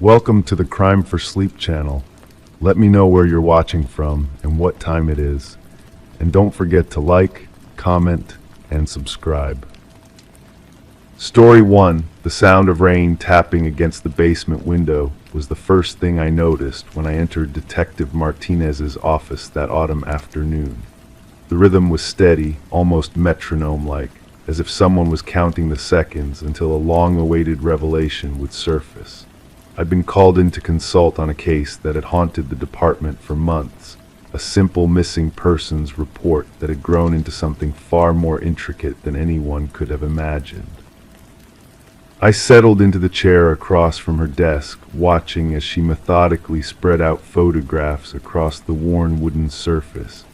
Welcome to the Crime for Sleep channel. Let me know where you're watching from and what time it is. And don't forget to like, comment, and subscribe. Story 1, the sound of rain tapping against the basement window was the first thing I noticed when I entered Detective Martinez's office that autumn afternoon. The rhythm was steady, almost metronome-like, as if someone was counting the seconds until a long-awaited revelation would surface. I'd been called in to consult on a case that had haunted the department for months, a simple missing persons report that had grown into something far more intricate than anyone could have imagined. I settled into the chair across from her desk, watching as she methodically spread out photographs across the worn wooden surface.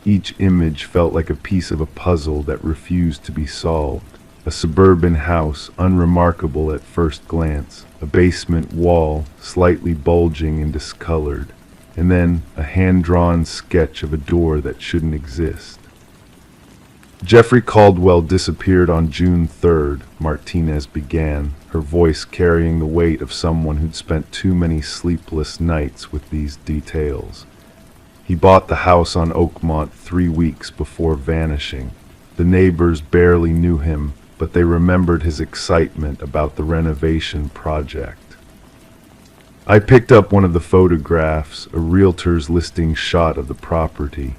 Each image felt like a piece of a puzzle that refused to be solved. A suburban house, unremarkable at first glance, a basement wall, slightly bulging and discolored, and then a hand-drawn sketch of a door that shouldn't exist. Jeffrey Caldwell disappeared on June 3rd, Martinez began, her voice carrying the weight of someone who'd spent too many sleepless nights with these details. He bought the house on Oakmont 3 weeks before vanishing. The neighbors barely knew him, but they remembered his excitement about the renovation project. I picked up one of the photographs, a realtor's listing shot of the property.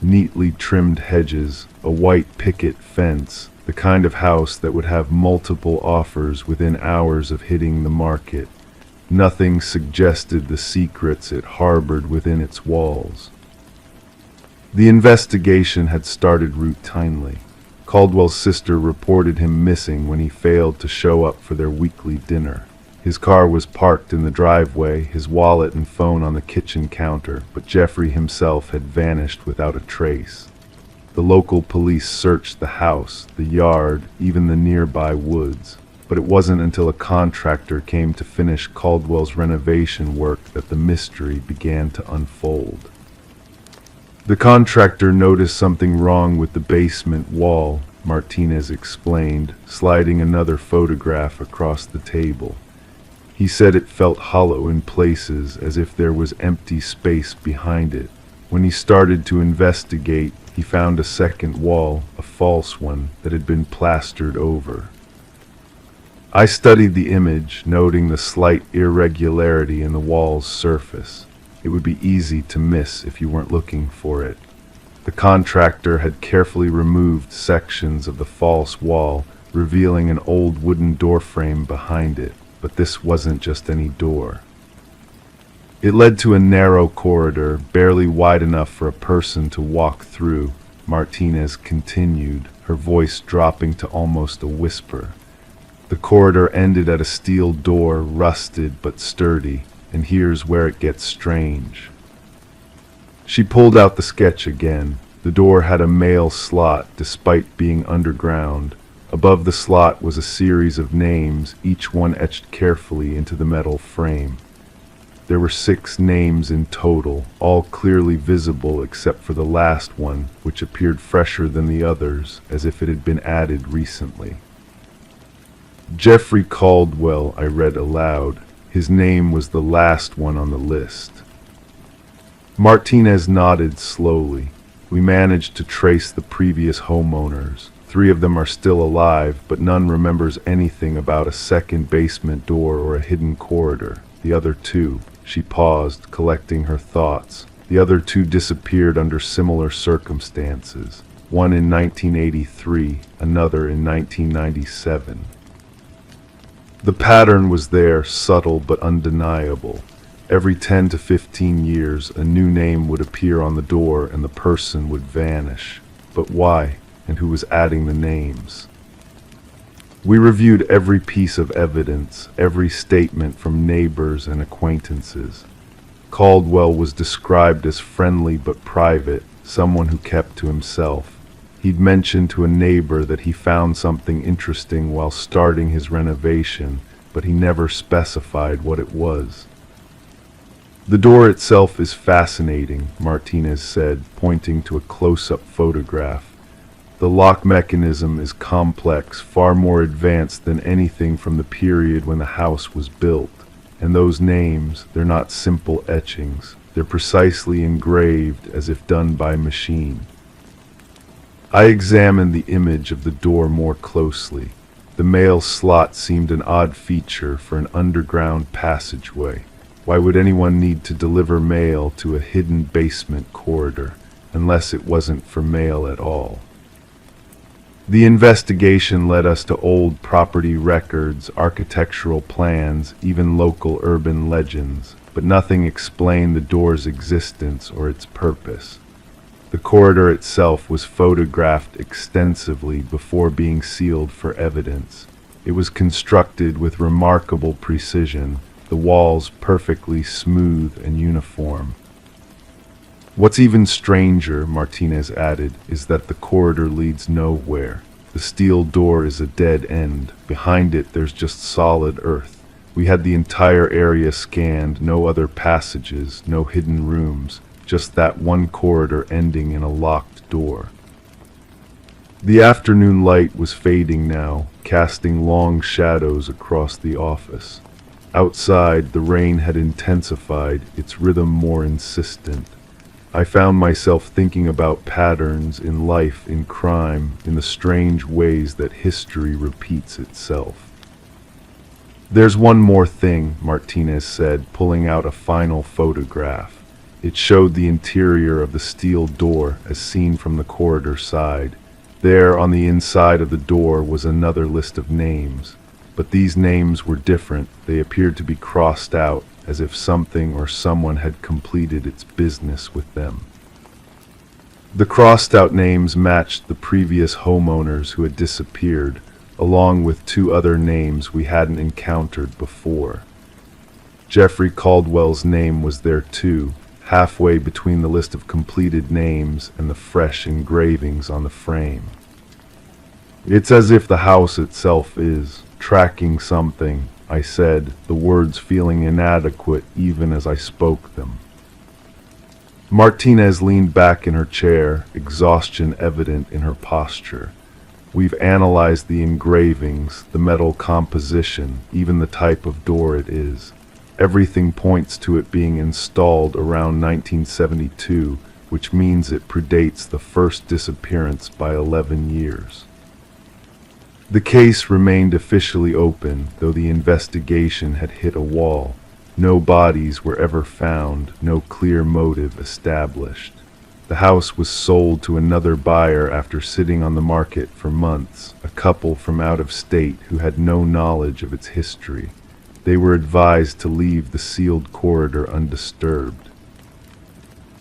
Neatly trimmed hedges, a white picket fence, the kind of house that would have multiple offers within hours of hitting the market. Nothing suggested the secrets it harbored within its walls. The investigation had started routinely. Caldwell's sister reported him missing when he failed to show up for their weekly dinner. His car was parked in the driveway, his wallet and phone on the kitchen counter, but Jeffrey himself had vanished without a trace. The local police searched the house, the yard, even the nearby woods, but it wasn't until a contractor came to finish Caldwell's renovation work that the mystery began to unfold. The contractor noticed something wrong with the basement wall, Martinez explained, sliding another photograph across the table. He said it felt hollow in places, as if there was empty space behind it. When he started to investigate, he found a second wall, a false one, that had been plastered over. I studied the image, noting the slight irregularity in the wall's surface. It would be easy to miss if you weren't looking for it. The contractor had carefully removed sections of the false wall, revealing an old wooden doorframe behind it, but this wasn't just any door. It led to a narrow corridor, barely wide enough for a person to walk through, Martinez continued, her voice dropping to almost a whisper. The corridor ended at a steel door, rusted but sturdy. And here's where it gets strange. She pulled out the sketch again. The door had a mail slot despite being underground. Above the slot was a series of names, each one etched carefully into the metal frame. There were 6 names in total, all clearly visible except for the last one, which appeared fresher than the others, as if it had been added recently. Jeffrey Caldwell, I read aloud. His name was the last one on the list. Martinez nodded slowly. We managed to trace the previous homeowners. 3 of them are still alive, but none remembers anything about a second basement door or a hidden corridor. The other 2, she paused, collecting her thoughts. The other 2 disappeared under similar circumstances. One in 1983, another in 1997. The pattern was there, subtle but undeniable. Every 10 to 15 years, a new name would appear on the door and the person would vanish. But why? And who was adding the names? We reviewed every piece of evidence, every statement from neighbors and acquaintances. Caldwell was described as friendly but private, someone who kept to himself. He'd mentioned to a neighbor that he found something interesting while starting his renovation, but he never specified what it was. The door itself is fascinating, Martinez said, pointing to a close-up photograph. The lock mechanism is complex, far more advanced than anything from the period when the house was built. And those names, they're not simple etchings. They're precisely engraved as if done by machine. I examined the image of the door more closely. The mail slot seemed an odd feature for an underground passageway. Why would anyone need to deliver mail to a hidden basement corridor, unless it wasn't for mail at all? The investigation led us to old property records, architectural plans, even local urban legends, but nothing explained the door's existence or its purpose. The corridor itself was photographed extensively before being sealed for evidence. It was constructed with remarkable precision, the walls perfectly smooth and uniform. What's even stranger, Martinez added, is that the corridor leads nowhere. The steel door is a dead end. Behind it, there's just solid earth. We had the entire area scanned, no other passages, no hidden rooms, just that one corridor ending in a locked door. The afternoon light was fading now, casting long shadows across the office. Outside, the rain had intensified, its rhythm more insistent. I found myself thinking about patterns in life, in crime, in the strange ways that history repeats itself. "There's one more thing," Martinez said, pulling out a final photograph. It showed the interior of the steel door as seen from the corridor side. There, on the inside of the door, was another list of names. But these names were different. They appeared to be crossed out, as if something or someone had completed its business with them. The crossed-out names matched the previous homeowners who had disappeared, along with two other names we hadn't encountered before. Jeffrey Caldwell's name was there too, halfway between the list of completed names and the fresh engravings on the frame. "It's as if the house itself is tracking something," I said, the words feeling inadequate even as I spoke them. Martinez leaned back in her chair, exhaustion evident in her posture. "We've analyzed the engravings, the metal composition, even the type of door it is. Everything points to it being installed around 1972, which means it predates the first disappearance by 11 years. The case remained officially open, though the investigation had hit a wall. No bodies were ever found, no clear motive established. The house was sold to another buyer after sitting on the market for months, a couple from out of state who had no knowledge of its history. They were advised to leave the sealed corridor undisturbed.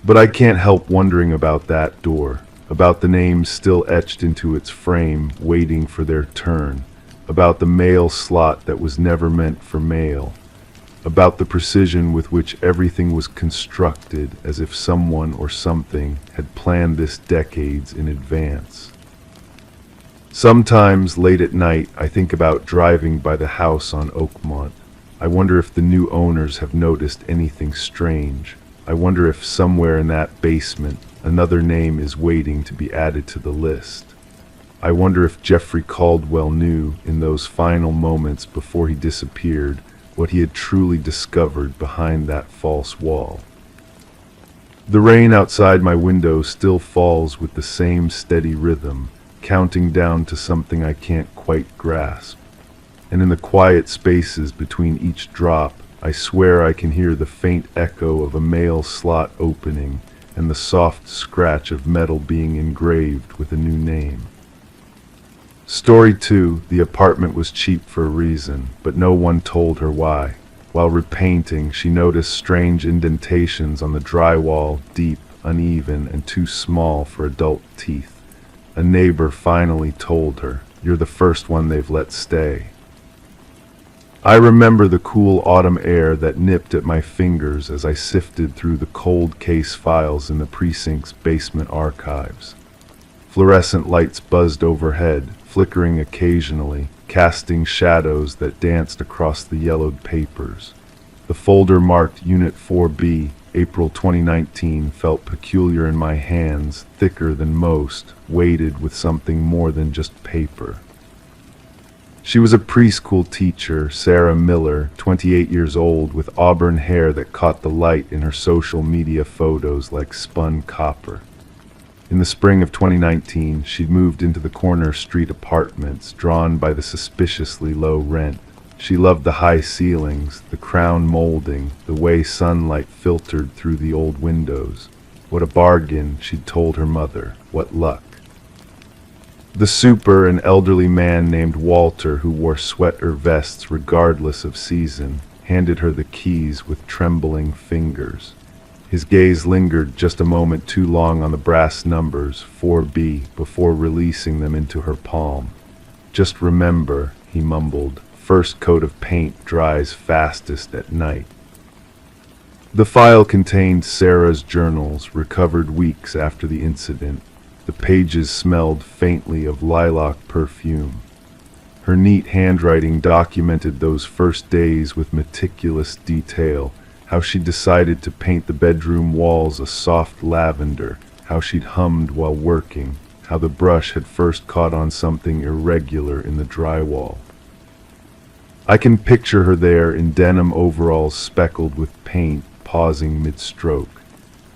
But I can't help wondering about that door, about the names still etched into its frame, waiting for their turn, about the mail slot that was never meant for mail, about the precision with which everything was constructed as if someone or something had planned this decades in advance. Sometimes, late at night, I think about driving by the house on Oakmont. I wonder if the new owners have noticed anything strange. I wonder if somewhere in that basement, another name is waiting to be added to the list. I wonder if Jeffrey Caldwell knew, in those final moments before he disappeared, what he had truly discovered behind that false wall. The rain outside my window still falls with the same steady rhythm, counting down to something I can't quite grasp. And in the quiet spaces between each drop, I swear I can hear the faint echo of a mail slot opening and the soft scratch of metal being engraved with a new name. Story 2, the apartment was cheap for a reason, but no one told her why. While repainting, she noticed strange indentations on the drywall, deep, uneven, and too small for adult teeth. A neighbor finally told her, "You're the first one they've let stay." I remember the cool autumn air that nipped at my fingers as I sifted through the cold case files in the precinct's basement archives. Fluorescent lights buzzed overhead, flickering occasionally, casting shadows that danced across the yellowed papers. The folder marked Unit 4B, April 2019, felt peculiar in my hands, thicker than most, weighted with something more than just paper. She was a preschool teacher, Sarah Miller, 28 years old, with auburn hair that caught the light in her social media photos like spun copper. In the spring of 2019, she'd moved into the corner street apartments, drawn by the suspiciously low rent. She loved the high ceilings, the crown molding, the way sunlight filtered through the old windows. What a bargain, she'd told her mother. What luck. The super, an elderly man named Walter who wore sweater vests regardless of season, handed her the keys with trembling fingers. His gaze lingered just a moment too long on the brass numbers, 4B, before releasing them into her palm. "Just remember," he mumbled, "first coat of paint dries fastest at night." The file contained Sarah's journals, recovered weeks after the incident. The pages smelled faintly of lilac perfume. Her neat handwriting documented those first days with meticulous detail, how she decided to paint the bedroom walls a soft lavender, how she'd hummed while working, how the brush had first caught on something irregular in the drywall. I can picture her there in denim overalls speckled with paint, pausing mid-stroke.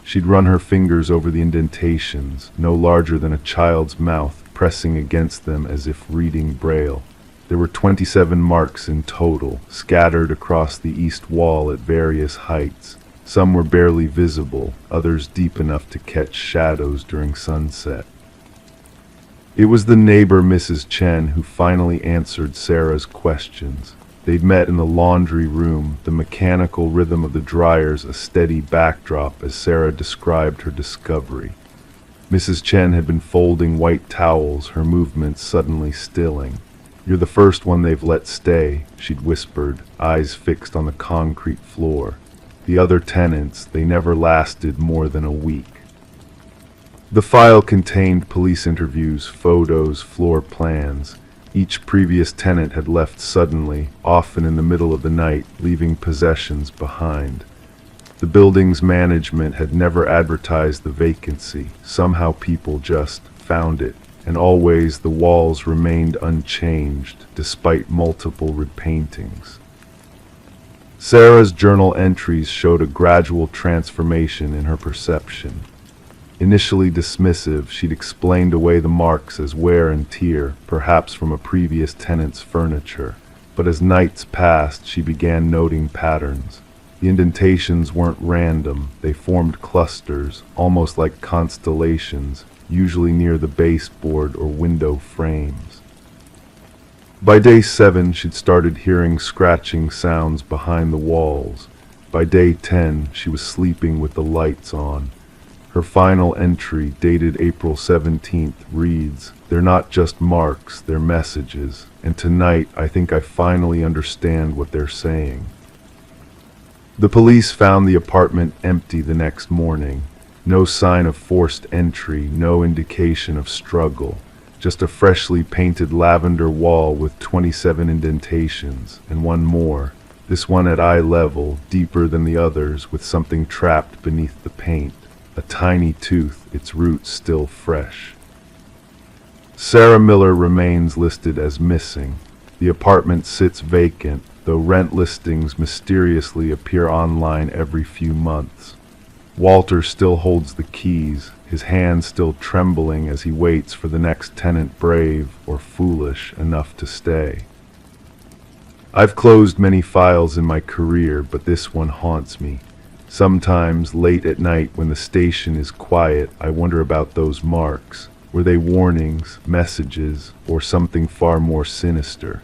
She'd run her fingers over the indentations, no larger than a child's mouth, pressing against them as if reading Braille. There were 27 marks in total, scattered across the east wall at various heights. Some were barely visible, others deep enough to catch shadows during sunset. It was the neighbor, Mrs. Chen, who finally answered Sarah's questions. They'd met in the laundry room, the mechanical rhythm of the dryers a steady backdrop as Sarah described her discovery. Mrs. Chen had been folding white towels, her movements suddenly stilling. "You're the first one they've let stay," she'd whispered, eyes fixed on the concrete floor. "The other tenants, they never lasted more than a week." The file contained police interviews, photos, floor plans. Each previous tenant had left suddenly, often in the middle of the night, leaving possessions behind. The building's management had never advertised the vacancy. Somehow people just found it, and always the walls remained unchanged, despite multiple repaintings. Sarah's journal entries showed a gradual transformation in her perception. Initially dismissive, she'd explained away the marks as wear and tear, perhaps from a previous tenant's furniture. But as nights passed, she began noting patterns. The indentations weren't random, they formed clusters, almost like constellations, usually near the baseboard or window frames. By day 7, she'd started hearing scratching sounds behind the walls. By day 10, she was sleeping with the lights on. Her final entry, dated April 17th, reads, "They're not just marks, they're messages, and tonight I think I finally understand what they're saying." The police found the apartment empty the next morning. No sign of forced entry, no indication of struggle. Just a freshly painted lavender wall with 27 indentations, and one more. This one at eye level, deeper than the others, with something trapped beneath the paint. A tiny tooth, its roots still fresh. Sarah Miller remains listed as missing. The apartment sits vacant, though rent listings mysteriously appear online every few months. Walter still holds the keys, his hand still trembling as he waits for the next tenant brave or foolish enough to stay. I've closed many files in my career, but this one haunts me. Sometimes, late at night when the station is quiet, I wonder about those marks. Were they warnings, messages, or something far more sinister?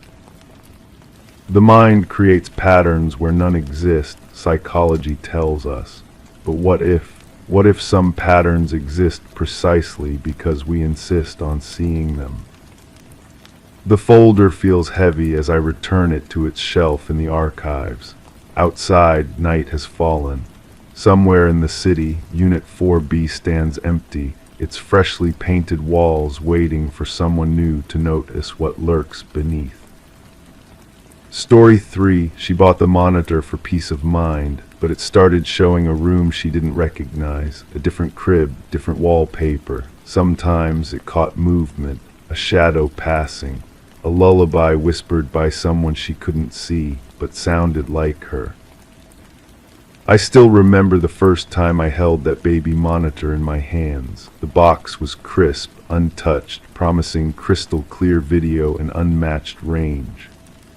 The mind creates patterns where none exist, psychology tells us. But what if some patterns exist precisely because we insist on seeing them? The folder feels heavy as I return it to its shelf in the archives. Outside, night has fallen. Somewhere in the city, Unit 4B stands empty, its freshly painted walls waiting for someone new to notice what lurks beneath. Story 3, she bought the monitor for peace of mind, but it started showing a room she didn't recognize, a different crib, different wallpaper. Sometimes it caught movement, a shadow passing. a lullaby whispered by someone she couldn't see, but sounded like her. I still remember the first time I held that baby monitor in my hands. The box was crisp, untouched, promising crystal clear video and unmatched range.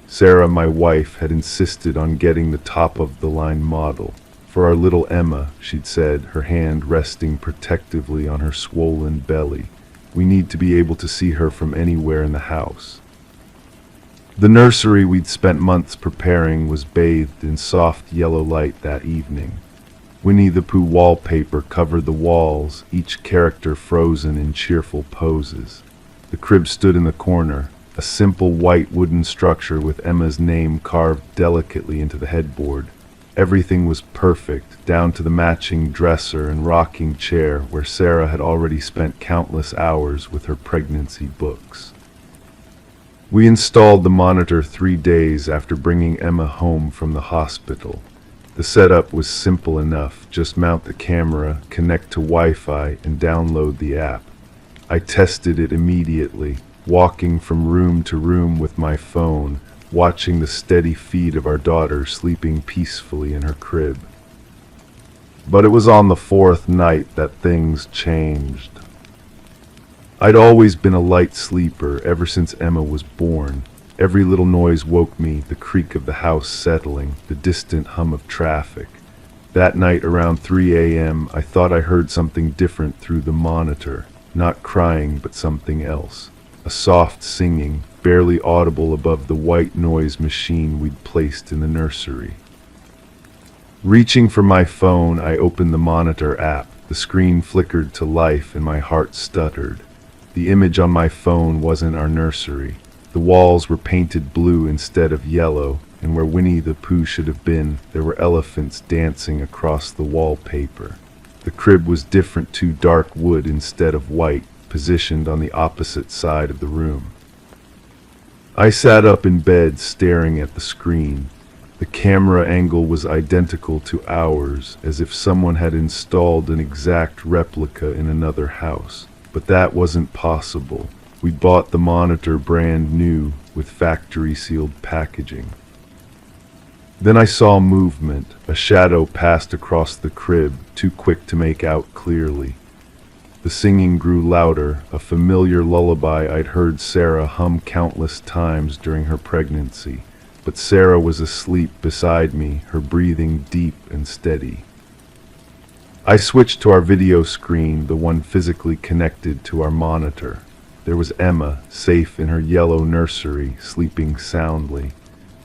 Sarah, my wife, had insisted on getting the top-of-the-line model. For our little Emma, she'd said, her hand resting protectively on her swollen belly. We need to be able to see her from anywhere in the house. The nursery we'd spent months preparing was bathed in soft yellow light that evening. Winnie the Pooh wallpaper covered the walls, each character frozen in cheerful poses. The crib stood in the corner, a simple white wooden structure with Emma's name carved delicately into the headboard. Everything was perfect, down to the matching dresser and rocking chair where Sarah had already spent countless hours with her pregnancy books. We installed the monitor 3 days after bringing Emma home from the hospital. The setup was simple enough, just mount the camera, connect to Wi-Fi, and download the app. I tested it immediately, walking from room to room with my phone, watching the steady feed of our daughter sleeping peacefully in her crib. But it was on the 4th night that things changed. I'd always been a light sleeper ever since Emma was born. Every little noise woke me, the creak of the house settling, the distant hum of traffic. That night around 3 a.m., I thought I heard something different through the monitor. Not crying, but something else. A soft singing, barely audible above the white noise machine we'd placed in the nursery. Reaching for my phone, I opened the monitor app. The screen flickered to life and my heart stuttered. The image on my phone wasn't our nursery. The walls were painted blue instead of yellow, and where Winnie the Pooh should have been, there were elephants dancing across the wallpaper. The crib was different to dark wood instead of white, positioned on the opposite side of the room. I sat up in bed staring at the screen. The camera angle was identical to ours, as if someone had installed an exact replica in another house. But that wasn't possible. We bought the monitor brand new, with factory-sealed packaging. Then I saw movement. A shadow passed across the crib, too quick to make out clearly. The singing grew louder, a familiar lullaby I'd heard Sarah hum countless times during her pregnancy. But Sarah was asleep beside me, her breathing deep and steady. I switched to our video screen, the one physically connected to our monitor. There was Emma, safe in her yellow nursery, sleeping soundly.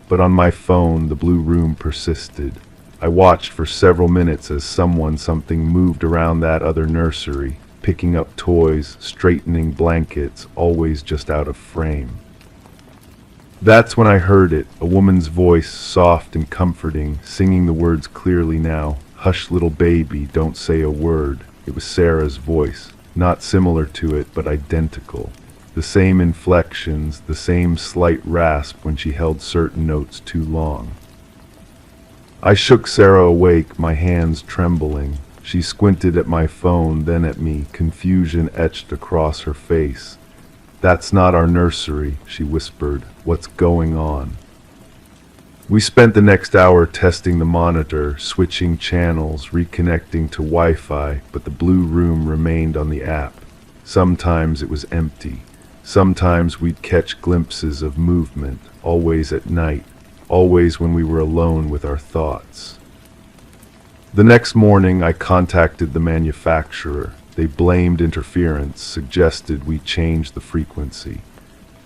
But on my phone, the blue room persisted. I watched for several minutes as something moved around that other nursery, picking up toys, straightening blankets, always just out of frame. That's when I heard it, a woman's voice, soft and comforting, singing the words clearly now. "Hush, little baby, don't say a word." It was Sarah's voice, not similar to it, but identical. The same inflections, the same slight rasp when she held certain notes too long. I shook Sarah awake, my hands trembling. She squinted at my phone, then at me, confusion etched across her face. "That's not our nursery," she whispered. "What's going on?" We spent the next hour testing the monitor, switching channels, reconnecting to Wi-Fi, but the blue room remained on the app. Sometimes it was empty. Sometimes we'd catch glimpses of movement, always at night, always when we were alone with our thoughts. The next morning I contacted the manufacturer. They blamed interference, suggested we change the frequency.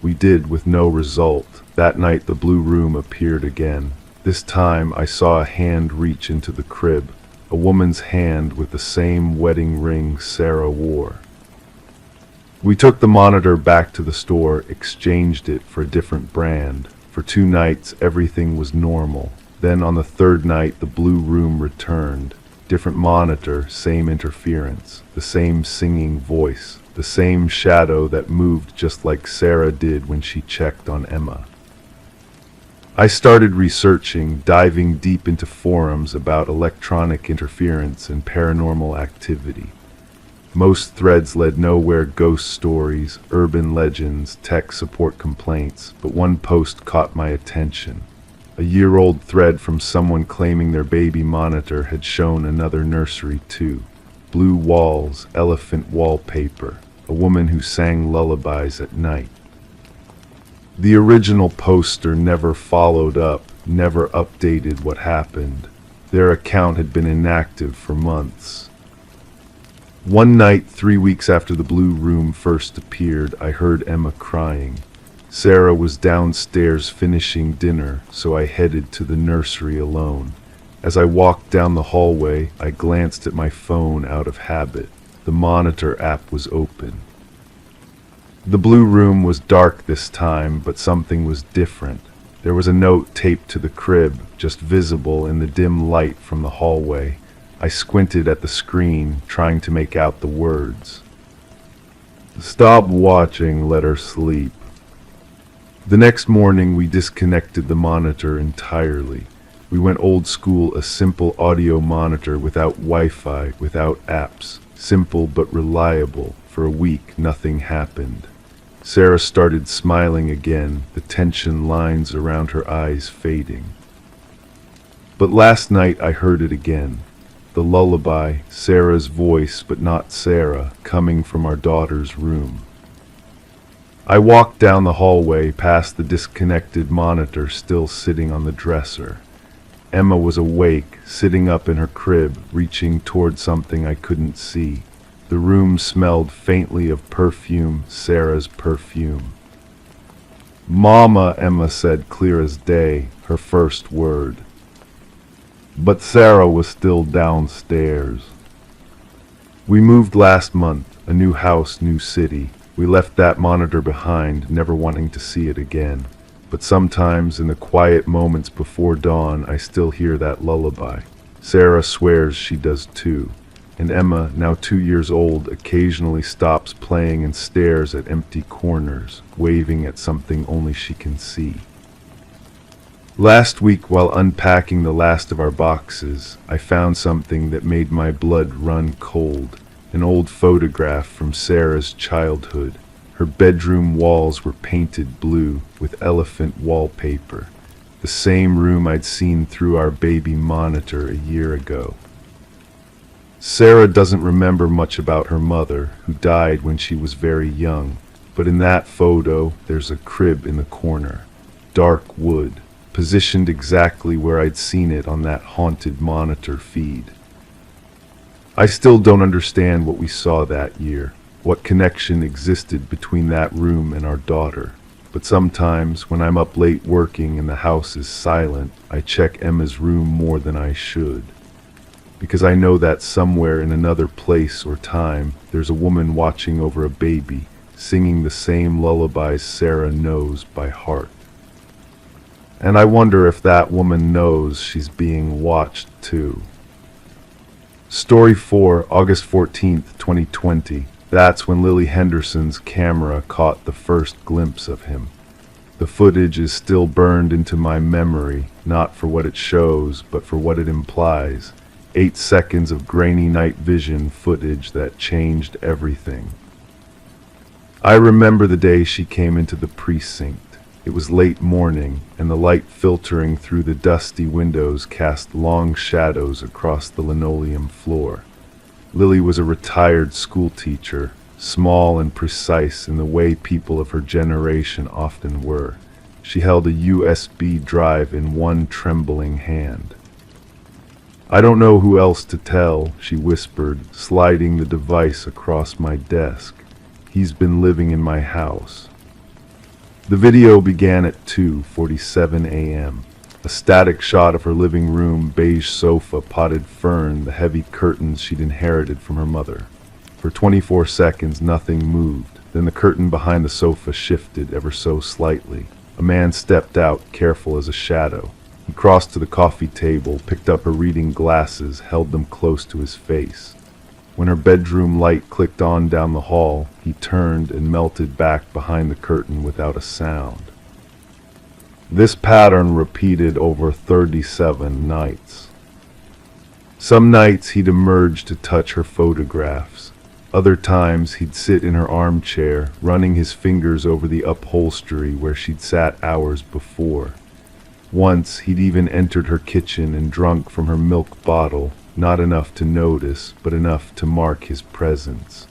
We did, with no result. That night the blue room appeared again. This time I saw a hand reach into the crib, a woman's hand with the same wedding ring Sarah wore. We took the monitor back to the store, exchanged it for a different brand. For 2 nights everything was normal. Then on the 3rd night the blue room returned. Different monitor, same interference, the same singing voice, the same shadow that moved just like Sarah did when she checked on Emma. I started researching, diving deep into forums about electronic interference and paranormal activity. Most threads led nowhere: ghost stories, urban legends, tech support complaints, but one post caught my attention. A year-old thread from someone claiming their baby monitor had shown another nursery too. Blue walls, elephant wallpaper, a woman who sang lullabies at night. The original poster never followed up, never updated what happened. Their account had been inactive for months. One night, 3 weeks after the blue room first appeared, I heard Emma crying. Sarah was downstairs finishing dinner, so I headed to the nursery alone. As I walked down the hallway, I glanced at my phone out of habit. The monitor app was open. The blue room was dark this time, but something was different. There was a note taped to the crib, just visible in the dim light from the hallway. I squinted at the screen, trying to make out the words. "Stop watching, let her sleep." The next morning, we disconnected the monitor entirely. We went old school, a simple audio monitor without Wi-Fi, without apps. Simple but reliable. For a week, nothing happened. Sarah started smiling again, the tension lines around her eyes fading. But last night I heard it again. The lullaby, Sarah's voice, but not Sarah, coming from our daughter's room. I walked down the hallway past the disconnected monitor still sitting on the dresser. Emma was awake, sitting up in her crib, reaching toward something I couldn't see. The room smelled faintly of perfume, Sarah's perfume. "Mama," Emma said, clear as day, her first word. But Sarah was still downstairs. "We moved last month, a new house, new city. We left that monitor behind, never wanting to see it again. But sometimes, in the quiet moments before dawn, I still hear that lullaby. Sarah swears she does too. And Emma, now 2 years old, occasionally stops playing and stares at empty corners, waving at something only she can see." Last week, while unpacking the last of our boxes, I found something that made my blood run cold. An old photograph from Sarah's childhood. Her bedroom walls were painted blue with elephant wallpaper. The same room I'd seen through our baby monitor a year ago. Sarah doesn't remember much about her mother, who died when she was very young, but in that photo, there's a crib in the corner. Dark wood, positioned exactly where I'd seen it on that haunted monitor feed. I still don't understand what we saw that year, what connection existed between that room and our daughter. But sometimes, when I'm up late working and the house is silent, I check Emma's room more than I should. Because I know that somewhere in another place or time, there's a woman watching over a baby, singing the same lullabies Sarah knows by heart. And I wonder if that woman knows she's being watched too. Story 4, August 14th, 2020. That's when Lily Henderson's camera caught the first glimpse of him. The footage is still burned into my memory, not for what it shows, but for what it implies. 8 seconds of grainy night vision footage that changed everything. I remember the day she came into the precinct. It was late morning, and the light filtering through the dusty windows cast long shadows across the linoleum floor. Lily was a retired schoolteacher, small and precise in the way people of her generation often were. She held a USB drive in one trembling hand. "I don't know who else to tell," she whispered, sliding the device across my desk. "He's been living in my house." The video began at 2:47 a.m. A static shot of her living room, beige sofa, potted fern, the heavy curtains she'd inherited from her mother. For 24 seconds, nothing moved. Then the curtain behind the sofa shifted ever so slightly. A man stepped out, careful as a shadow. He crossed to the coffee table, picked up her reading glasses, held them close to his face. When her bedroom light clicked on down the hall, he turned and melted back behind the curtain without a sound. This pattern repeated over 37 nights. Some nights he'd emerge to touch her photographs. Other times he'd sit in her armchair, running his fingers over the upholstery where she'd sat hours before. Once he'd even entered her kitchen and drunk from her milk bottle, not enough to notice, but enough to mark his presence.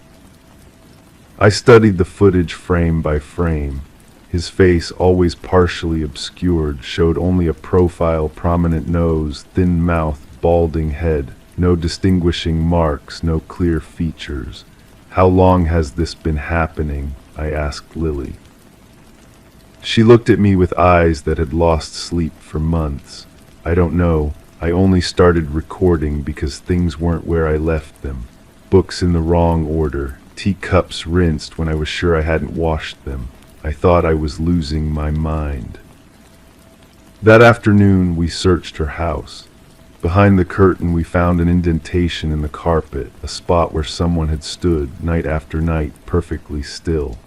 I studied the footage frame by frame. His face, always partially obscured, showed only a profile, prominent nose, thin mouth, balding head. No distinguishing marks, no clear features. "How long has this been happening?" I asked Lily. She looked at me with eyes that had lost sleep for months. "I don't know. I only started recording because things weren't where I left them. Books in the wrong order, teacups rinsed when I was sure I hadn't washed them. I thought I was losing my mind." That afternoon we searched her house. Behind the curtain we found an indentation in the carpet, a spot where someone had stood, night after night, perfectly still.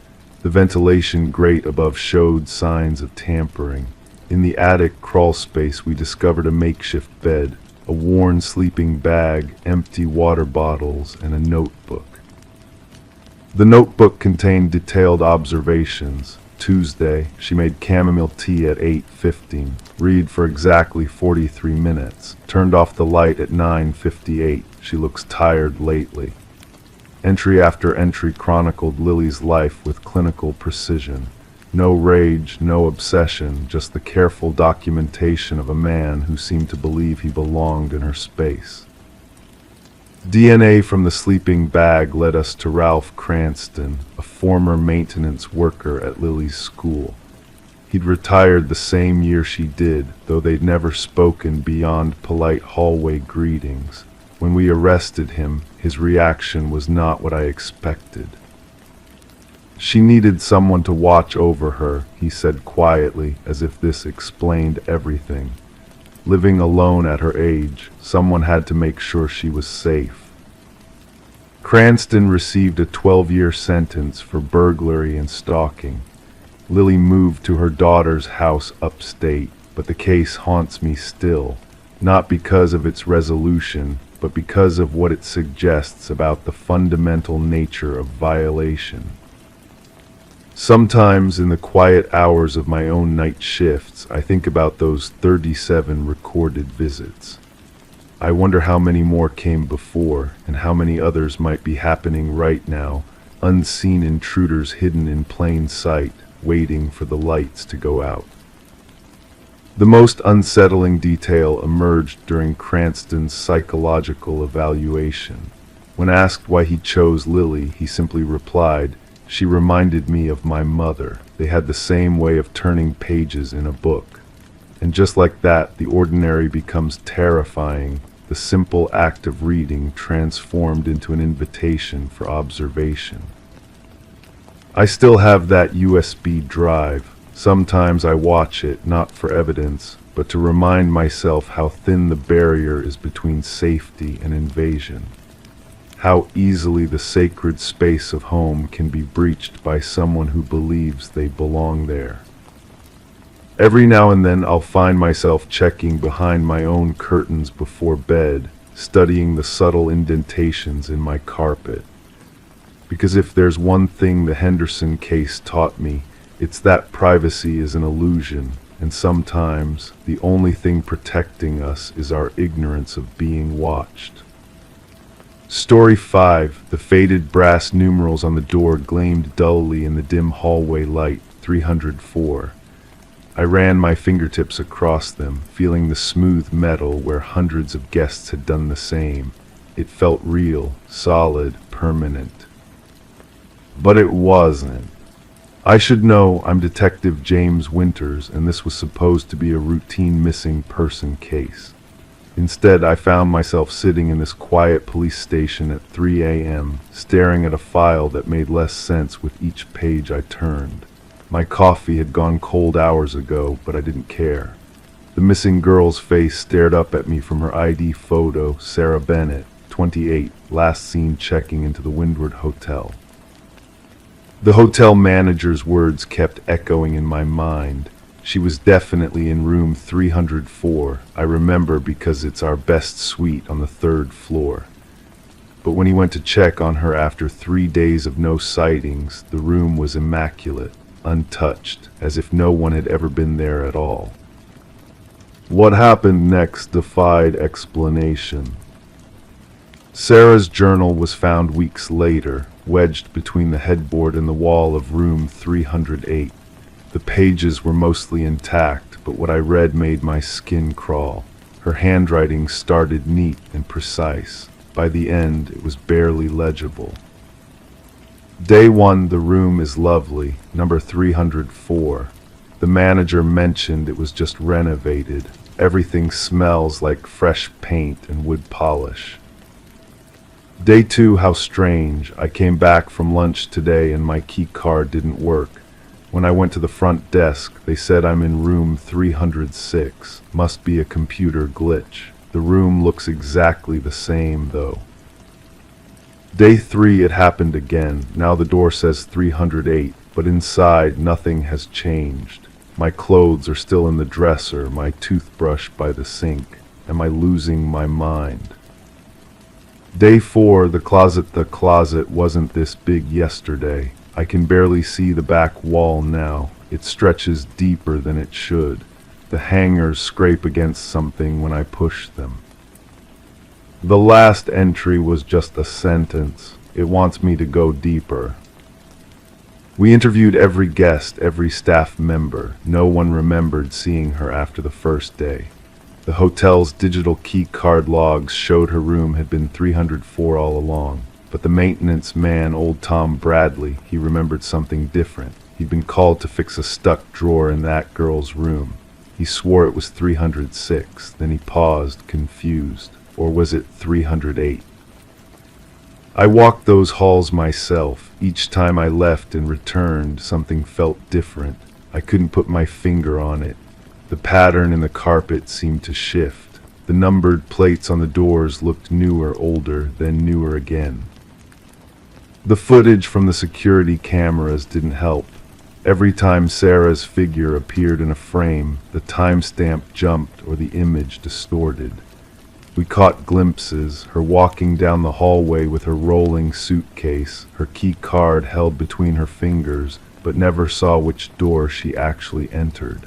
The ventilation grate above showed signs of tampering. In the attic crawl space we discovered a makeshift bed, a worn sleeping bag, empty water bottles, and a notebook. The notebook contained detailed observations. Tuesday, she made chamomile tea at 8:15, read for exactly 43 minutes, turned off the light at 9:58. She looks tired lately. Entry after entry chronicled Lily's life with clinical precision. No rage, no obsession, just the careful documentation of a man who seemed to believe he belonged in her space. DNA from the sleeping bag led us to Ralph Cranston, a former maintenance worker at Lily's school. He'd retired the same year she did, though they'd never spoken beyond polite hallway greetings. When we arrested him, his reaction was not what I expected. "She needed someone to watch over her," he said quietly, as if this explained everything. Living alone at her age, someone had to make sure she was safe. Cranston received a 12-year sentence for burglary and stalking. Lily moved to her daughter's house upstate, but the case haunts me still, not because of its resolution, but because of what it suggests about the fundamental nature of violation. Sometimes in the quiet hours of my own night shifts, I think about those 37 recorded visits. I wonder how many more came before, and how many others might be happening right now, unseen intruders hidden in plain sight, waiting for the lights to go out. The most unsettling detail emerged during Cranston's psychological evaluation. When asked why he chose Lily, he simply replied, "She reminded me of my mother. They had the same way of turning pages in a book." And just like that, the ordinary becomes terrifying, the simple act of reading transformed into an invitation for observation. I still have that USB drive. Sometimes I watch it, not for evidence, but to remind myself how thin the barrier is between safety and invasion. How easily the sacred space of home can be breached by someone who believes they belong there. Every now and then I'll find myself checking behind my own curtains before bed, studying the subtle indentations in my carpet. Because if there's one thing the Henderson case taught me, it's that privacy is an illusion, and sometimes the only thing protecting us is our ignorance of being watched. Story 5. The faded brass numerals on the door gleamed dully in the dim hallway light. 304. I ran my fingertips across them, feeling the smooth metal where hundreds of guests had done the same. It felt real, solid, permanent. But it wasn't. I should know I'm Detective James Winters, and this was supposed to be a routine missing person case. Instead, I found myself sitting in this quiet police station at 3 a.m., staring at a file that made less sense with each page I turned. My coffee had gone cold hours ago, but I didn't care. The missing girl's face stared up at me from her ID photo, Sarah Bennett, 28, last seen checking into the Windward Hotel. The hotel manager's words kept echoing in my mind. She was definitely in room 304. I remember because it's our best suite on the 3rd floor. but when he went to check on her after 3 days of no sightings, the room was immaculate, untouched, as if no one had ever been there at all. What happened next defied explanation. Sarah's journal was found weeks later, wedged between the headboard and the wall of room 308. The pages were mostly intact, but what I read made my skin crawl. Her handwriting started neat and precise. By the end, it was barely legible. Day 1, the room is lovely, number 304. The manager mentioned it was just renovated. Everything smells like fresh paint and wood polish. Day 2, how strange. I came back from lunch today and my key card didn't work. When I went to the front desk, they said I'm in room 306. Must be a computer glitch. The room looks exactly the same, though. Day 3, it happened again. Now the door says 308, but inside nothing has changed. My clothes are still in the dresser, my toothbrush by the sink. Am I losing my mind? Day 4, the closet wasn't this big yesterday. I can barely see the back wall now. It stretches deeper than it should. The hangers scrape against something when I push them. The last entry was just a sentence. It wants me to go deeper. We interviewed every guest, every staff member. No one remembered seeing her after the first day. The hotel's digital key card logs showed her room had been 304 all along. But the maintenance man, old Tom Bradley, he remembered something different. He'd been called to fix a stuck drawer in that girl's room. He swore it was 306. Then he paused, confused. Or was it 308? I walked those halls myself. Each time I left and returned, something felt different. I couldn't put my finger on it. The pattern in the carpet seemed to shift. The numbered plates on the doors looked newer, older, then newer again. The footage from the security cameras didn't help. Every time Sarah's figure appeared in a frame, the timestamp jumped or the image distorted. We caught glimpses, her walking down the hallway with her rolling suitcase, her key card held between her fingers, but never saw which door she actually entered.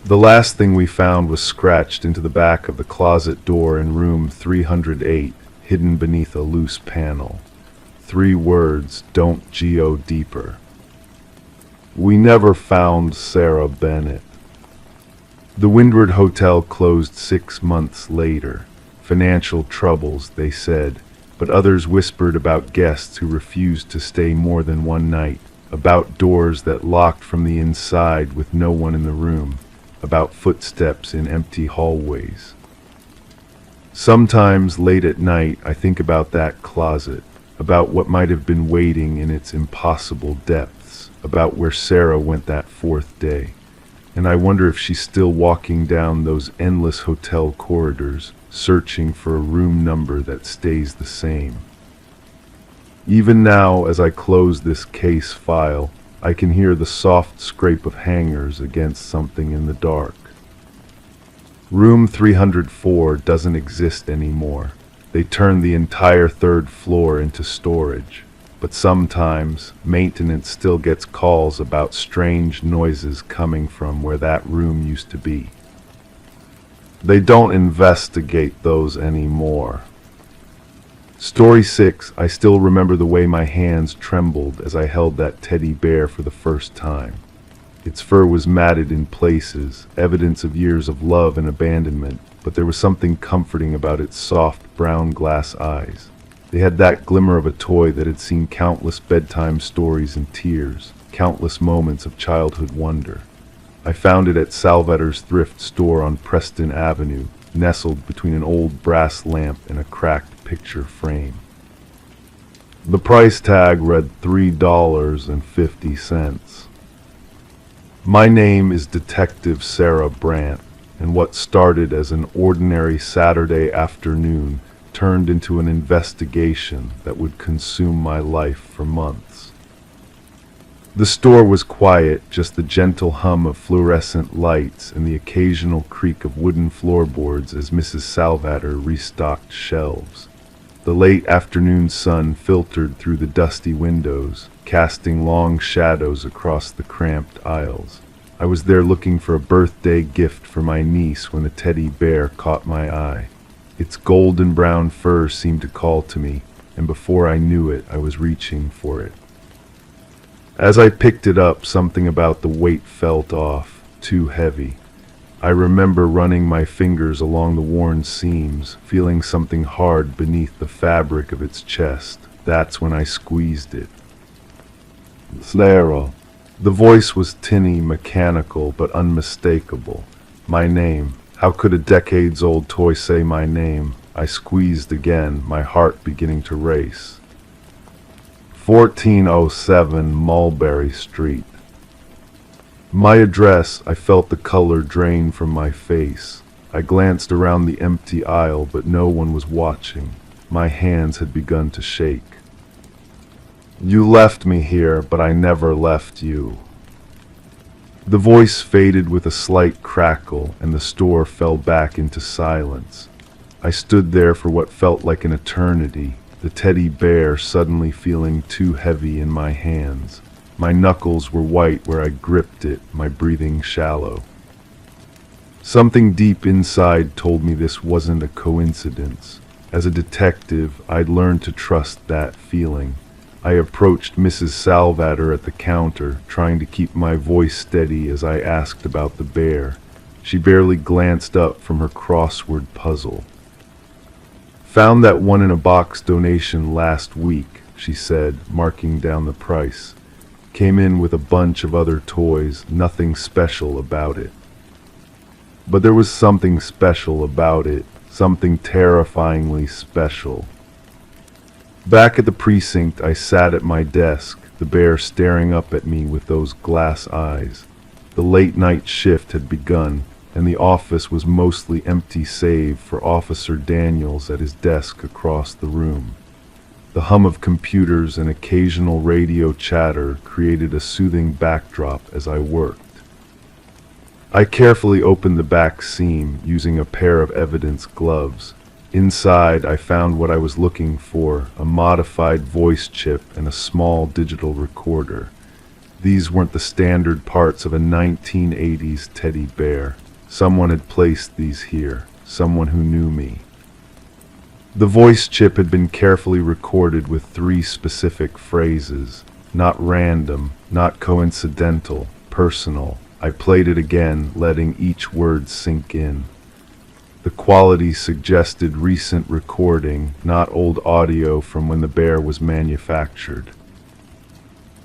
The last thing we found was scratched into the back of the closet door in room 308, hidden beneath a loose panel. 3 words, "Don't geo deeper." We never found Sarah Bennett. The Windward Hotel closed 6 months later. Financial troubles, they said, but others whispered about guests who refused to stay more than one night, about doors that locked from the inside with no one in the room, about footsteps in empty hallways. Sometimes late at night I think about that closet, about what might have been waiting in its impossible depths, about where Sarah went that 4th day. And I wonder if she's still walking down those endless hotel corridors, searching for a room number that stays the same. Even now, as I close this case file, I can hear the soft scrape of hangers against something in the dark. Room 304 doesn't exist anymore. They turned the entire 3rd floor into storage. But sometimes, maintenance still gets calls about strange noises coming from where that room used to be. They don't investigate those anymore. Story 6, I still remember the way my hands trembled as I held that teddy bear for the first time. Its fur was matted in places, evidence of years of love and abandonment, but there was something comforting about its soft brown glass eyes. They had that glimmer of a toy that had seen countless bedtime stories and tears, countless moments of childhood wonder. I found it at Salvator's thrift store on Preston Avenue, nestled between an old brass lamp and a cracked picture frame. The price tag read $3.50. My name is Detective Sarah Brandt, and what started as an ordinary Saturday afternoon turned into an investigation that would consume my life for months. The store was quiet, just the gentle hum of fluorescent lights and the occasional creak of wooden floorboards as Mrs. Salvator restocked shelves. The late afternoon sun filtered through the dusty windows, casting long shadows across the cramped aisles. I was there looking for a birthday gift for my niece when the teddy bear caught my eye. Its golden brown fur seemed to call to me, and before I knew it, I was reaching for it. As I picked it up, something about the weight felt off, too heavy. I remember running my fingers along the worn seams, feeling something hard beneath the fabric of its chest. That's when I squeezed it. Snarl. The voice was tinny, mechanical, but unmistakable. My name. How could a decades-old toy say my name? I squeezed again, my heart beginning to race. 1407 Mulberry Street. My address. I felt the color drain from my face. I glanced around the empty aisle, but no one was watching. My hands had begun to shake. You left me here, but I never left you. The voice faded with a slight crackle, and the store fell back into silence. I stood there for what felt like an eternity, the teddy bear suddenly feeling too heavy in my hands. My knuckles were white where I gripped it, my breathing shallow. Something deep inside told me this wasn't a coincidence. As a detective, I'd learned to trust that feeling. I approached Mrs. Salvator at the counter, trying to keep my voice steady as I asked about the bear. She barely glanced up from her crossword puzzle. Found that one-in-a-box donation last week, she said, marking down the price. Came in with a bunch of other toys, nothing special about it. But there was something special about it, something terrifyingly special. Back at the precinct, I sat at my desk, the bear staring up at me with those glass eyes. The late-night shift had begun, and the office was mostly empty save for Officer Daniels at his desk across the room. The hum of computers and occasional radio chatter created a soothing backdrop as I worked. I carefully opened the back seam using a pair of evidence gloves. Inside, I found what I was looking for, a modified voice chip and a small digital recorder. These weren't the standard parts of a 1980s teddy bear. Someone had placed these here, someone who knew me. The voice chip had been carefully recorded with 3 specific phrases. Not random, not coincidental, personal. I played it again, letting each word sink in. The quality suggested recent recording, not old audio from when the bear was manufactured.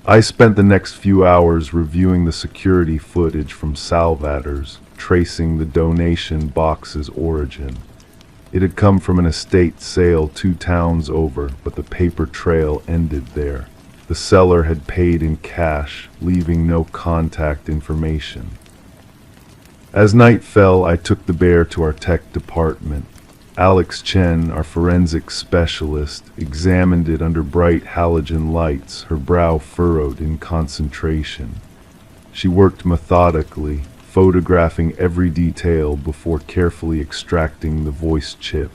I spent the next few hours reviewing the security footage from Salvator's, tracing the donation box's origin. It had come from an estate sale 2 towns over, but the paper trail ended there. The seller had paid in cash, leaving no contact information. As night fell, I took the bear to our tech department. Alex Chen, our forensic specialist, examined it under bright halogen lights, her brow furrowed in concentration. She worked methodically, photographing every detail before carefully extracting the voice chip.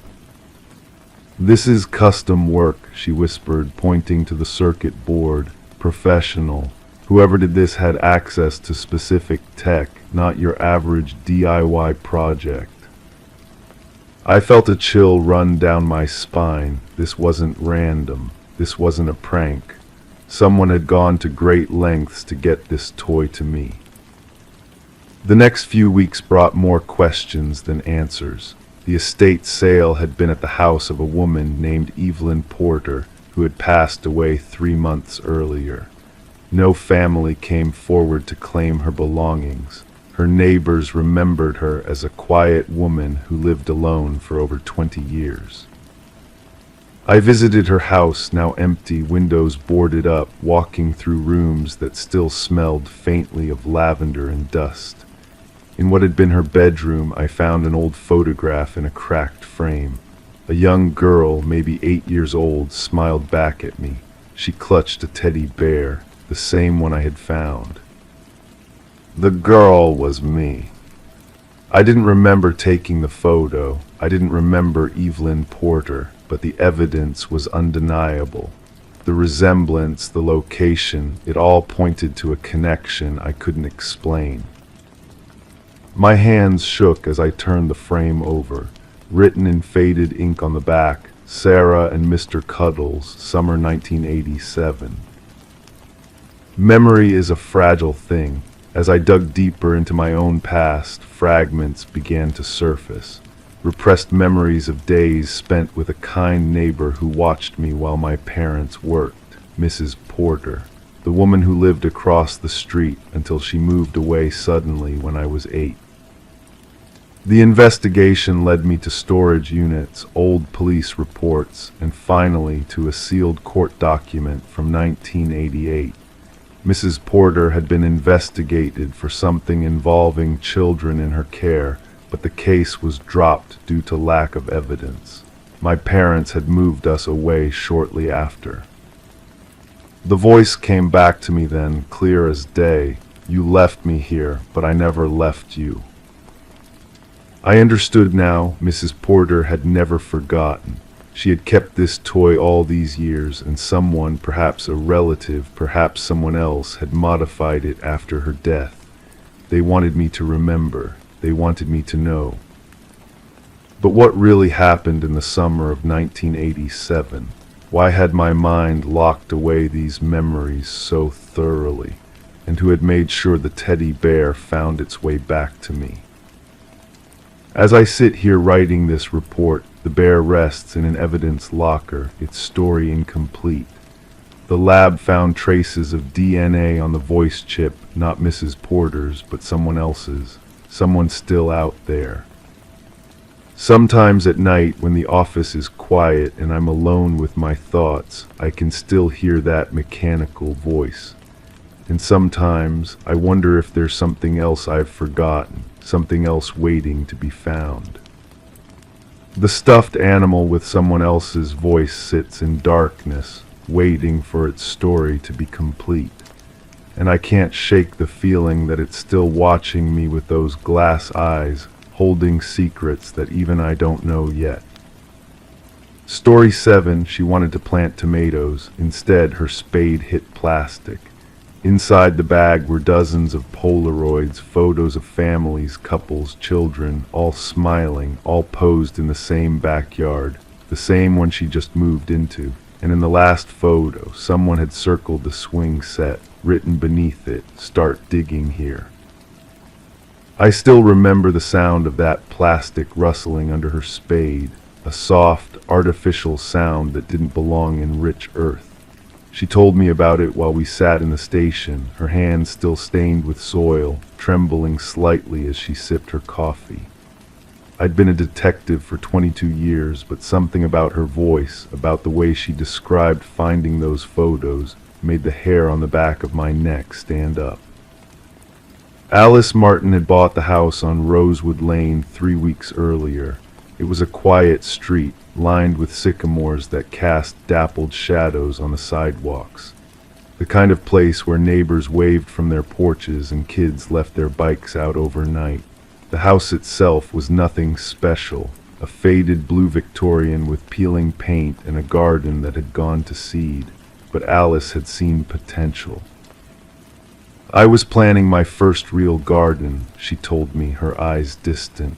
"This is custom work," she whispered, pointing to the circuit board. "Professional. Whoever did this had access to specific tech, not your average DIY project." I felt a chill run down my spine. This wasn't random. This wasn't a prank. Someone had gone to great lengths to get this toy to me. The next few weeks brought more questions than answers. The estate sale had been at the house of a woman named Evelyn Porter, who had passed away 3 months earlier. No family came forward to claim her belongings. Her neighbors remembered her as a quiet woman who lived alone for over 20 years. I visited her house, now empty, windows boarded up, walking through rooms that still smelled faintly of lavender and dust. In what had been her bedroom, I found an old photograph in a cracked frame. A young girl, maybe 8 years old, smiled back at me. She clutched a teddy bear, the same one I had found. The girl was me. I didn't remember taking the photo. I didn't remember Evelyn Porter, but the evidence was undeniable. The resemblance, the location, it all pointed to a connection I couldn't explain. My hands shook as I turned the frame over. Written in faded ink on the back, Sarah and Mr. Cuddles, summer 1987. Memory is a fragile thing. As I dug deeper into my own past, fragments began to surface. Repressed memories of days spent with a kind neighbor who watched me while my parents worked, Mrs. Porter, the woman who lived across the street until she moved away suddenly when I was 8. The investigation led me to storage units, old police reports, and finally to a sealed court document from 1988. Mrs. Porter had been investigated for something involving children in her care, but the case was dropped due to lack of evidence. My parents had moved us away shortly after. The voice came back to me then, clear as day. You left me here, but I never left you. I understood now. Mrs. Porter had never forgotten. She had kept this toy all these years, and someone, perhaps a relative, perhaps someone else, had modified it after her death. They wanted me to remember. They wanted me to know. But what really happened in the summer of 1987? Why had my mind locked away these memories so thoroughly? And who had made sure the teddy bear found its way back to me? As I sit here writing this report, the bear rests in an evidence locker, its story incomplete. The lab found traces of DNA on the voice chip, not Mrs. Porter's, but someone else's. Someone still out there. Sometimes at night, when the office is quiet and I'm alone with my thoughts, I can still hear that mechanical voice. And sometimes I wonder if there's something else I've forgotten, something else waiting to be found. The stuffed animal with someone else's voice sits in darkness, waiting for its story to be complete. And I can't shake the feeling that it's still watching me with those glass eyes, holding secrets that even I don't know yet. Story 7, she wanted to plant tomatoes. Instead, her spade hit plastic. Inside the bag were dozens of Polaroids, photos of families, couples, children, all smiling, all posed in the same backyard, the same one she just moved into. And in the last photo, someone had circled the swing set, written beneath it, "Start digging here." I still remember the sound of that plastic rustling under her spade, a soft, artificial sound that didn't belong in rich earth. She told me about it while we sat in the station, her hands still stained with soil, trembling slightly as she sipped her coffee. I'd been a detective for 22 years, but something about her voice, about the way she described finding those photos, made the hair on the back of my neck stand up. Alice Martin had bought the house on Rosewood Lane 3 weeks earlier. It was a quiet street, lined with sycamores that cast dappled shadows on the sidewalks. The kind of place where neighbors waved from their porches and kids left their bikes out overnight. The house itself was nothing special, a faded blue Victorian with peeling paint and a garden that had gone to seed. But Alice had seen potential. I was planning my first real garden, she told me, her eyes distant.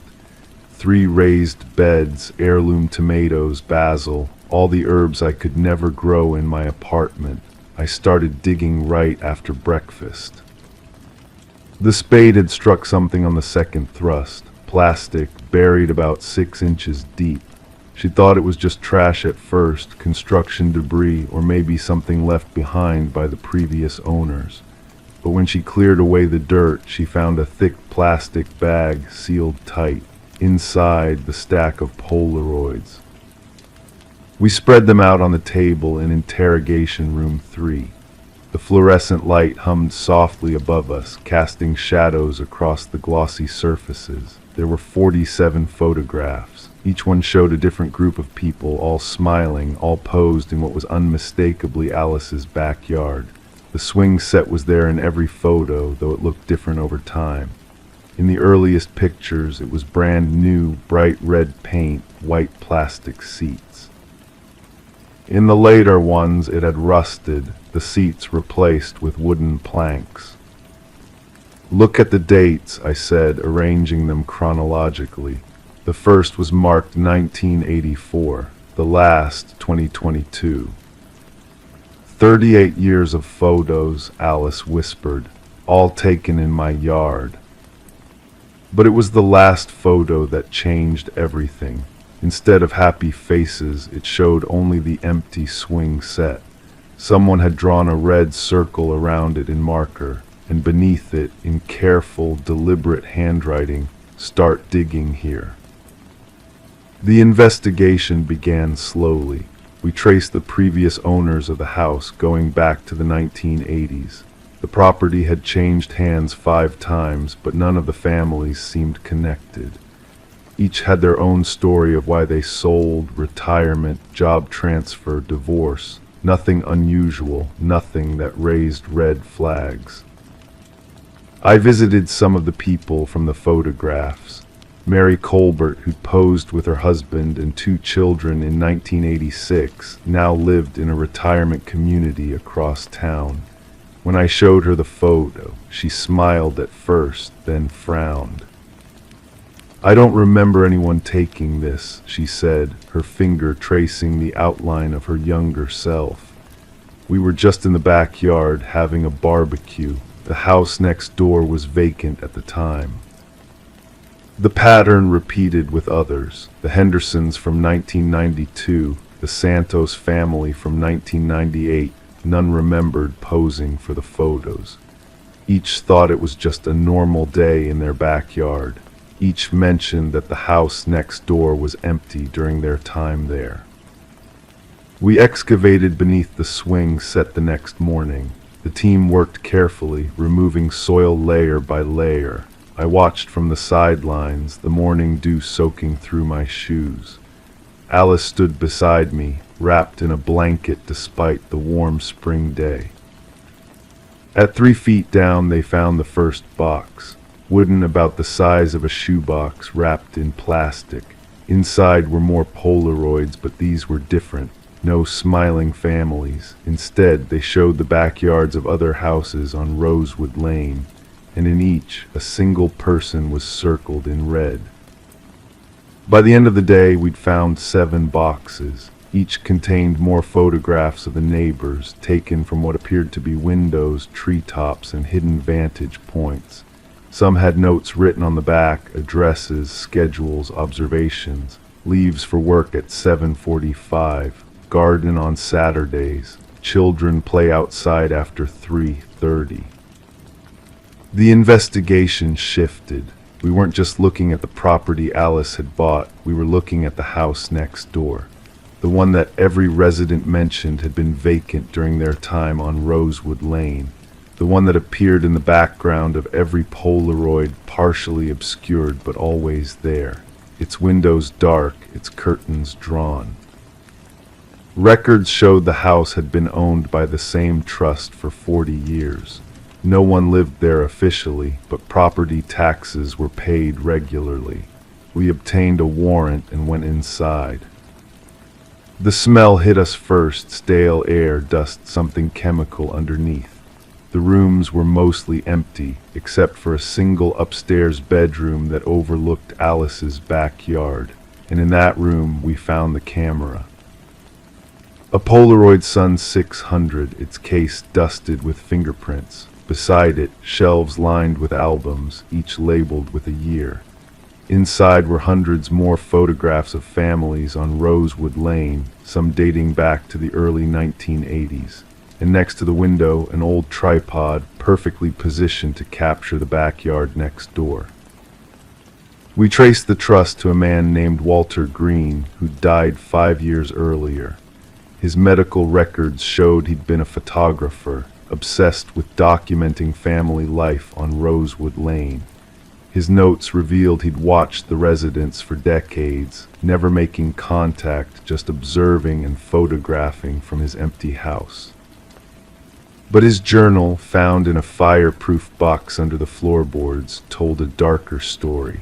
3 raised beds, heirloom tomatoes, basil, all the herbs I could never grow in my apartment. I started digging right after breakfast. The spade had struck something on the second thrust, plastic, buried about 6 inches deep. She thought it was just trash at first, construction debris, or maybe something left behind by the previous owners. But when she cleared away the dirt, she found a thick plastic bag sealed tight. Inside, the stack of Polaroids. We spread them out on the table in interrogation room 3. The fluorescent light hummed softly above us, casting shadows across the glossy surfaces. There were 47 photographs. Each one showed a different group of people, all smiling, all posed in what was unmistakably Alice's backyard. The swing set was there in every photo, though it looked different over time. In the earliest pictures, it was brand new, bright red paint, white plastic seats. In the later ones it had rusted, the seats replaced with wooden planks. "Look at the dates," I said, arranging them chronologically. The first was marked 1984, the last 2022. 38 years of photos, Alice whispered, all taken in my yard. But it was the last photo that changed everything. Instead of happy faces, it showed only the empty swing set. Someone had drawn a red circle around it in marker, and beneath it, in careful, deliberate handwriting, "Start digging here." The investigation began slowly. We traced the previous owners of the house going back to the 1980s. The property had changed hands 5 times, but none of the families seemed connected. Each had their own story of why they sold, retirement, job transfer, divorce. Nothing unusual, nothing that raised red flags. I visited some of the people from the photographs. Mary Colbert, who posed with her husband and 2 children in 1986, now lived in a retirement community across town. When I showed her the photo, she smiled at first, then frowned. "I don't remember anyone taking this," she said, her finger tracing the outline of her younger self. "We were just in the backyard having a barbecue. The house next door was vacant at the time." The pattern repeated with others. The Hendersons from 1992, the Santos family from 1998. None remembered posing for the photos. Each thought it was just a normal day in their backyard. Each mentioned that the house next door was empty during their time there. We excavated beneath the swing set the next morning. The team worked carefully, removing soil layer by layer. I watched from the sidelines, the morning dew soaking through my shoes. Alice stood beside me, wrapped in a blanket despite the warm spring day. At 3 feet down they found the first box, wooden about the size of a shoebox wrapped in plastic. Inside were more Polaroids, but these were different. No smiling families. Instead, they showed the backyards of other houses on Rosewood Lane, and in each, a single person was circled in red. By the end of the day, we'd found 7 boxes. Each contained more photographs of the neighbors, taken from what appeared to be windows, treetops, and hidden vantage points. Some had notes written on the back, addresses, schedules, observations, leaves for work at 7:45, garden on Saturdays, children play outside after 3:30. The investigation shifted. We weren't just looking at the property Alice had bought, we were looking at the house next door. The one that every resident mentioned had been vacant during their time on Rosewood Lane. The one that appeared in the background of every Polaroid, partially obscured but always there. Its windows dark, its curtains drawn. Records showed the house had been owned by the same trust for 40 years. No one lived there officially, but property taxes were paid regularly. We obtained a warrant and went inside. The smell hit us first, stale air, dust, something chemical underneath. The rooms were mostly empty, except for a single upstairs bedroom that overlooked Alice's backyard, and in that room we found the camera. A Polaroid Sun 600, its case dusted with fingerprints. Beside it, shelves lined with albums, each labeled with a year. Inside were hundreds more photographs of families on Rosewood Lane, some dating back to the early 1980s. And next to the window, an old tripod, perfectly positioned to capture the backyard next door. We traced the trust to a man named Walter Green, who died 5 years earlier. His medical records showed he'd been a photographer, obsessed with documenting family life on Rosewood Lane. His notes revealed he'd watched the residents for decades, never making contact, just observing and photographing from his empty house. But his journal, found in a fireproof box under the floorboards, told a darker story.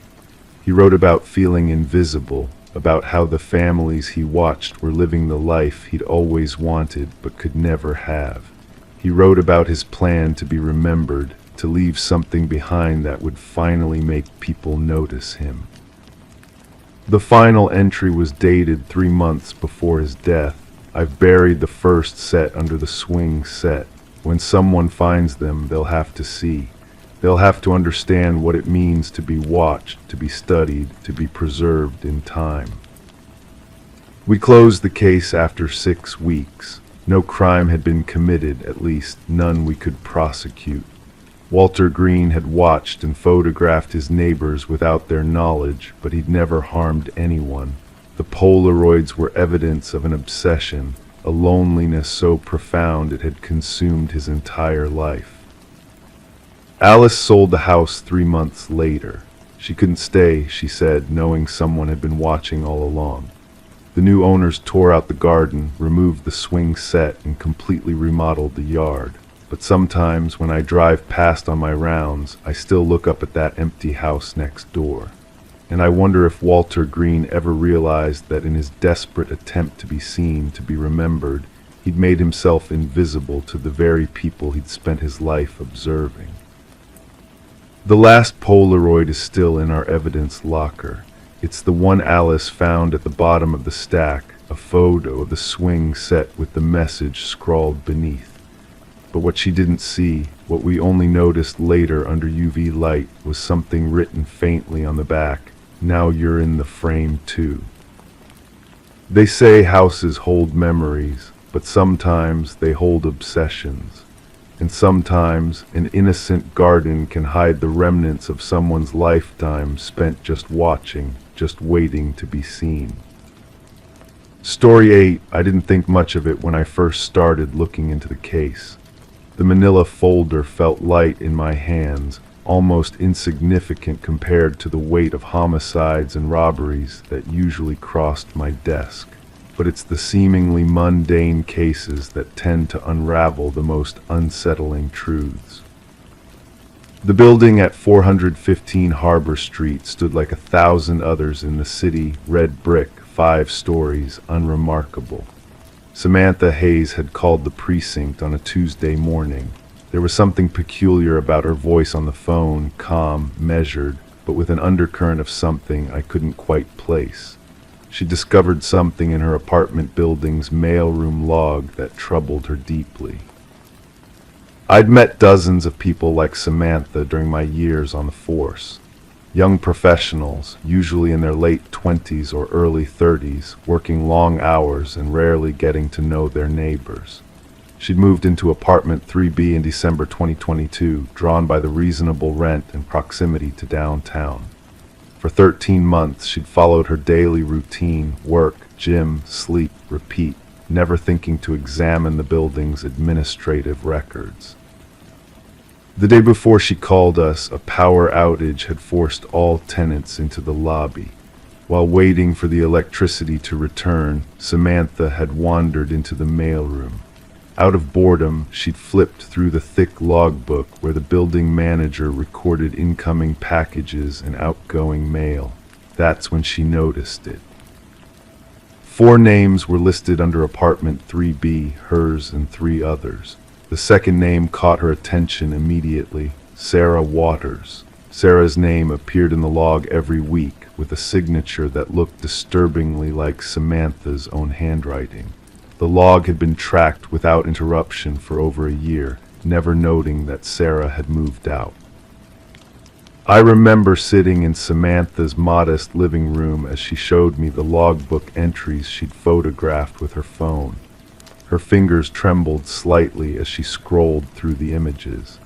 He wrote about feeling invisible, about how the families he watched were living the life he'd always wanted but could never have. He wrote about his plan to be remembered, to leave something behind that would finally make people notice him. The final entry was dated 3 months before his death. I've buried the first set under the swing set. When someone finds them, they'll have to see. They'll have to understand what it means to be watched, to be studied, to be preserved in time. We closed the case after 6 weeks. No crime had been committed, at least none we could prosecute. Walter Green had watched and photographed his neighbors without their knowledge, but he'd never harmed anyone. The Polaroids were evidence of an obsession, a loneliness so profound it had consumed his entire life. Alice sold the house 3 months later. She couldn't stay, she said, knowing someone had been watching all along. The new owners tore out the garden, removed the swing set, and completely remodeled the yard. But sometimes when I drive past on my rounds, I still look up at that empty house next door. And I wonder if Walter Green ever realized that in his desperate attempt to be seen, to be remembered, he'd made himself invisible to the very people he'd spent his life observing. The last Polaroid is still in our evidence locker. It's the one Alice found at the bottom of the stack, a photo of the swing set with the message scrawled beneath. But what she didn't see, what we only noticed later under UV light, was something written faintly on the back. Now you're in the frame too. They say houses hold memories, but sometimes they hold obsessions. And sometimes an innocent garden can hide the remnants of someone's lifetime spent just watching, just waiting to be seen. Story 8, I didn't think much of it when I first started looking into the case. The manila folder felt light in my hands, almost insignificant compared to the weight of homicides and robberies that usually crossed my desk. But it's the seemingly mundane cases that tend to unravel the most unsettling truths. The building at 415 Harbor Street stood like 1,000 others in the city, red brick, 5 stories, unremarkable. Samantha Hayes had called the precinct on a Tuesday morning. There was something peculiar about her voice on the phone, calm, measured, but with an undercurrent of something I couldn't quite place. She discovered something in her apartment building's mailroom log that troubled her deeply. I'd met dozens of people like Samantha during my years on the force. Young professionals, usually in their late 20s or early 30s, working long hours and rarely getting to know their neighbors. She'd moved into apartment 3B in December 2022, drawn by the reasonable rent and proximity to downtown. For 13 months, she'd followed her daily routine, work, gym, sleep, repeat, never thinking to examine the building's administrative records. The day before she called us, a power outage had forced all tenants into the lobby. While waiting for the electricity to return, Samantha had wandered into the mailroom. Out of boredom, she'd flipped through the thick logbook where the building manager recorded incoming packages and outgoing mail. That's when she noticed it. 4 names were listed under apartment 3B, hers and 3 others. The second name caught her attention immediately, Sarah Waters. Sarah's name appeared in the log every week with a signature that looked disturbingly like Samantha's own handwriting. The log had been tracked without interruption for over a year, never noting that Sarah had moved out. I remember sitting in Samantha's modest living room as she showed me the logbook entries she'd photographed with her phone. Her fingers trembled slightly as she scrolled through the images.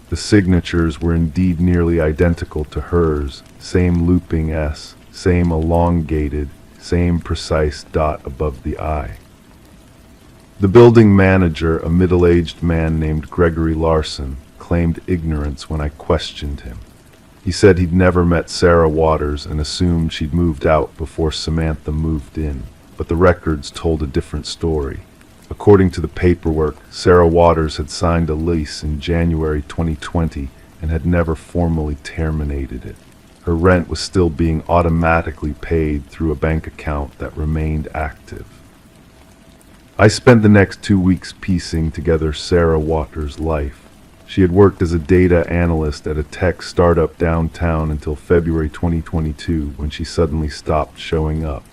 The signatures were indeed nearly identical to hers, same looping S, same elongated, same precise dot above the I. The building manager, a middle-aged man named Gregory Larson, claimed ignorance when I questioned him. He said he'd never met Sarah Waters and assumed she'd moved out before Samantha moved in, but the records told a different story. According to the paperwork, Sarah Waters had signed a lease in January 2020 and had never formally terminated it. Her rent was still being automatically paid through a bank account that remained active. I spent the next 2 weeks piecing together Sarah Waters' life. She had worked as a data analyst at a tech startup downtown until February 2022, when she suddenly stopped showing up.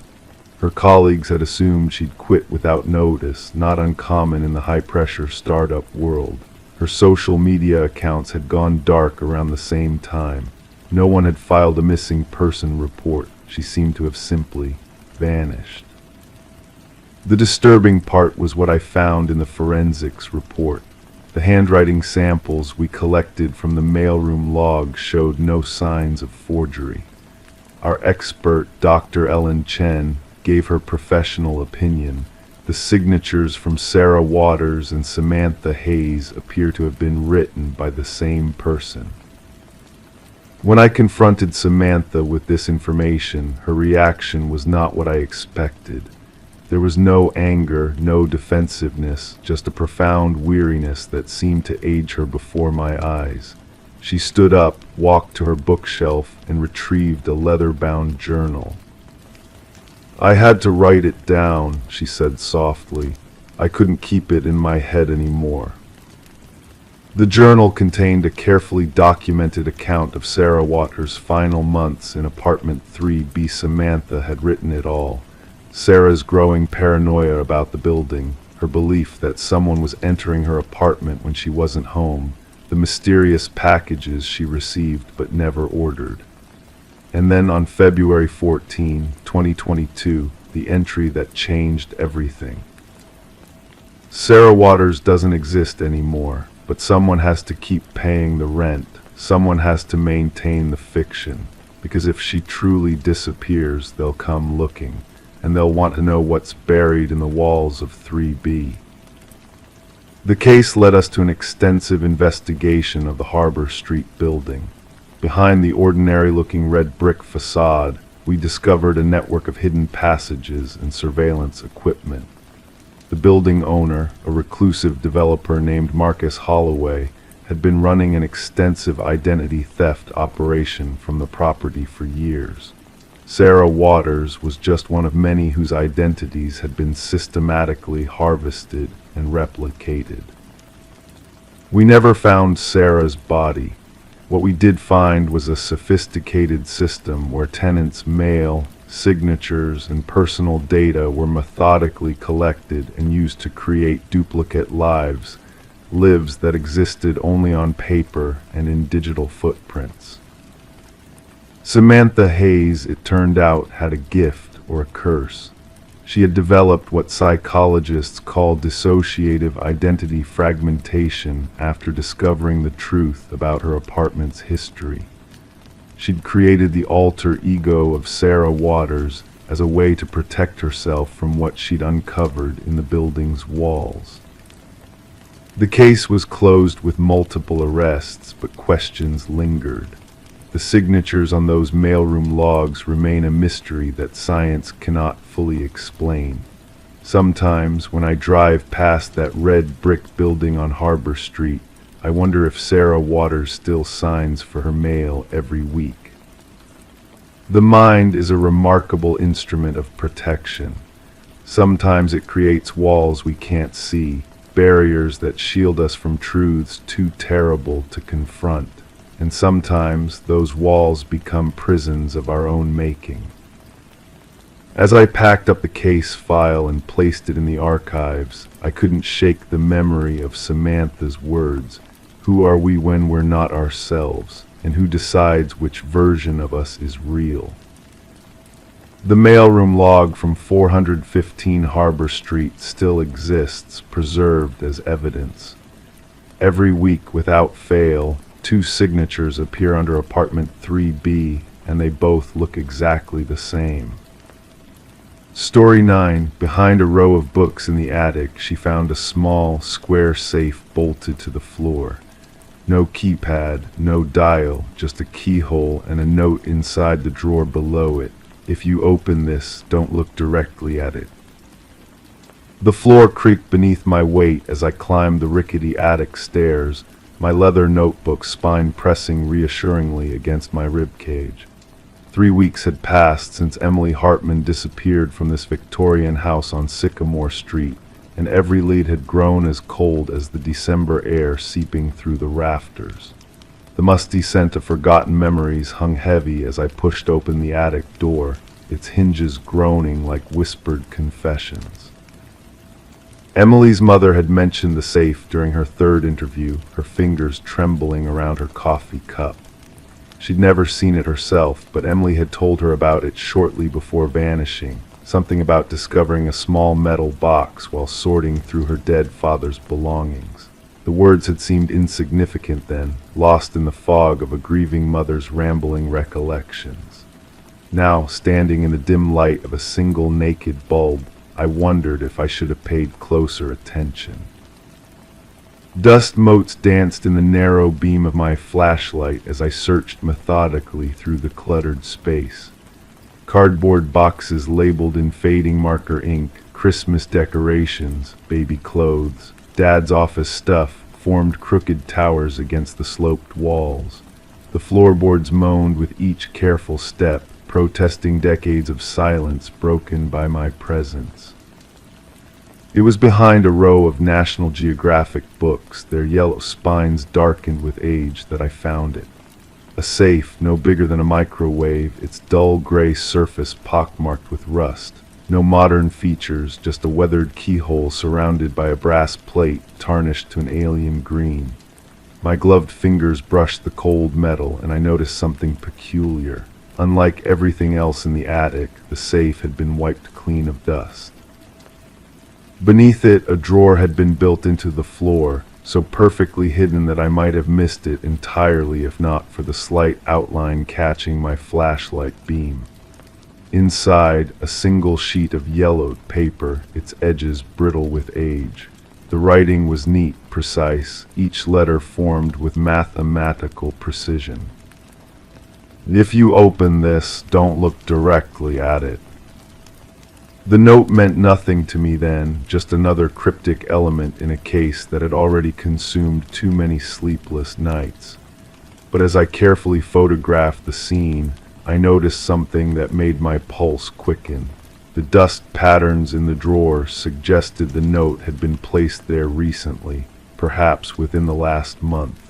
Her colleagues had assumed she'd quit without notice, not uncommon in the high-pressure startup world. Her social media accounts had gone dark around the same time. No one had filed a missing person report. She seemed to have simply vanished. The disturbing part was what I found in the forensics report. The handwriting samples we collected from the mailroom log showed no signs of forgery. Our expert, Dr. Ellen Chen, gave her professional opinion. The signatures from Sarah Waters and Samantha Hayes appear to have been written by the same person. When I confronted Samantha with this information, her reaction was not what I expected. There was no anger, no defensiveness, just a profound weariness that seemed to age her before my eyes. She stood up, walked to her bookshelf, and retrieved a leather-bound journal. "I had to write it down," she said softly. "I couldn't keep it in my head anymore." The journal contained a carefully documented account of Sarah Waters' final months in apartment 3B. Samantha had written it all. Sarah's growing paranoia about the building, her belief that someone was entering her apartment when she wasn't home, the mysterious packages she received but never ordered. And then on February 14, 2022, the entry that changed everything. Sarah Waters doesn't exist anymore, but someone has to keep paying the rent. Someone has to maintain the fiction, because if she truly disappears, they'll come looking, and they'll want to know what's buried in the walls of 3B. The case led us to an extensive investigation of the Harbor Street building. Behind the ordinary-looking red brick facade, we discovered a network of hidden passages and surveillance equipment. The building owner, a reclusive developer named Marcus Holloway, had been running an extensive identity theft operation from the property for years. Sarah Waters was just one of many whose identities had been systematically harvested and replicated. We never found Sarah's body. What we did find was a sophisticated system where tenants' mail, signatures, and personal data were methodically collected and used to create duplicate lives that existed only on paper and in digital footprints. Samantha Hayes, it turned out, had a gift or a curse. She had developed what psychologists call dissociative identity fragmentation after discovering the truth about her apartment's history. She'd created the alter ego of Sarah Waters as a way to protect herself from what she'd uncovered in the building's walls. The case was closed with multiple arrests, but questions lingered. The signatures on those mailroom logs remain a mystery that science cannot fully explain. Sometimes, when I drive past that red brick building on Harbor Street, I wonder if Sarah Waters still signs for her mail every week. The mind is a remarkable instrument of protection. Sometimes it creates walls we can't see, barriers that shield us from truths too terrible to confront. And sometimes those walls become prisons of our own making. As I packed up the case file and placed it in the archives, I couldn't shake the memory of Samantha's words. Who are we when we're not ourselves? And who decides which version of us is real? The mailroom log from 415 Harbor Street still exists, preserved as evidence. Every week, without fail, 2 signatures appear under apartment 3B, and they both look exactly the same. Story 9. Behind a row of books in the attic, she found a small, square safe bolted to the floor. No keypad, no dial, just a keyhole and a note inside the drawer below it. If you open this, don't look directly at it. The floor creaked beneath my weight as I climbed the rickety attic stairs, my leather notebook spine pressing reassuringly against my ribcage. 3 weeks had passed since Emily Hartman disappeared from this Victorian house on Sycamore Street, and every lead had grown as cold as the December air seeping through the rafters. The musty scent of forgotten memories hung heavy as I pushed open the attic door, its hinges groaning like whispered confessions. Emily's mother had mentioned the safe during her third interview, her fingers trembling around her coffee cup. She'd never seen it herself, but Emily had told her about it shortly before vanishing, something about discovering a small metal box while sorting through her dead father's belongings. The words had seemed insignificant then, lost in the fog of a grieving mother's rambling recollections. Now, standing in the dim light of a single naked bulb, I wondered if I should have paid closer attention. Dust motes danced in the narrow beam of my flashlight as I searched methodically through the cluttered space. Cardboard boxes labeled in fading marker ink, Christmas decorations, baby clothes, Dad's office stuff formed crooked towers against the sloped walls. The floorboards moaned with each careful step, protesting decades of silence broken by my presence. It was behind a row of National Geographic books, their yellow spines darkened with age, that I found it. A safe, no bigger than a microwave, its dull gray surface pockmarked with rust. No modern features, just a weathered keyhole surrounded by a brass plate tarnished to an alien green. My gloved fingers brushed the cold metal, and I noticed something peculiar. Unlike everything else in the attic, the safe had been wiped clean of dust. Beneath it, a drawer had been built into the floor, so perfectly hidden that I might have missed it entirely if not for the slight outline catching my flashlight beam. Inside, a single sheet of yellowed paper, its edges brittle with age. The writing was neat, precise, each letter formed with mathematical precision. If you open this, don't look directly at it. The note meant nothing to me then, just another cryptic element in a case that had already consumed too many sleepless nights. But as I carefully photographed the scene, I noticed something that made my pulse quicken. The dust patterns in the drawer suggested the note had been placed there recently, perhaps within the last month.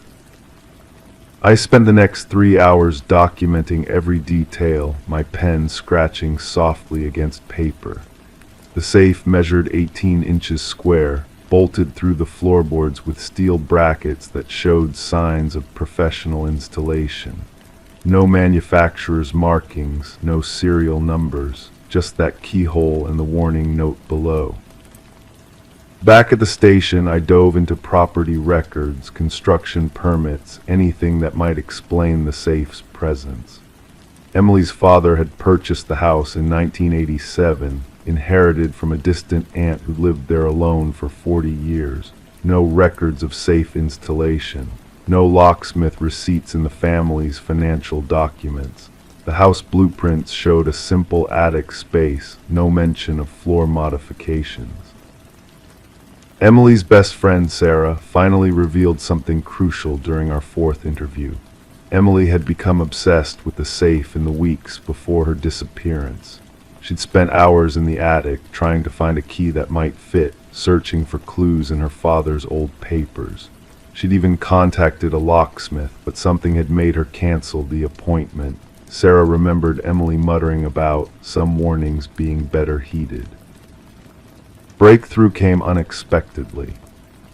I spent the next 3 hours documenting every detail, my pen scratching softly against paper. The safe measured 18 inches square, bolted through the floorboards with steel brackets that showed signs of professional installation. No manufacturer's markings, no serial numbers, just that keyhole and the warning note below. Back at the station, I dove into property records, construction permits, anything that might explain the safe's presence. Emily's father had purchased the house in 1987, inherited from a distant aunt who lived there alone for 40 years. No records of safe installation, no locksmith receipts in the family's financial documents. The house blueprints showed a simple attic space, no mention of floor modifications. Emily's best friend, Sarah, finally revealed something crucial during our fourth interview. Emily had become obsessed with the safe in the weeks before her disappearance. She'd spent hours in the attic trying to find a key that might fit, searching for clues in her father's old papers. She'd even contacted a locksmith, but something had made her cancel the appointment. Sarah remembered Emily muttering about some warnings being better heeded. Breakthrough came unexpectedly.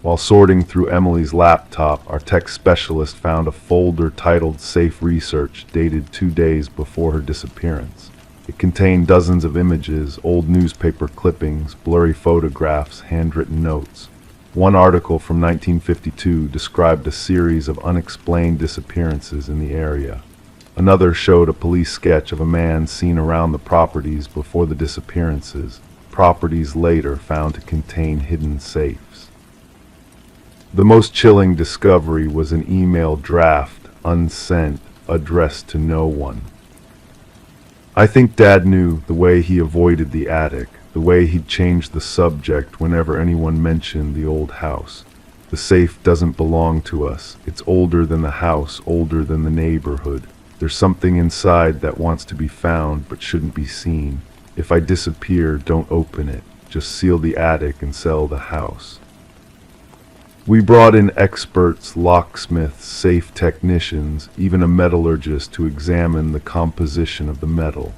While sorting through Emily's laptop, our tech specialist found a folder titled Safe Research, dated 2 days before her disappearance. It contained dozens of images, old newspaper clippings, blurry photographs, handwritten notes. One article from 1952 described a series of unexplained disappearances in the area. Another showed a police sketch of a man seen around the properties before the disappearances, properties later found to contain hidden safes. The most chilling discovery was an email draft, unsent, addressed to no one. I think Dad knew the way he avoided the attic, the way he'd changed the subject whenever anyone mentioned the old house. The safe doesn't belong to us. It's older than the house, older than the neighborhood. There's something inside that wants to be found but shouldn't be seen. If I disappear, don't open it. Just seal the attic and sell the house. We brought in experts, locksmiths, safe technicians, even a metallurgist to examine the composition of the metal.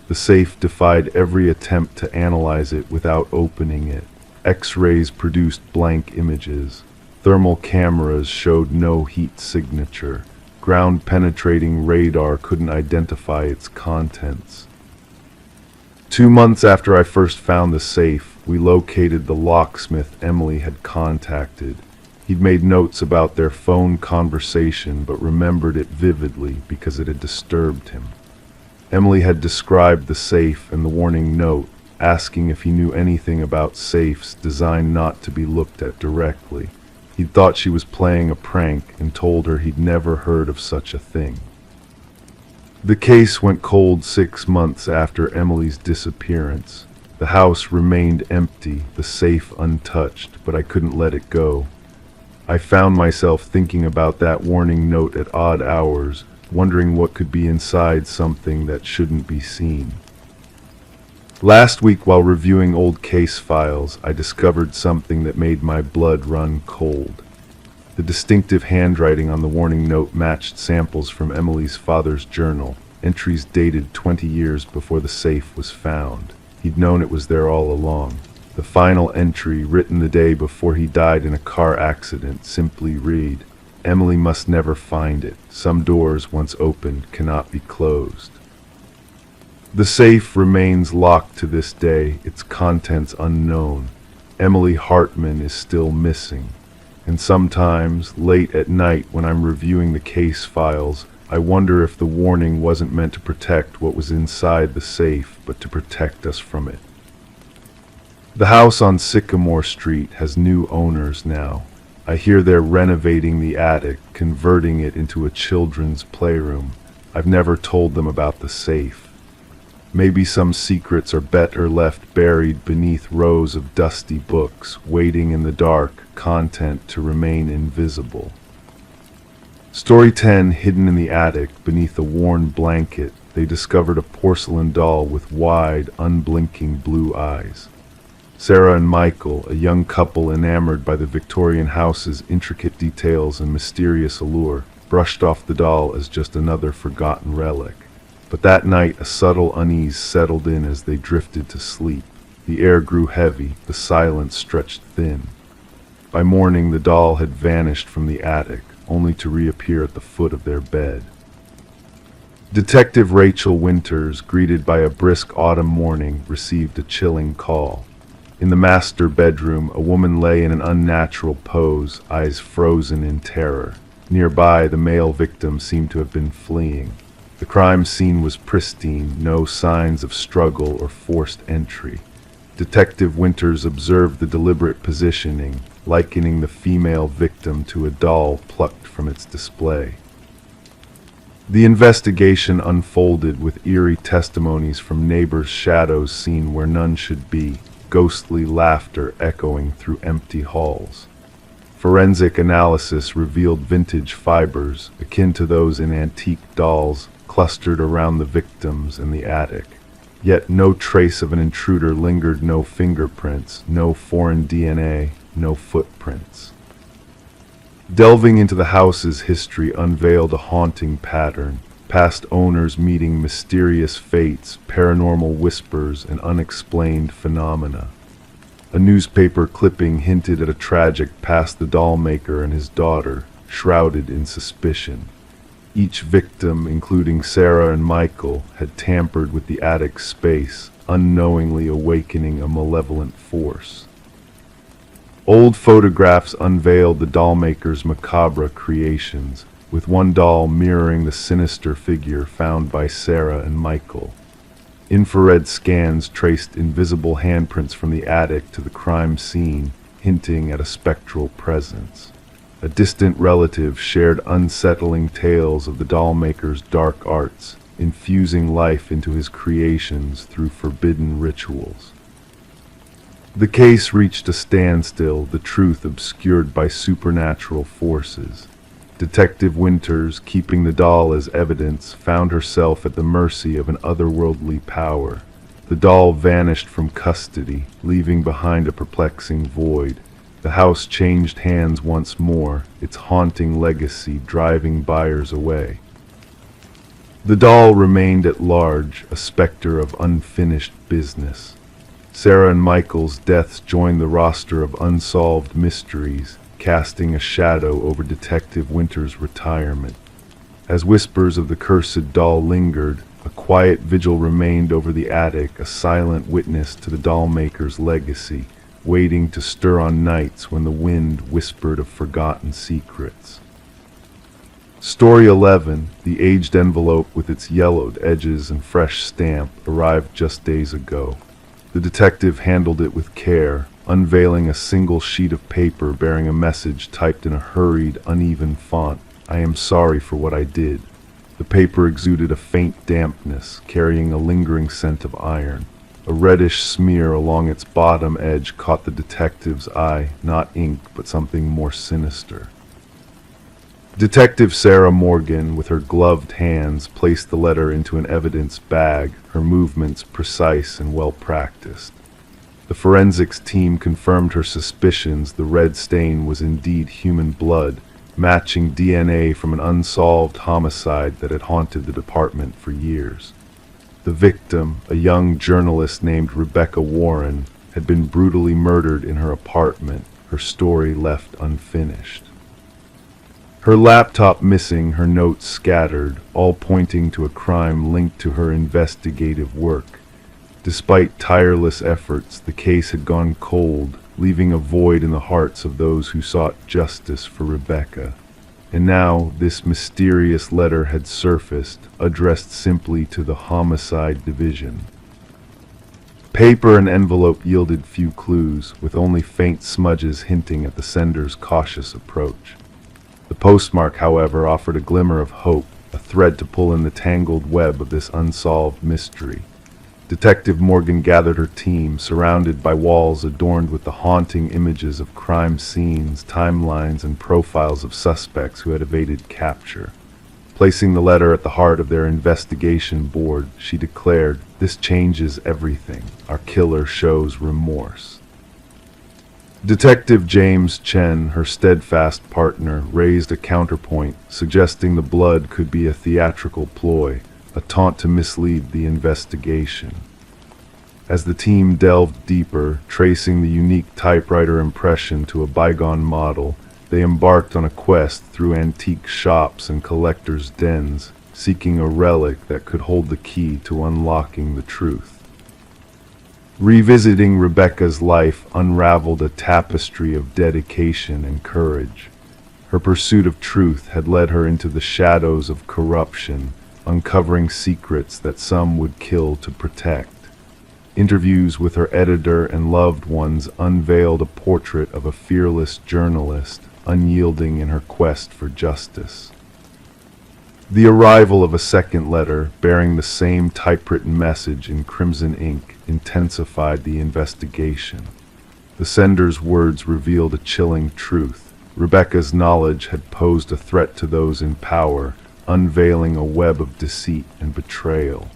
The safe defied every attempt to analyze it without opening it. X-rays produced blank images. Thermal cameras showed no heat signature. Ground-penetrating radar couldn't identify its contents. 2 months after I first found the safe, we located the locksmith Emily had contacted. He'd made notes about their phone conversation but remembered it vividly because it had disturbed him. Emily had described the safe and the warning note, asking if he knew anything about safes designed not to be looked at directly. He'd thought she was playing a prank and told her he'd never heard of such a thing. The case went cold 6 months after Emily's disappearance. The house remained empty, the safe untouched, but I couldn't let it go. I found myself thinking about that warning note at odd hours, wondering what could be inside something that shouldn't be seen. Last week, while reviewing old case files, I discovered something that made my blood run cold. The distinctive handwriting on the warning note matched samples from Emily's father's journal, entries dated 20 years before the safe was found. He'd known it was there all along. The final entry, written the day before he died in a car accident, simply read, "Emily must never find it. Some doors, once opened, cannot be closed." The safe remains locked to this day, its contents unknown. Emily Hartman is still missing. And sometimes, late at night when I'm reviewing the case files, I wonder if the warning wasn't meant to protect what was inside the safe, but to protect us from it. The house on Sycamore Street has new owners now. I hear they're renovating the attic, converting it into a children's playroom. I've never told them about the safe. Maybe some secrets are better left buried beneath rows of dusty books, waiting in the dark, content to remain invisible. Story 10, hidden in the attic, beneath a worn blanket, they discovered a porcelain doll with wide, unblinking blue eyes. Sarah and Michael, a young couple enamored by the Victorian house's intricate details and mysterious allure, brushed off the doll as just another forgotten relic. But that night a subtle unease settled in as they drifted to sleep. The air grew heavy, the silence stretched thin. By morning the doll had vanished from the attic, only to reappear at the foot of their bed. Detective Rachel Winters, greeted by a brisk autumn morning, received a chilling call. In the master bedroom, a woman lay in an unnatural pose, eyes frozen in terror. Nearby, the male victim seemed to have been fleeing. The crime scene was pristine, no signs of struggle or forced entry. Detective Winters observed the deliberate positioning, likening the female victim to a doll plucked from its display. The investigation unfolded with eerie testimonies from neighbors' shadows seen where none should be, ghostly laughter echoing through empty halls. Forensic analysis revealed vintage fibers, akin to those in antique dolls, clustered around the victims in the attic. Yet no trace of an intruder lingered, no fingerprints, no foreign DNA, no footprints. Delving into the house's history unveiled a haunting pattern, past owners meeting mysterious fates, paranormal whispers, and unexplained phenomena. A newspaper clipping hinted at a tragic past the doll maker and his daughter, shrouded in suspicion. Each victim, including Sarah and Michael, had tampered with the attic space, unknowingly awakening a malevolent force. Old photographs unveiled the dollmaker's macabre creations, with one doll mirroring the sinister figure found by Sarah and Michael. Infrared scans traced invisible handprints from the attic to the crime scene, hinting at a spectral presence. A distant relative shared unsettling tales of the dollmaker's dark arts, infusing life into his creations through forbidden rituals. The case reached a standstill, the truth obscured by supernatural forces. Detective Winters, keeping the doll as evidence, found herself at the mercy of an otherworldly power. The doll vanished from custody, leaving behind a perplexing void. The house changed hands once more, its haunting legacy driving buyers away. The doll remained at large, a specter of unfinished business. Sarah and Michael's deaths joined the roster of unsolved mysteries, casting a shadow over Detective Winter's retirement. As whispers of the cursed doll lingered, a quiet vigil remained over the attic, a silent witness to the doll-maker's legacy, waiting to stir on nights when the wind whispered of forgotten secrets. Story 11, the aged envelope with its yellowed edges and fresh stamp, arrived just days ago. The detective handled it with care, unveiling a single sheet of paper bearing a message typed in a hurried, uneven font. "I am sorry for what I did." The paper exuded a faint dampness, carrying a lingering scent of iron. A reddish smear along its bottom edge caught the detective's eye, not ink, but something more sinister. Detective Sarah Morgan, with her gloved hands, placed the letter into an evidence bag, her movements precise and well-practiced. The forensics team confirmed her suspicions. The red stain was indeed human blood, matching DNA from an unsolved homicide that had haunted the department for years. The victim, a young journalist named Rebecca Warren, had been brutally murdered in her apartment, her story left unfinished. Her laptop missing, her notes scattered, all pointing to a crime linked to her investigative work. Despite tireless efforts, the case had gone cold, leaving a void in the hearts of those who sought justice for Rebecca. And now this mysterious letter had surfaced, addressed simply to the Homicide Division. Paper and envelope yielded few clues, with only faint smudges hinting at the sender's cautious approach. The postmark, however, offered a glimmer of hope, a thread to pull in the tangled web of this unsolved mystery. Detective Morgan gathered her team, surrounded by walls adorned with the haunting images of crime scenes, timelines, and profiles of suspects who had evaded capture. Placing the letter at the heart of their investigation board, she declared, "This changes everything. Our killer shows remorse." Detective James Chen, her steadfast partner, raised a counterpoint, suggesting the blood could be a theatrical ploy, a taunt to mislead the investigation. As the team delved deeper, tracing the unique typewriter impression to a bygone model, they embarked on a quest through antique shops and collectors' dens, seeking a relic that could hold the key to unlocking the truth. Revisiting Rebecca's life unraveled a tapestry of dedication and courage. Her pursuit of truth had led her into the shadows of corruption, uncovering secrets that some would kill to protect. Interviews with her editor and loved ones unveiled a portrait of a fearless journalist, unyielding in her quest for justice. The arrival of a second letter, bearing the same typewritten message in crimson ink, intensified the investigation. The sender's words revealed a chilling truth. Rebecca's knowledge had posed a threat to those in power, unveiling a web of deceit and betrayal.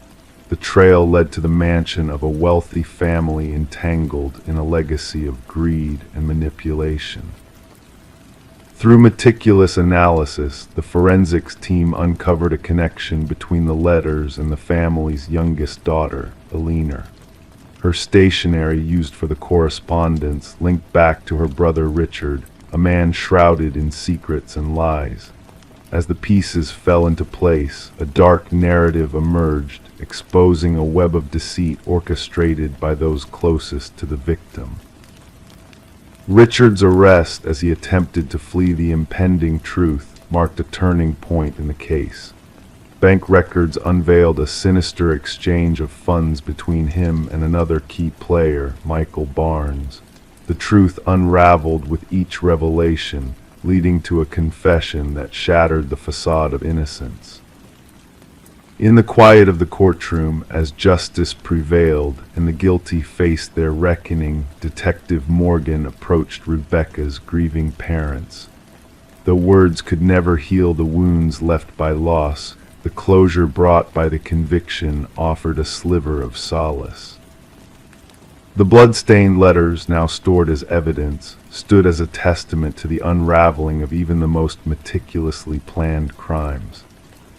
The trail led to the mansion of a wealthy family entangled in a legacy of greed and manipulation. Through meticulous analysis, the forensics team uncovered a connection between the letters and the family's youngest daughter, Eleanor. Her stationery used for the correspondence linked back to her brother Richard, a man shrouded in secrets and lies. As the pieces fell into place, a dark narrative emerged, exposing a web of deceit orchestrated by those closest to the victim. Richard's arrest as he attempted to flee the impending truth marked a turning point in the case. Bank records unveiled a sinister exchange of funds between him and another key player, Michael Barnes. The truth unraveled with each revelation, leading to a confession that shattered the facade of innocence. In the quiet of the courtroom, as justice prevailed and the guilty faced their reckoning, Detective Morgan approached Rebecca's grieving parents. Though words could never heal the wounds left by loss, the closure brought by the conviction offered a sliver of solace. The blood-stained letters, now stored as evidence, stood as a testament to the unraveling of even the most meticulously planned crimes.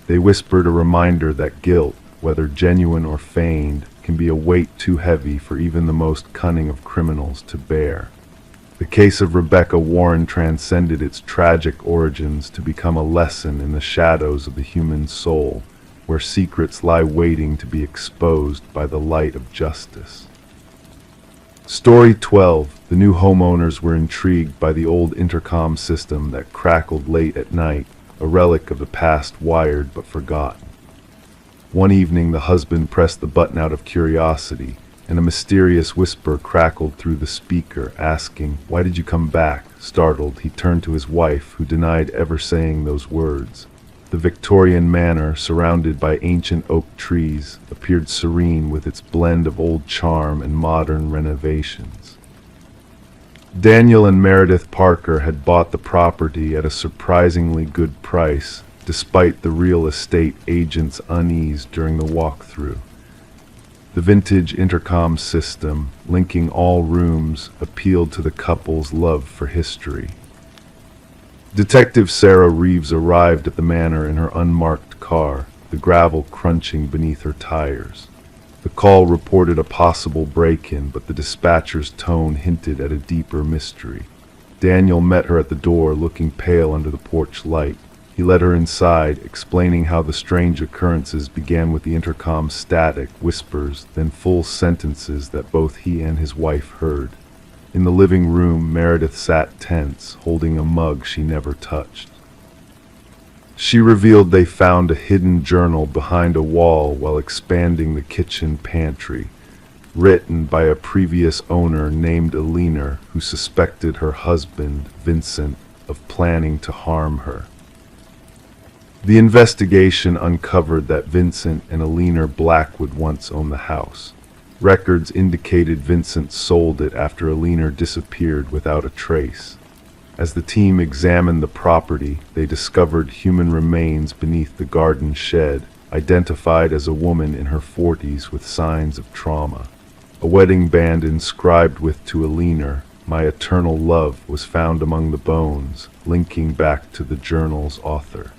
They whispered a reminder that guilt, whether genuine or feigned, can be a weight too heavy for even the most cunning of criminals to bear. The case of Rebecca Warren transcended its tragic origins to become a lesson in the shadows of the human soul, where secrets lie waiting to be exposed by the light of justice. Story 12. The new homeowners were intrigued by the old intercom system that crackled late at night, a relic of the past wired but forgotten. One evening the husband pressed the button out of curiosity, and a mysterious whisper crackled through the speaker, asking, "Why did you come back?" Startled, he turned to his wife, who denied ever saying those words. The Victorian manor, surrounded by ancient oak trees, appeared serene with its blend of old charm and modern renovations. Daniel and Meredith Parker had bought the property at a surprisingly good price, despite the real estate agent's unease during the walkthrough. The vintage intercom system, linking all rooms, appealed to the couple's love for history. Detective Sarah Reeves arrived at the manor in her unmarked car, the gravel crunching beneath her tires. The call reported a possible break-in, but the dispatcher's tone hinted at a deeper mystery. Daniel met her at the door, looking pale under the porch light. He led her inside, explaining how the strange occurrences began with the intercom's static, whispers, then full sentences that both he and his wife heard. In the living room, Meredith sat tense, holding a mug she never touched. She revealed they found a hidden journal behind a wall while expanding the kitchen pantry, written by a previous owner named Alina, who suspected her husband, Vincent, of planning to harm her. The investigation uncovered that Vincent and Alina Blackwood once owned the house. Records indicated Vincent sold it after Alina disappeared without a trace. As the team examined the property, they discovered human remains beneath the garden shed, identified as a woman in her 40s with signs of trauma. A wedding band inscribed with "To Alina, my eternal love" was found among the bones, linking back to the journal's author.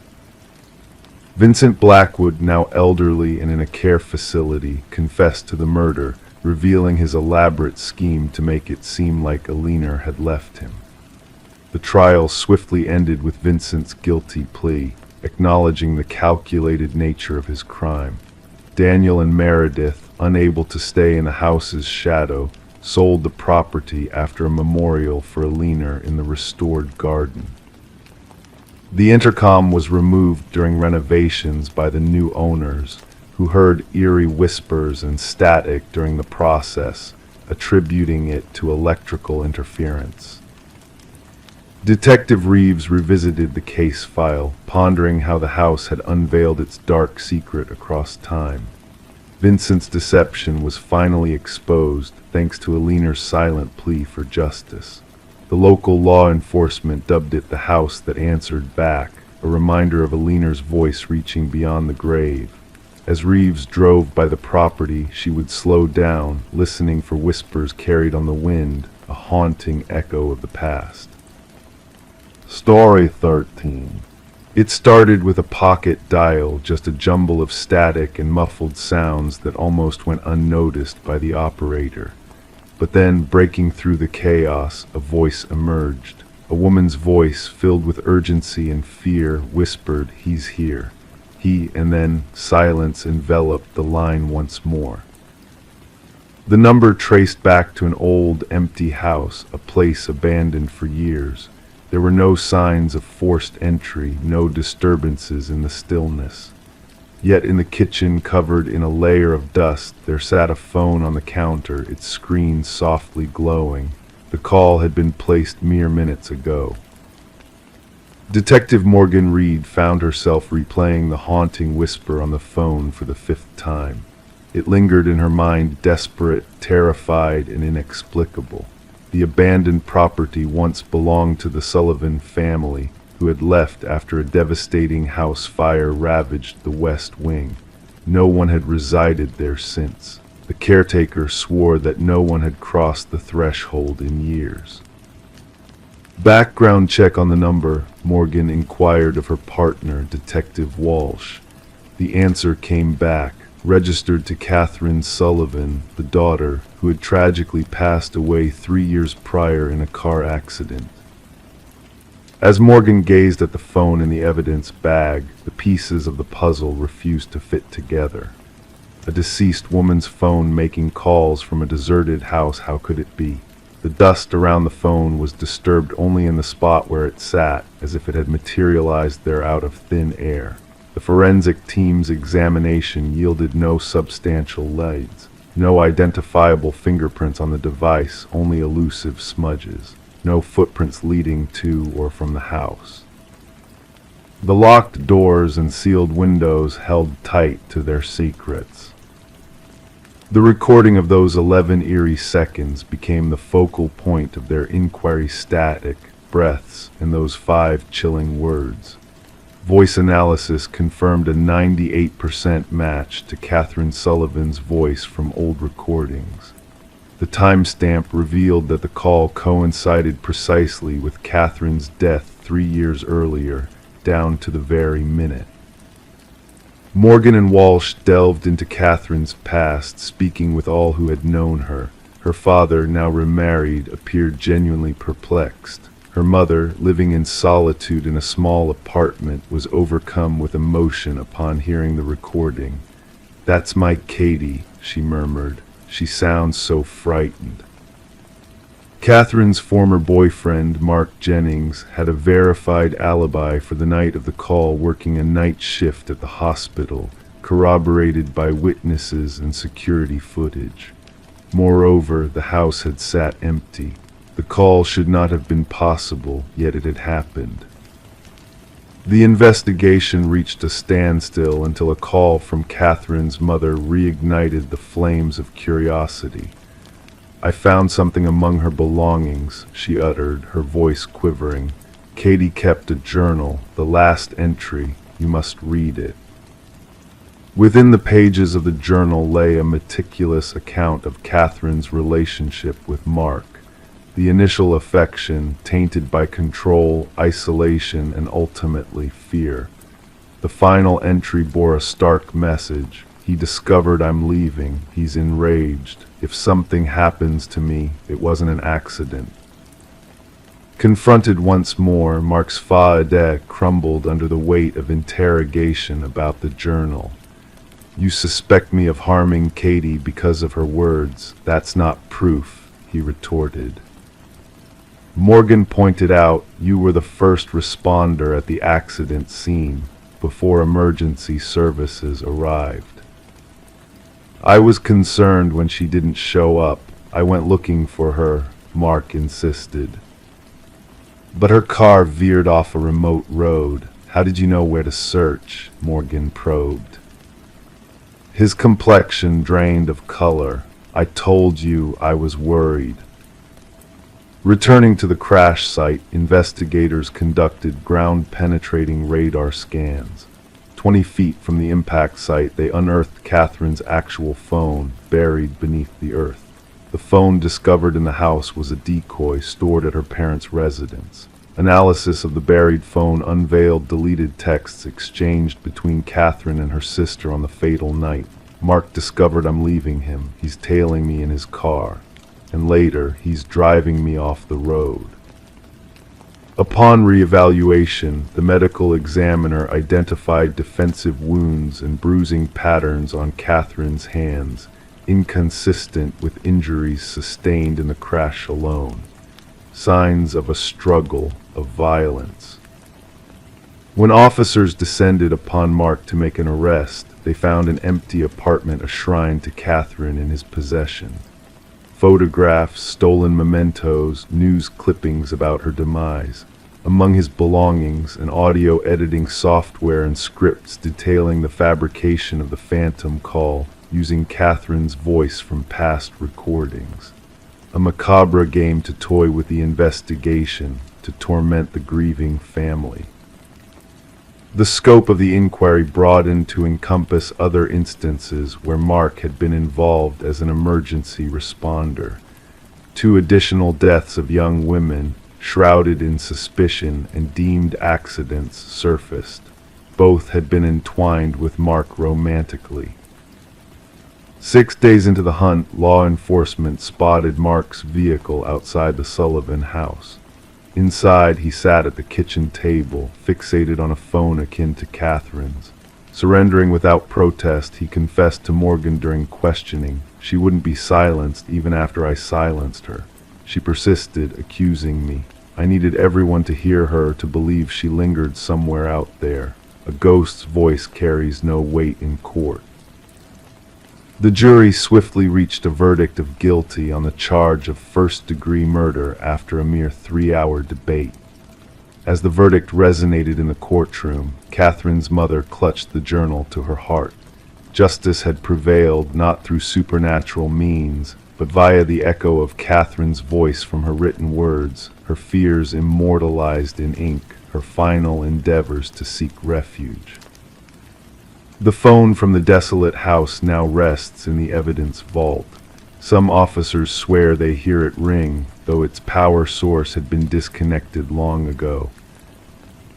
Vincent Blackwood, now elderly and in a care facility, confessed to the murder, revealing his elaborate scheme to make it seem like Alina had left him. The trial swiftly ended with Vincent's guilty plea, acknowledging the calculated nature of his crime. Daniel and Meredith, unable to stay in the house's shadow, sold the property after a memorial for Alina in the restored garden. The intercom was removed during renovations by the new owners, who heard eerie whispers and static during the process, attributing it to electrical interference. Detective Reeves revisited the case file, pondering how the house had unveiled its dark secret across time. Vincent's deception was finally exposed thanks to Alina's silent plea for justice. The local law enforcement dubbed it the house that answered back, a reminder of Alina's voice reaching beyond the grave. As Reeves drove by the property, she would slow down, listening for whispers carried on the wind, a haunting echo of the past. Story 13. It started with a pocket dial, just a jumble of static and muffled sounds that almost went unnoticed by the operator. But then, breaking through the chaos, a voice emerged. A woman's voice, filled with urgency and fear, whispered, "He's here." And then silence enveloped the line once more. The number traced back to an old, empty house, a place abandoned for years. There were no signs of forced entry, no disturbances in the stillness. Yet in the kitchen, covered in a layer of dust, there sat a phone on the counter, its screen softly glowing. The call had been placed mere minutes ago. Detective Morgan Reed found herself replaying the haunting whisper on the phone for the 5th time. It lingered in her mind, desperate, terrified, and inexplicable. The abandoned property once belonged to the Sullivan family, who had left after a devastating house fire ravaged the West Wing. No one had resided there since. The caretaker swore that no one had crossed the threshold in years. "Background check on the number," Morgan inquired of her partner, Detective Walsh. The answer came back, registered to Catherine Sullivan, the daughter, who had tragically passed away 3 years prior in a car accident. As Morgan gazed at the phone in the evidence bag, the pieces of the puzzle refused to fit together. A deceased woman's phone making calls from a deserted house, how could it be? The dust around the phone was disturbed only in the spot where it sat, as if it had materialized there out of thin air. The forensic team's examination yielded no substantial leads, no identifiable fingerprints on the device, only elusive smudges, no footprints leading to or from the house. The locked doors and sealed windows held tight to their secrets. The recording of those 11 eerie seconds became the focal point of their inquiry, static breaths and those 5 chilling words. Voice analysis confirmed a 98% match to Catherine Sullivan's voice from old recordings. The timestamp revealed that the call coincided precisely with Catherine's death 3 years earlier, down to the very minute. Morgan and Walsh delved into Catherine's past, speaking with all who had known her. Her father, now remarried, appeared genuinely perplexed. Her mother, living in solitude in a small apartment, was overcome with emotion upon hearing the recording. "That's my Katie," she murmured. "She sounds so frightened." Catherine's former boyfriend, Mark Jennings, had a verified alibi for the night of the call, working a night shift at the hospital, corroborated by witnesses and security footage. Moreover, the house had sat empty. The call should not have been possible, yet it had happened. The investigation reached a standstill until a call from Catherine's mother reignited the flames of curiosity. "I found something among her belongings," she uttered, her voice quivering. "Katie kept a journal, the last entry. You must read it." Within the pages of the journal lay a meticulous account of Catherine's relationship with Mark. The initial affection, tainted by control, isolation, and ultimately fear. The final entry bore a stark message. "He discovered I'm leaving. He's enraged. If something happens to me, it wasn't an accident." Confronted once more, Mark's faade crumbled under the weight of interrogation about the journal. "You suspect me of harming Katie because of her words. That's not proof," he retorted. Morgan pointed out, "You were the first responder at the accident scene, before emergency services arrived." "I was concerned when she didn't show up. I went looking for her," Mark insisted. "But her car veered off a remote road. How did you know where to search?" Morgan probed. His complexion drained of color. "I told you I was worried." Returning to the crash site, investigators conducted ground-penetrating radar scans. 20 feet from the impact site, they unearthed Catherine's actual phone, buried beneath the earth. The phone discovered in the house was a decoy stored at her parents' residence. Analysis of the buried phone unveiled deleted texts exchanged between Catherine and her sister on the fatal night. "Mark discovered I'm leaving him. He's tailing me in his car. And later, he's driving me off the road." Upon re-evaluation, the medical examiner identified defensive wounds and bruising patterns on Catherine's hands, inconsistent with injuries sustained in the crash alone. Signs of a struggle, of violence. When officers descended upon Mark to make an arrest, they found an empty apartment, a shrine to Catherine in his possession. Photographs, stolen mementos, news clippings about her demise. Among his belongings, an audio editing software and scripts detailing the fabrication of the phantom call using Catherine's voice from past recordings. A macabre game to toy with the investigation, to torment the grieving family. The scope of the inquiry broadened to encompass other instances where Mark had been involved as an emergency responder. 2 additional deaths of young women, shrouded in suspicion and deemed accidents, surfaced. Both had been entwined with Mark romantically. 6 days into the hunt, law enforcement spotted Mark's vehicle outside the Sullivan house. Inside, he sat at the kitchen table, fixated on a phone akin to Catherine's. Surrendering without protest, he confessed to Morgan during questioning. She wouldn't be silenced even after I silenced her. She persisted, accusing me. I needed everyone to hear her, to believe she lingered somewhere out there. A ghost's voice carries no weight in court. The jury swiftly reached a verdict of guilty on the charge of first-degree murder after a mere 3-hour debate. As the verdict resonated in the courtroom, Catherine's mother clutched the journal to her heart. Justice had prevailed not through supernatural means, but via the echo of Catherine's voice from her written words, her fears immortalized in ink, her final endeavors to seek refuge. The phone from the desolate house now rests in the evidence vault. Some officers swear they hear it ring, though its power source had been disconnected long ago.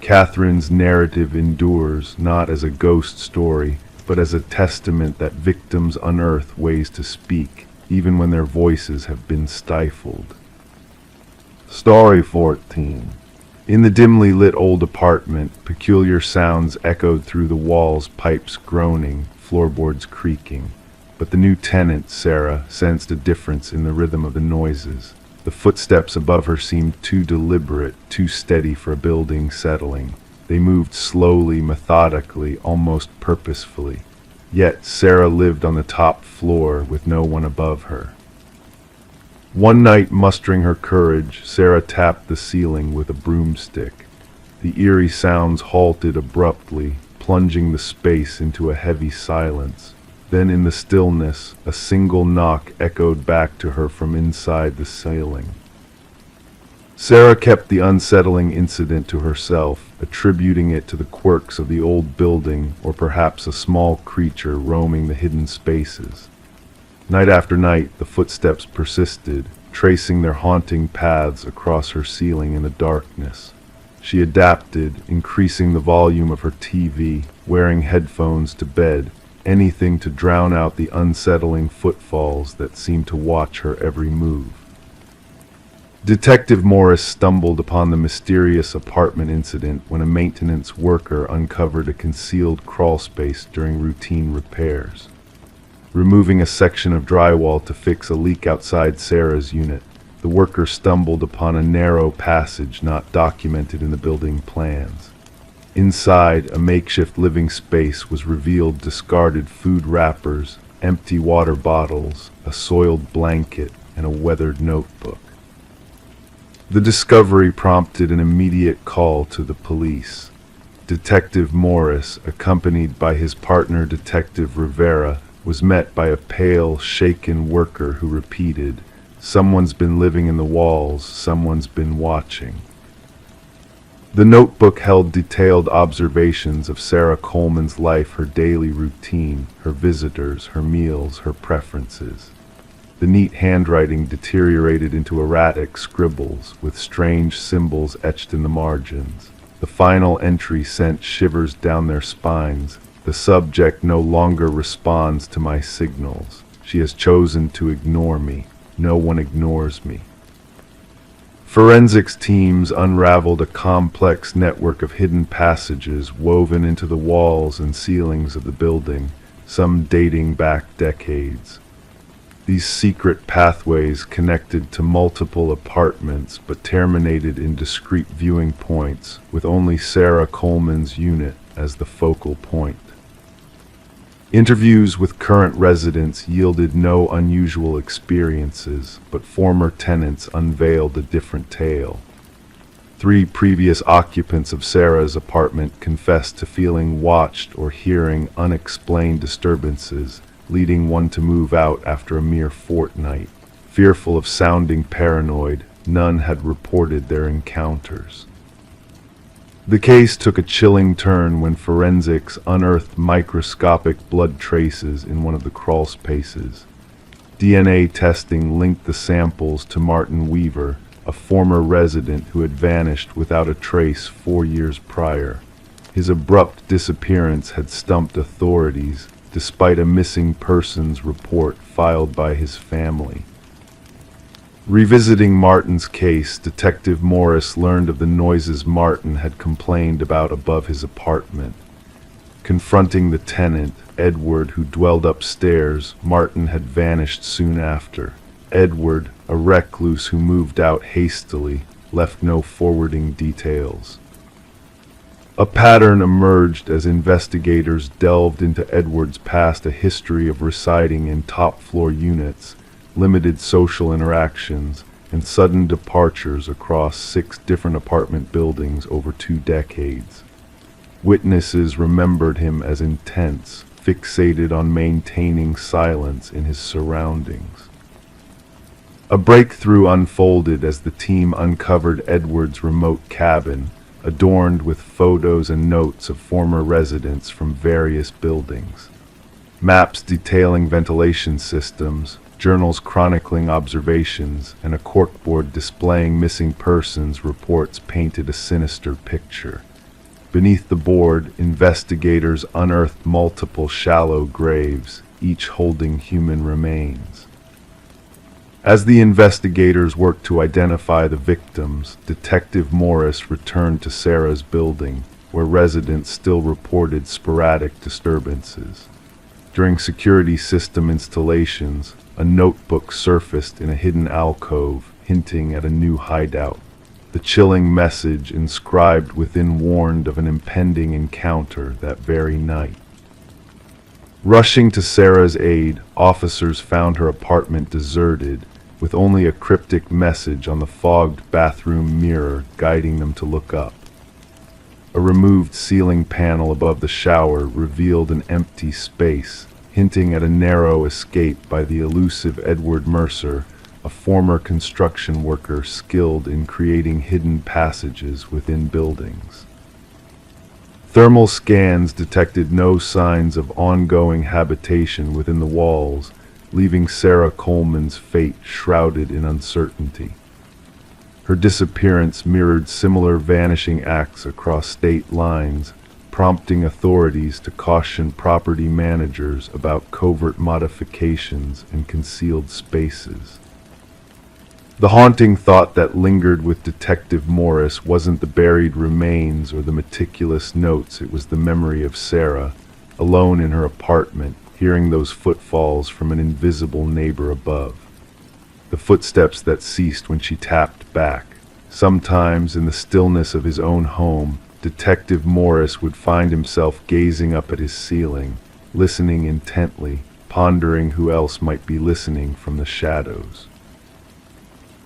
Catherine's narrative endures not as a ghost story, but as a testament that victims unearth ways to speak, even when their voices have been stifled. Story 14. In the dimly lit old apartment, peculiar sounds echoed through the walls, pipes groaning, floorboards creaking. But the new tenant, Sarah, sensed a difference in the rhythm of the noises. The footsteps above her seemed too deliberate, too steady for a building settling. They moved slowly, methodically, almost purposefully. Yet Sarah lived on the top floor with no one above her. One night, mustering her courage, Sarah tapped the ceiling with a broomstick. The eerie sounds halted abruptly, plunging the space into a heavy silence. Then in the stillness, a single knock echoed back to her from inside the ceiling. Sarah kept the unsettling incident to herself, attributing it to the quirks of the old building or perhaps a small creature roaming the hidden spaces. Night after night, the footsteps persisted, tracing their haunting paths across her ceiling in the darkness. She adapted, increasing the volume of her TV, wearing headphones to bed, anything to drown out the unsettling footfalls that seemed to watch her every move. Detective Morris stumbled upon the mysterious apartment incident when a maintenance worker uncovered a concealed crawlspace during routine repairs. Removing a section of drywall to fix a leak outside Sarah's unit, the worker stumbled upon a narrow passage not documented in the building plans. Inside, a makeshift living space was revealed: discarded food wrappers, empty water bottles, a soiled blanket, and a weathered notebook. The discovery prompted an immediate call to the police. Detective Morris, accompanied by his partner Detective Rivera, was met by a pale, shaken worker who repeated, "Someone's been living in the walls, someone's been watching." The notebook held detailed observations of Sarah Coleman's life, her daily routine, her visitors, her meals, her preferences. The neat handwriting deteriorated into erratic scribbles, with strange symbols etched in the margins. The final entry sent shivers down their spines. The subject no longer responds to my signals. She has chosen to ignore me. No one ignores me. Forensics teams unraveled a complex network of hidden passages woven into the walls and ceilings of the building, some dating back decades. These secret pathways connected to multiple apartments but terminated in discrete viewing points, with only Sarah Coleman's unit as the focal point. Interviews with current residents yielded no unusual experiences, but former tenants unveiled a different tale. 3 previous occupants of Sarah's apartment confessed to feeling watched or hearing unexplained disturbances, leading one to move out after a mere fortnight. Fearful of sounding paranoid, none had reported their encounters. The case took a chilling turn when forensics unearthed microscopic blood traces in one of the crawl spaces. DNA testing linked the samples to Martin Weaver, a former resident who had vanished without a trace 4 years prior. His abrupt disappearance had stumped authorities, despite a missing persons report filed by his family. Revisiting Martin's case, Detective Morris learned of the noises Martin had complained about above his apartment. Confronting the tenant, Edward, who dwelled upstairs, Martin had vanished soon after. Edward, a recluse who moved out hastily, left no forwarding details. A pattern emerged as investigators delved into Edward's past, a history of residing in top-floor units, limited social interactions, and sudden departures across 6 different apartment buildings over 2 decades. Witnesses remembered him as intense, fixated on maintaining silence in his surroundings. A breakthrough unfolded as the team uncovered Edward's remote cabin, adorned with photos and notes of former residents from various buildings. Maps detailing ventilation systems, journals chronicling observations, and a corkboard displaying missing persons reports painted a sinister picture. Beneath the board, investigators unearthed multiple shallow graves, each holding human remains. As the investigators worked to identify the victims, Detective Morris returned to Sarah's building, where residents still reported sporadic disturbances. During security system installations, a notebook surfaced in a hidden alcove, hinting at a new hideout. The chilling message inscribed within warned of an impending encounter that very night. Rushing to Sarah's aid, officers found her apartment deserted, with only a cryptic message on the fogged bathroom mirror guiding them to look up. A removed ceiling panel above the shower revealed an empty space, hinting at a narrow escape by the elusive Edward Mercer, a former construction worker skilled in creating hidden passages within buildings. Thermal scans detected no signs of ongoing habitation within the walls, leaving Sarah Coleman's fate shrouded in uncertainty. Her disappearance mirrored similar vanishing acts across state lines, prompting authorities to caution property managers about covert modifications and concealed spaces. The haunting thought that lingered with Detective Morris wasn't the buried remains or the meticulous notes, it was the memory of Sarah, alone in her apartment, hearing those footfalls from an invisible neighbor above. The footsteps that ceased when she tapped back. Sometimes, in the stillness of his own home, Detective Morris would find himself gazing up at his ceiling, listening intently, pondering who else might be listening from the shadows.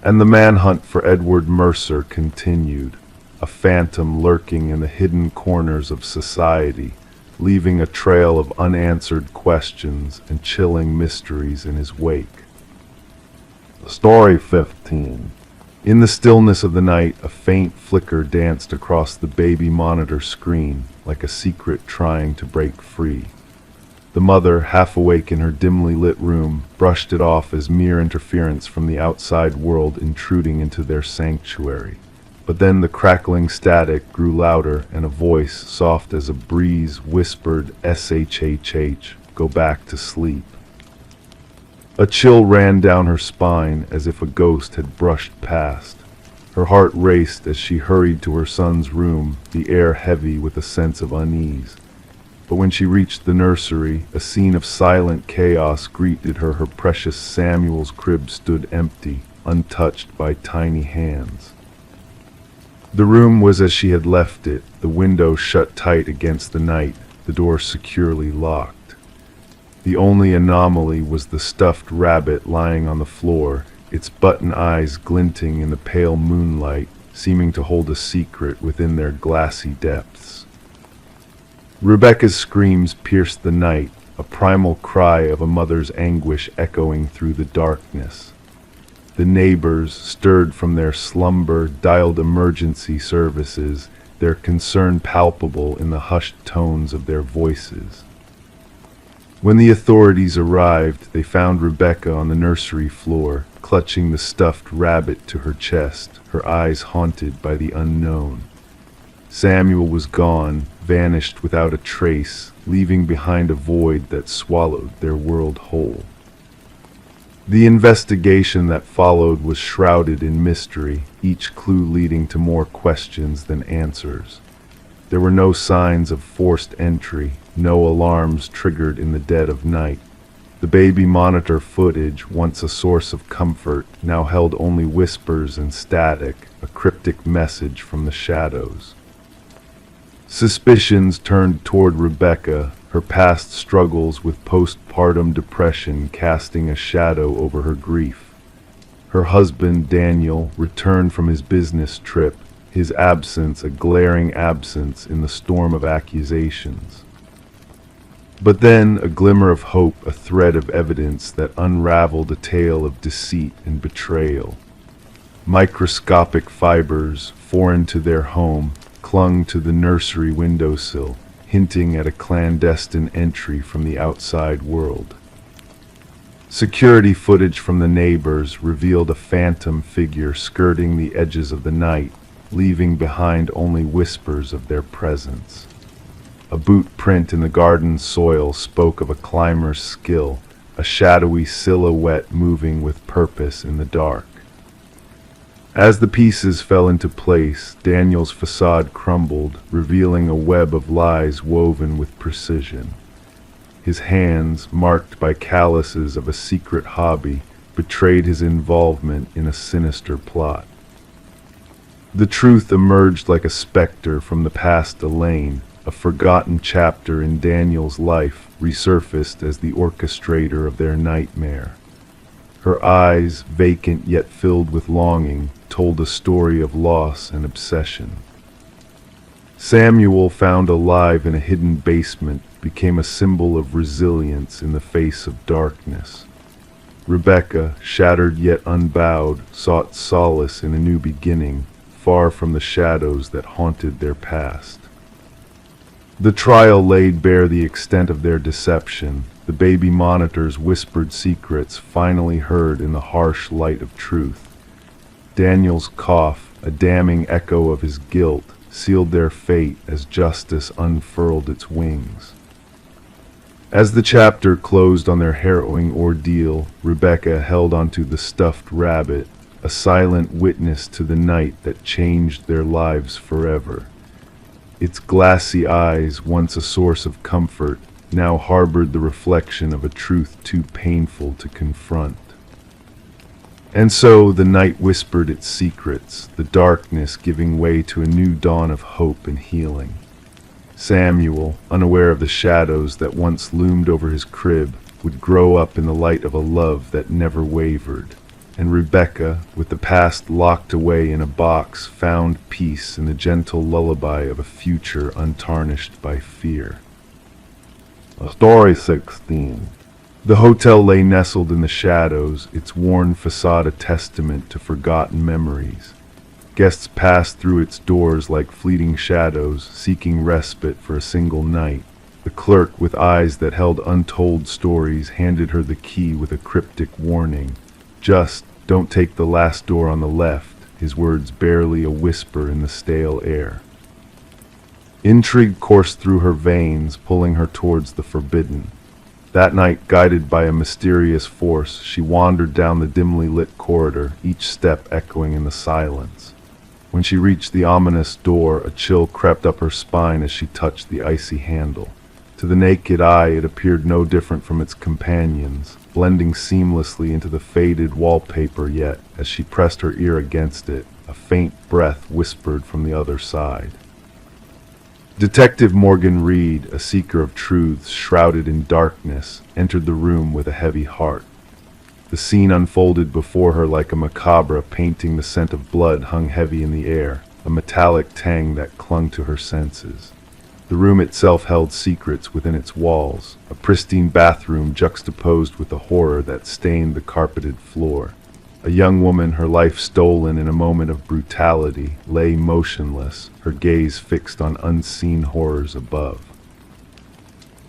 And the manhunt for Edward Mercer continued, a phantom lurking in the hidden corners of society, leaving a trail of unanswered questions and chilling mysteries in his wake. Story 15. In the stillness of the night, a faint flicker danced across the baby monitor screen, like a secret trying to break free. The mother, half awake in her dimly lit room, brushed it off as mere interference from the outside world intruding into their sanctuary. But then the crackling static grew louder, and a voice, soft as a breeze, whispered, "SHHH, go back to sleep." A chill ran down her spine as if a ghost had brushed past. Her heart raced as she hurried to her son's room, the air heavy with a sense of unease. But when she reached the nursery, a scene of silent chaos greeted her. Her precious Samuel's crib stood empty, untouched by tiny hands. The room was as she had left it, the window shut tight against the night, the door securely locked. The only anomaly was the stuffed rabbit lying on the floor, its button eyes glinting in the pale moonlight, seeming to hold a secret within their glassy depths. Rebecca's screams pierced the night, a primal cry of a mother's anguish echoing through the darkness. The neighbors, stirred from their slumber, dialed emergency services, their concern palpable in the hushed tones of their voices. When the authorities arrived, they found Rebecca on the nursery floor, clutching the stuffed rabbit to her chest, her eyes haunted by the unknown. Samuel was gone, vanished without a trace, leaving behind a void that swallowed their world whole. The investigation that followed was shrouded in mystery, each clue leading to more questions than answers. There were no signs of forced entry, no alarms triggered in the dead of night. The baby monitor footage, once a source of comfort, now held only whispers and static, a cryptic message from the shadows. Suspicions turned toward Rebecca, her past struggles with postpartum depression casting a shadow over her grief. Her husband, Daniel, returned from his business trip, his absence a glaring absence in the storm of accusations. But then a glimmer of hope, a thread of evidence that unraveled a tale of deceit and betrayal. Microscopic fibers, foreign to their home, clung to the nursery windowsill, hinting at a clandestine entry from the outside world. Security footage from the neighbors revealed a phantom figure skirting the edges of the night, leaving behind only whispers of their presence. A boot print in the garden soil spoke of a climber's skill, a shadowy silhouette moving with purpose in the dark. As the pieces fell into place, Daniel's facade crumbled, revealing a web of lies woven with precision. His hands, marked by calluses of a secret hobby, betrayed his involvement in a sinister plot. The truth emerged like a specter from the past Elaine, a forgotten chapter in Daniel's life resurfaced as the orchestrator of their nightmare. Her eyes, vacant yet filled with longing, told a story of loss and obsession. Samuel, found alive in a hidden basement, became a symbol of resilience in the face of darkness. Rebecca, shattered yet unbowed, sought solace in a new beginning, far from the shadows that haunted their past. The trial laid bare the extent of their deception, the baby monitor's whispered secrets finally heard in the harsh light of truth. Daniel's cough, a damning echo of his guilt, sealed their fate as justice unfurled its wings. As the chapter closed on their harrowing ordeal, Rebecca held onto the stuffed rabbit, a silent witness to the night that changed their lives forever. Its glassy eyes, once a source of comfort, now harbored the reflection of a truth too painful to confront. And so the night whispered its secrets, the darkness giving way to a new dawn of hope and healing. Samuel, unaware of the shadows that once loomed over his crib, would grow up in the light of a love that never wavered. And Rebecca, with the past locked away in a box, found peace in the gentle lullaby of a future untarnished by fear. Story 16. The hotel lay nestled in the shadows, its worn facade a testament to forgotten memories. Guests passed through its doors like fleeting shadows, seeking respite for a single night. The clerk, with eyes that held untold stories, handed her the key with a cryptic warning. Just don't take the last door on the left, his words barely a whisper in the stale air. Intrigue coursed through her veins, pulling her towards the forbidden. That night, guided by a mysterious force, she wandered down the dimly lit corridor, each step echoing in the silence. When she reached the ominous door, a chill crept up her spine as she touched the icy handle. To the naked eye, it appeared no different from its companions, blending seamlessly into the faded wallpaper, yet, as she pressed her ear against it, a faint breath whispered from the other side. Detective Morgan Reed, a seeker of truths shrouded in darkness, entered the room with a heavy heart. The scene unfolded before her like a macabre painting. The scent of blood hung heavy in the air, a metallic tang that clung to her senses. The room itself held secrets within its walls, a pristine bathroom juxtaposed with the horror that stained the carpeted floor. A young woman, her life stolen in a moment of brutality, lay motionless, her gaze fixed on unseen horrors above.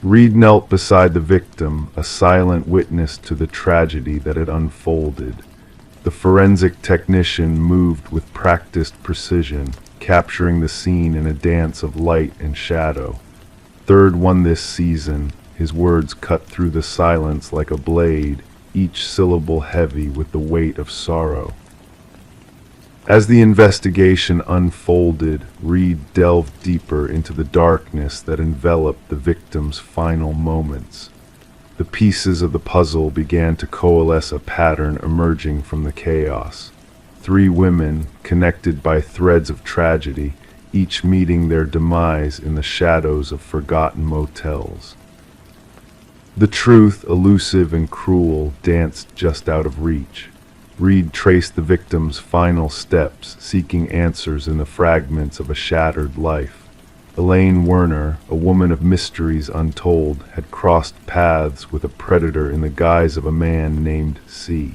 Reed knelt beside the victim, a silent witness to the tragedy that had unfolded. The forensic technician moved with practiced precision, capturing the scene in a dance of light and shadow. Third one this season, his words cut through the silence like a blade, each syllable heavy with the weight of sorrow. As the investigation unfolded, Reed delved deeper into the darkness that enveloped the victim's final moments. The pieces of the puzzle began to coalesce, a pattern emerging from the chaos. 3 women, connected by threads of tragedy, each meeting their demise in the shadows of forgotten motels. The truth, elusive and cruel, danced just out of reach. Reed traced the victim's final steps, seeking answers in the fragments of a shattered life. Elaine Werner, a woman of mysteries untold, had crossed paths with a predator in the guise of a man named C.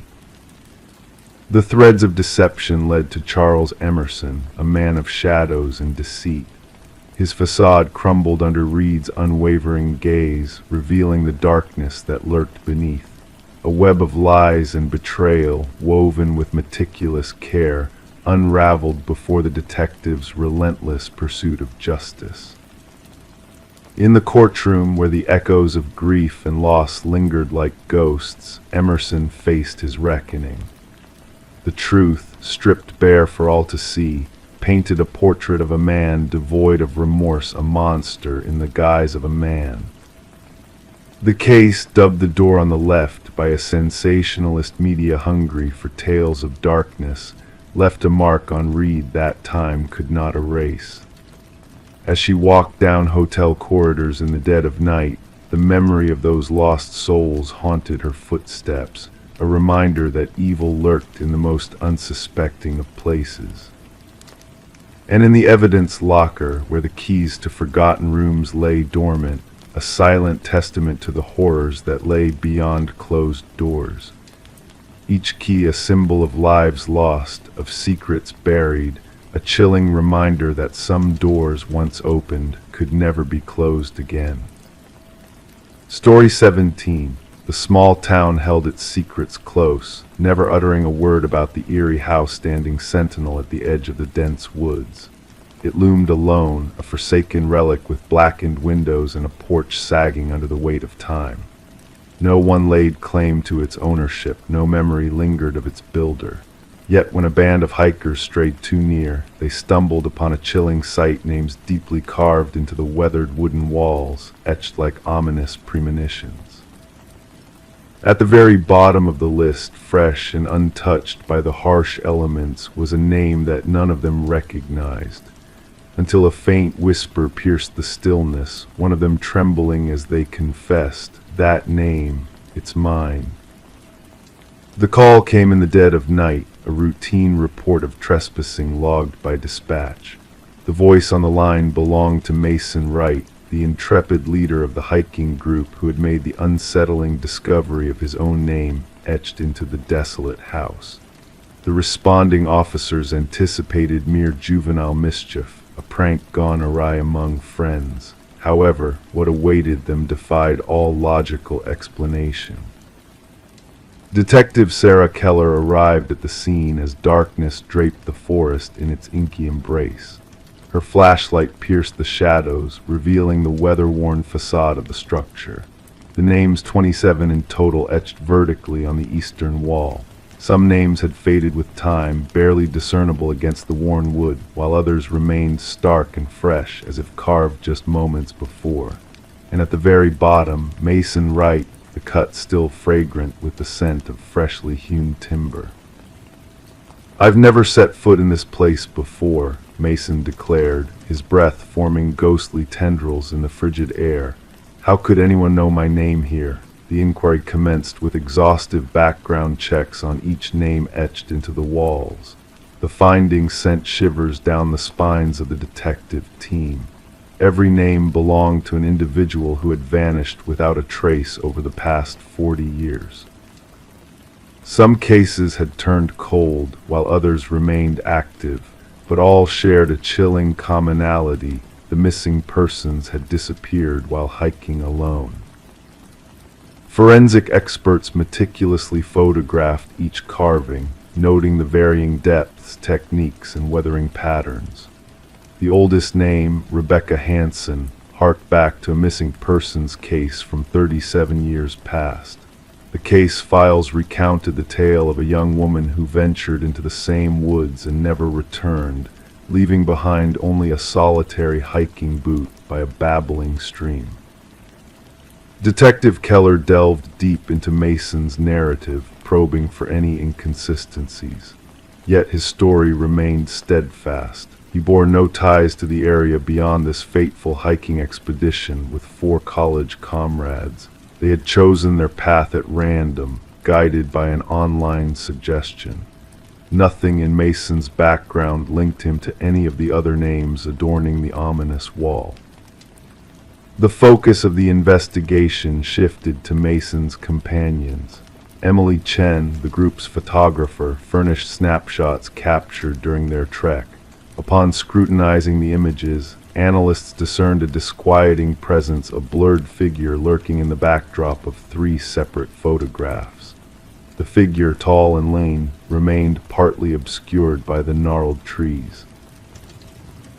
The threads of deception led to Charles Emerson, a man of shadows and deceit. His facade crumbled under Reed's unwavering gaze, revealing the darkness that lurked beneath. A web of lies and betrayal, woven with meticulous care, unraveled before the detective's relentless pursuit of justice. In the courtroom, where the echoes of grief and loss lingered like ghosts, Emerson faced his reckoning. The truth, stripped bare for all to see, painted a portrait of a man devoid of remorse, a monster in the guise of a man. The case, dubbed The Door on the Left by a sensationalist media hungry for tales of darkness, left a mark on Reed that time could not erase. As she walked down hotel corridors in the dead of night, the memory of those lost souls haunted her footsteps, a reminder that evil lurked in the most unsuspecting of places. And in the evidence locker, where the keys to forgotten rooms lay dormant, a silent testament to the horrors that lay beyond closed doors. Each key a symbol of lives lost, of secrets buried, a chilling reminder that some doors once opened could never be closed again. Story 17. The small town held its secrets close, never uttering a word about the eerie house standing sentinel at the edge of the dense woods. It loomed alone, a forsaken relic with blackened windows and a porch sagging under the weight of time. No one laid claim to its ownership, no memory lingered of its builder. Yet when a band of hikers strayed too near, they stumbled upon a chilling sight, names deeply carved into the weathered wooden walls, etched like ominous premonitions. At the very bottom of the list, fresh and untouched by the harsh elements, was a name that none of them recognized, until a faint whisper pierced the stillness, one of them trembling as they confessed, "That name, it's mine." The call came in the dead of night, a routine report of trespassing logged by dispatch. The voice on the line belonged to Mason Wright, the intrepid leader of the hiking group who had made the unsettling discovery of his own name etched into the desolate house. The responding officers anticipated mere juvenile mischief, a prank gone awry among friends. However, what awaited them defied all logical explanation. Detective Sarah Keller arrived at the scene as darkness draped the forest in its inky embrace. Her flashlight pierced the shadows, revealing the weather-worn facade of the structure. The names 27 in total etched vertically on the eastern wall. Some names had faded with time, barely discernible against the worn wood, while others remained stark and fresh, as if carved just moments before. And at the very bottom, Mason Wright, the cut still fragrant with the scent of freshly hewn timber. "I've never set foot in this place before," Mason declared, his breath forming ghostly tendrils in the frigid air. "How could anyone know my name here?" The inquiry commenced with exhaustive background checks on each name etched into the walls. The findings sent shivers down the spines of the detective team. Every name belonged to an individual who had vanished without a trace over the past 40 years. Some cases had turned cold, while others remained active, but all shared a chilling commonality: the missing persons had disappeared while hiking alone. Forensic experts meticulously photographed each carving, noting the varying depths, techniques, and weathering patterns. The oldest name, Rebecca Hansen, harked back to a missing persons case from 37 years past. The case files recounted the tale of a young woman who ventured into the same woods and never returned, leaving behind only a solitary hiking boot by a babbling stream. Detective Keller delved deep into Mason's narrative, probing for any inconsistencies. Yet his story remained steadfast. He bore no ties to the area beyond this fateful hiking expedition with 4 college comrades. They had chosen their path at random, guided by an online suggestion. Nothing in Mason's background linked him to any of the other names adorning the ominous wall. The focus of the investigation shifted to Mason's companions. Emily Chen, the group's photographer, furnished snapshots captured during their trek. Upon scrutinizing the images, analysts discerned a disquieting presence, a blurred figure lurking in the backdrop of 3 separate photographs. The figure, tall and lean, remained partly obscured by the gnarled trees.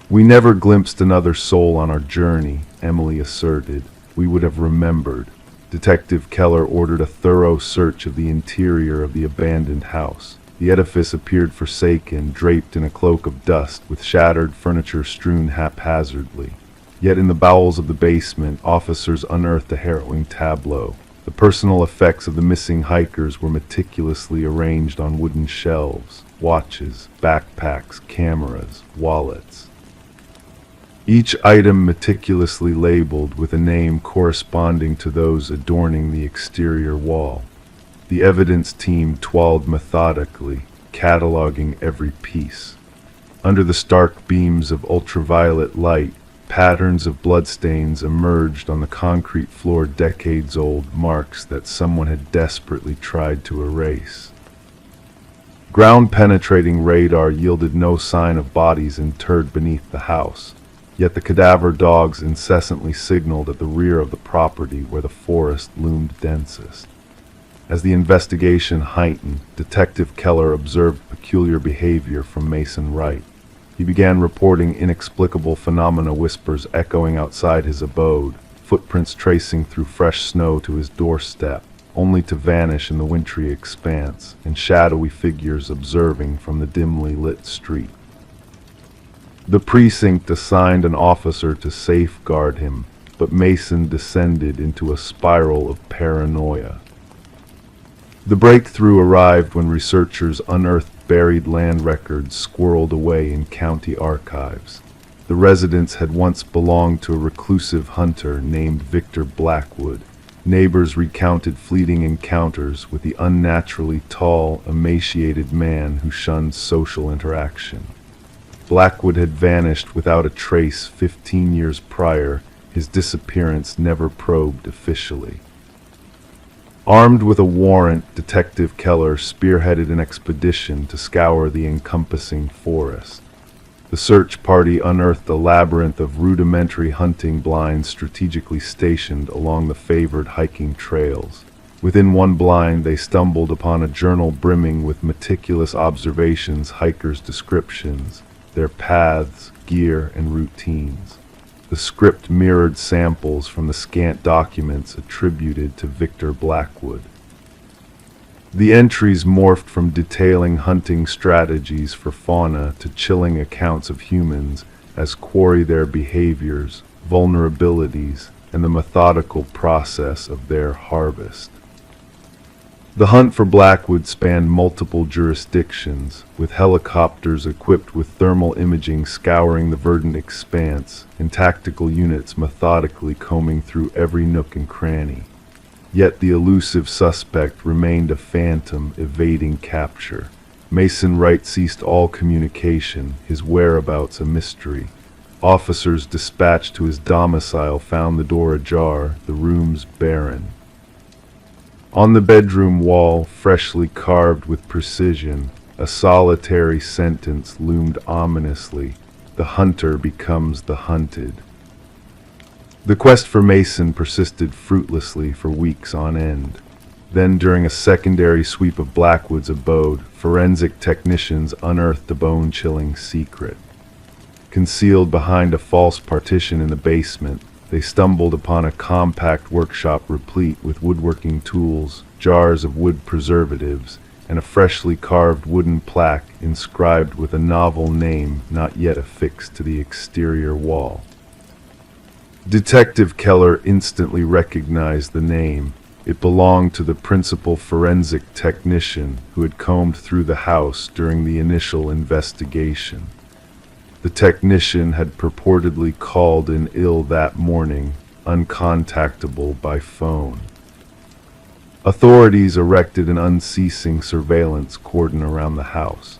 "We never glimpsed another soul on our journey," Emily asserted. "We would have remembered." Detective Keller ordered a thorough search of the interior of the abandoned house. The edifice appeared forsaken, draped in a cloak of dust, with shattered furniture strewn haphazardly. Yet in the bowels of the basement, officers unearthed a harrowing tableau. The personal effects of the missing hikers were meticulously arranged on wooden shelves: watches, backpacks, cameras, wallets. Each item meticulously labeled with a name corresponding to those adorning the exterior wall. The evidence team toiled methodically, cataloging every piece. Under the stark beams of ultraviolet light, patterns of bloodstains emerged on the concrete floor, decades-old marks that someone had desperately tried to erase. Ground-penetrating radar yielded no sign of bodies interred beneath the house, yet the cadaver dogs incessantly signaled at the rear of the property where the forest loomed densest. As the investigation heightened, Detective Keller observed peculiar behavior from Mason Wright. He began reporting inexplicable phenomena, whispers echoing outside his abode, footprints tracing through fresh snow to his doorstep, only to vanish in the wintry expanse, and shadowy figures observing from the dimly lit street. The precinct assigned an officer to safeguard him, but Mason descended into a spiral of paranoia. The breakthrough arrived when researchers unearthed buried land records squirreled away in county archives. The residence had once belonged to a reclusive hunter named Victor Blackwood. Neighbors recounted fleeting encounters with the unnaturally tall, emaciated man who shunned social interaction. Blackwood had vanished without a trace 15 years prior, his disappearance never probed officially. Armed with a warrant, Detective Keller spearheaded an expedition to scour the encompassing forest. The search party unearthed a labyrinth of rudimentary hunting blinds strategically stationed along the favored hiking trails. Within one blind, they stumbled upon a journal brimming with meticulous observations, hikers' descriptions, their paths, gear, and routines. The script mirrored samples from the scant documents attributed to Victor Blackwood. The entries morphed from detailing hunting strategies for fauna to chilling accounts of humans as quarry their behaviors, vulnerabilities, and the methodical process of their harvest. The hunt for Blackwood spanned multiple jurisdictions, with helicopters equipped with thermal imaging scouring the verdant expanse, and tactical units methodically combing through every nook and cranny. Yet the elusive suspect remained a phantom, evading capture. Mason Wright ceased all communication, his whereabouts a mystery. Officers dispatched to his domicile found the door ajar, the rooms barren. On the bedroom wall, freshly carved with precision, a solitary sentence loomed ominously: "The hunter becomes the hunted." The quest for Mason persisted fruitlessly for weeks on end. Then, during a secondary sweep of Blackwood's abode, forensic technicians unearthed a bone-chilling secret. Concealed behind a false partition in the basement, they stumbled upon a compact workshop replete with woodworking tools, jars of wood preservatives, and a freshly carved wooden plaque inscribed with a novel name not yet affixed to the exterior wall. Detective Keller instantly recognized the name. It belonged to the principal forensic technician who had combed through the house during the initial investigation. The technician had purportedly called in ill that morning, uncontactable by phone. Authorities erected an unceasing surveillance cordon around the house.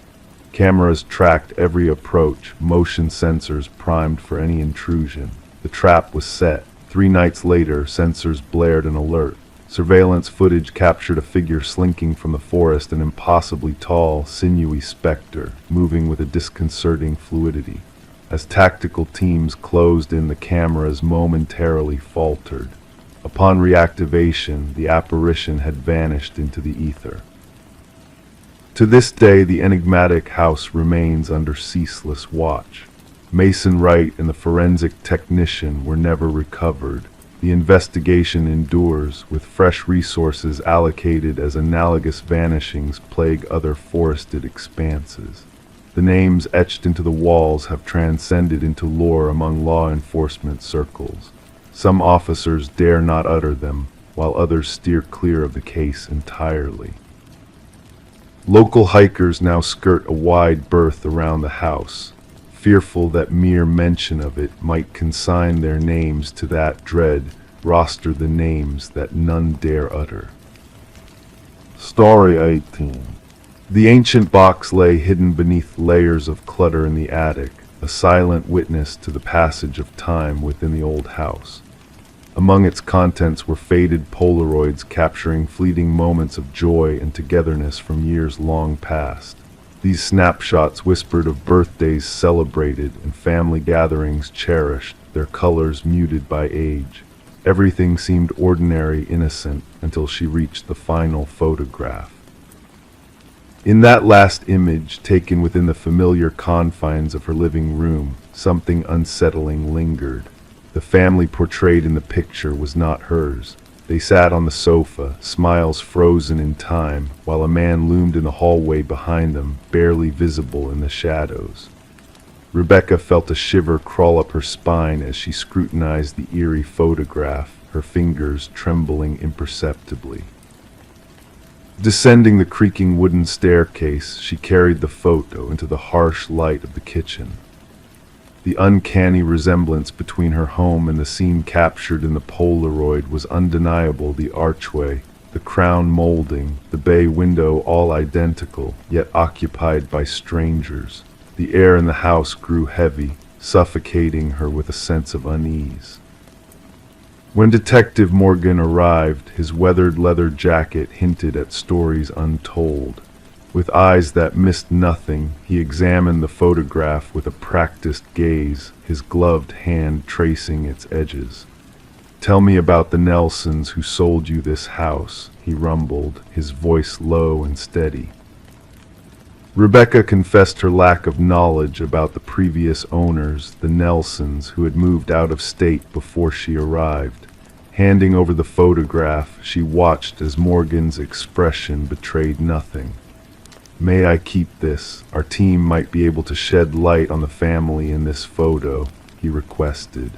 Cameras tracked every approach, motion sensors primed for any intrusion. The trap was set. 3 nights later, sensors blared an alert. Surveillance footage captured a figure slinking from the forest, an impossibly tall, sinewy specter, moving with a disconcerting fluidity. As tactical teams closed in, the cameras momentarily faltered. Upon reactivation, the apparition had vanished into the ether. To this day, the enigmatic house remains under ceaseless watch. Mason Wright and the forensic technician were never recovered. The investigation endures, with fresh resources allocated as analogous vanishings plague other forested expanses. The names etched into the walls have transcended into lore among law enforcement circles. Some officers dare not utter them, while others steer clear of the case entirely. Local hikers now skirt a wide berth around the house, fearful that mere mention of it might consign their names to that dread roster, the names that none dare utter. Story 18. The ancient box lay hidden beneath layers of clutter in the attic, a silent witness to the passage of time within the old house. Among its contents were faded Polaroids capturing fleeting moments of joy and togetherness from years long past. These snapshots whispered of birthdays celebrated and family gatherings cherished, their colors muted by age. Everything seemed ordinary, innocent, until she reached the final photograph. In that last image, taken within the familiar confines of her living room, something unsettling lingered. The family portrayed in the picture was not hers. They sat on the sofa, smiles frozen in time, while a man loomed in the hallway behind them, barely visible in the shadows. Rebecca felt a shiver crawl up her spine as she scrutinized the eerie photograph, her fingers trembling imperceptibly. Descending the creaking wooden staircase, she carried the photo into the harsh light of the kitchen. The uncanny resemblance between her home and the scene captured in the Polaroid was undeniable. The archway, the crown molding, the bay window, all identical, yet occupied by strangers. The air in the house grew heavy, suffocating her with a sense of unease. When Detective Morgan arrived, his weathered leather jacket hinted at stories untold. With eyes that missed nothing, he examined the photograph with a practiced gaze, his gloved hand tracing its edges. "Tell me about the Nelsons who sold you this house," he rumbled, his voice low and steady. Rebecca confessed her lack of knowledge about the previous owners, the Nelsons, who had moved out of state before she arrived. Handing over the photograph, she watched as Morgan's expression betrayed nothing. "May I keep this? Our team might be able to shed light on the family in this photo," he requested.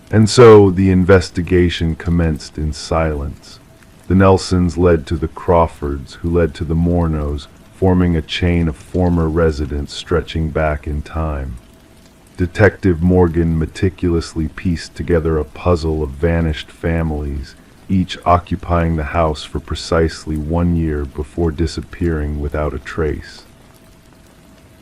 And so the investigation commenced in silence. The Nelsons led to the Crawfords, who led to the Mornos, forming a chain of former residents stretching back in time. Detective Morgan meticulously pieced together a puzzle of vanished families, each occupying the house for precisely 1 year before disappearing without a trace.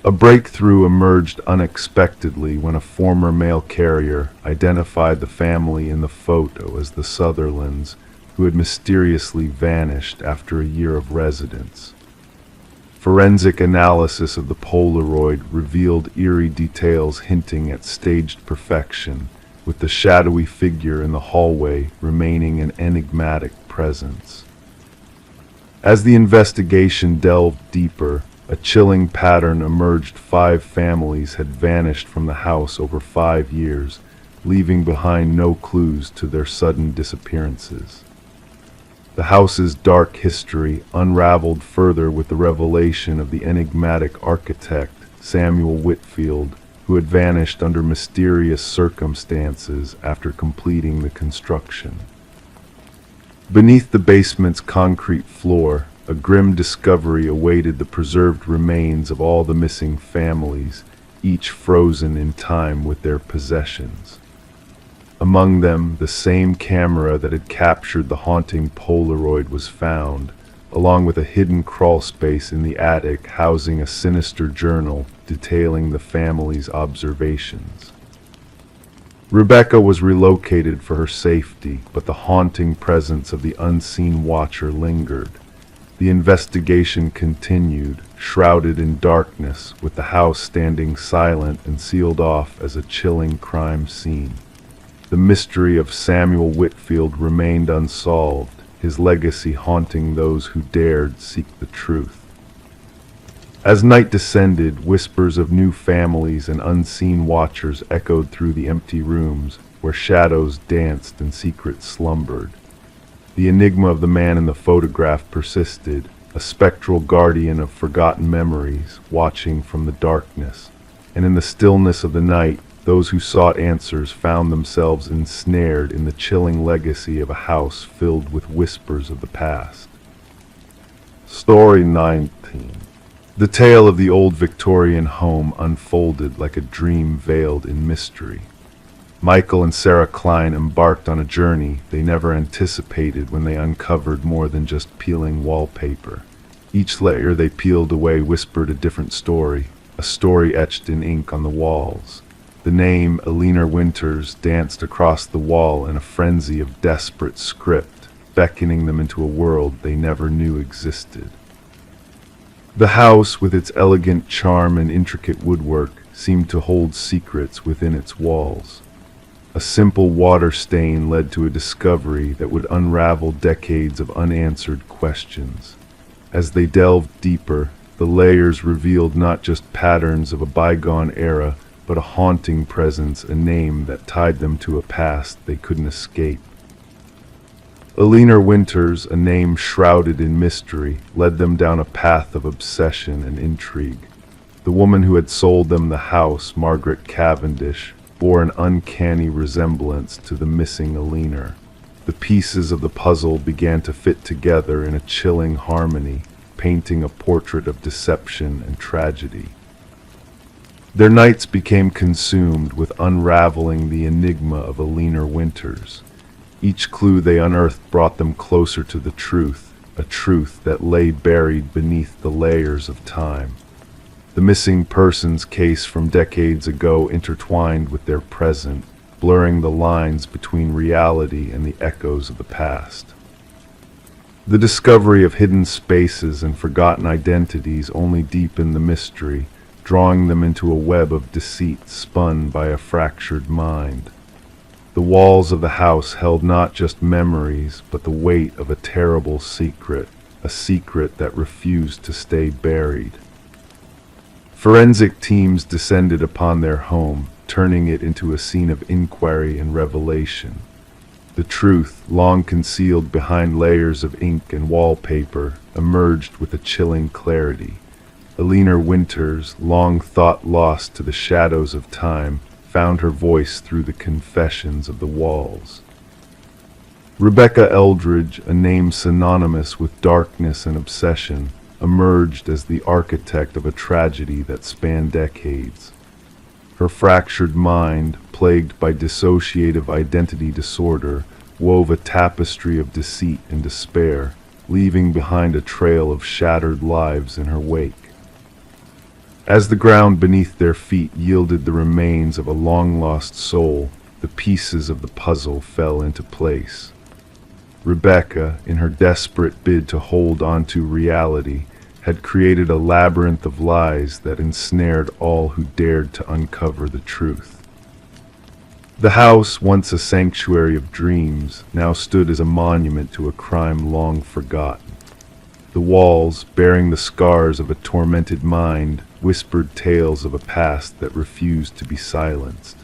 A breakthrough emerged unexpectedly when a former mail carrier identified the family in the photo as the Sutherlands, who had mysteriously vanished after a year of residence. Forensic analysis of the Polaroid revealed eerie details hinting at staged perfection, with the shadowy figure in the hallway remaining an enigmatic presence. As the investigation delved deeper, a chilling pattern emerged. 5 families had vanished from the house over 5 years, leaving behind no clues to their sudden disappearances. The house's dark history unraveled further with the revelation of the enigmatic architect, Samuel Whitfield, who had vanished under mysterious circumstances after completing the construction. Beneath the basement's concrete floor, a grim discovery awaited the preserved remains of all the missing families, each frozen in time with their possessions. Among them, the same camera that had captured the haunting Polaroid was found, along with a hidden crawlspace in the attic housing a sinister journal detailing the family's observations. Rebecca was relocated for her safety, but the haunting presence of the unseen watcher lingered. The investigation continued, shrouded in darkness, with the house standing silent and sealed off as a chilling crime scene. The mystery of Samuel Whitfield remained unsolved, his legacy haunting those who dared seek the truth. As night descended, whispers of new families and unseen watchers echoed through the empty rooms, where shadows danced and secrets slumbered. The enigma of the man in the photograph persisted, a spectral guardian of forgotten memories, watching from the darkness. And in the stillness of the night, those who sought answers found themselves ensnared in the chilling legacy of a house filled with whispers of the past. Story 19. The tale of the old Victorian home unfolded like a dream veiled in mystery. Michael and Sarah Klein embarked on a journey they never anticipated when they uncovered more than just peeling wallpaper. Each layer they peeled away whispered a different story, a story etched in ink on the walls. The name Alina Winters danced across the wall in a frenzy of desperate script, beckoning them into a world they never knew existed. The house, with its elegant charm and intricate woodwork, seemed to hold secrets within its walls. A simple water stain led to a discovery that would unravel decades of unanswered questions. As they delved deeper, the layers revealed not just patterns of a bygone era, but a haunting presence, a name that tied them to a past they couldn't escape. Alina Winters, a name shrouded in mystery, led them down a path of obsession and intrigue. The woman who had sold them the house, Margaret Cavendish, bore an uncanny resemblance to the missing Alina. The pieces of the puzzle began to fit together in a chilling harmony, painting a portrait of deception and tragedy. Their nights became consumed with unraveling the enigma of Alina Winters. Each clue they unearthed brought them closer to the truth, a truth that lay buried beneath the layers of time. The missing persons case from decades ago intertwined with their present, blurring the lines between reality and the echoes of the past. The discovery of hidden spaces and forgotten identities only deepened the mystery, drawing them into a web of deceit spun by a fractured mind. The walls of the house held not just memories, but the weight of a terrible secret, a secret that refused to stay buried. Forensic teams descended upon their home, turning it into a scene of inquiry and revelation. The truth, long concealed behind layers of ink and wallpaper, emerged with a chilling clarity. Alina Winters, long thought lost to the shadows of time, found her voice through the confessions of the walls. Rebecca Eldridge, a name synonymous with darkness and obsession, emerged as the architect of a tragedy that spanned decades. Her fractured mind, plagued by dissociative identity disorder, wove a tapestry of deceit and despair, leaving behind a trail of shattered lives in her wake. As the ground beneath their feet yielded the remains of a long-lost soul, the pieces of the puzzle fell into place. Rebecca, in her desperate bid to hold onto reality, had created a labyrinth of lies that ensnared all who dared to uncover the truth. The house, once a sanctuary of dreams, now stood as a monument to a crime long forgotten. The walls, bearing the scars of a tormented mind, whispered tales of a past that refused to be silenced.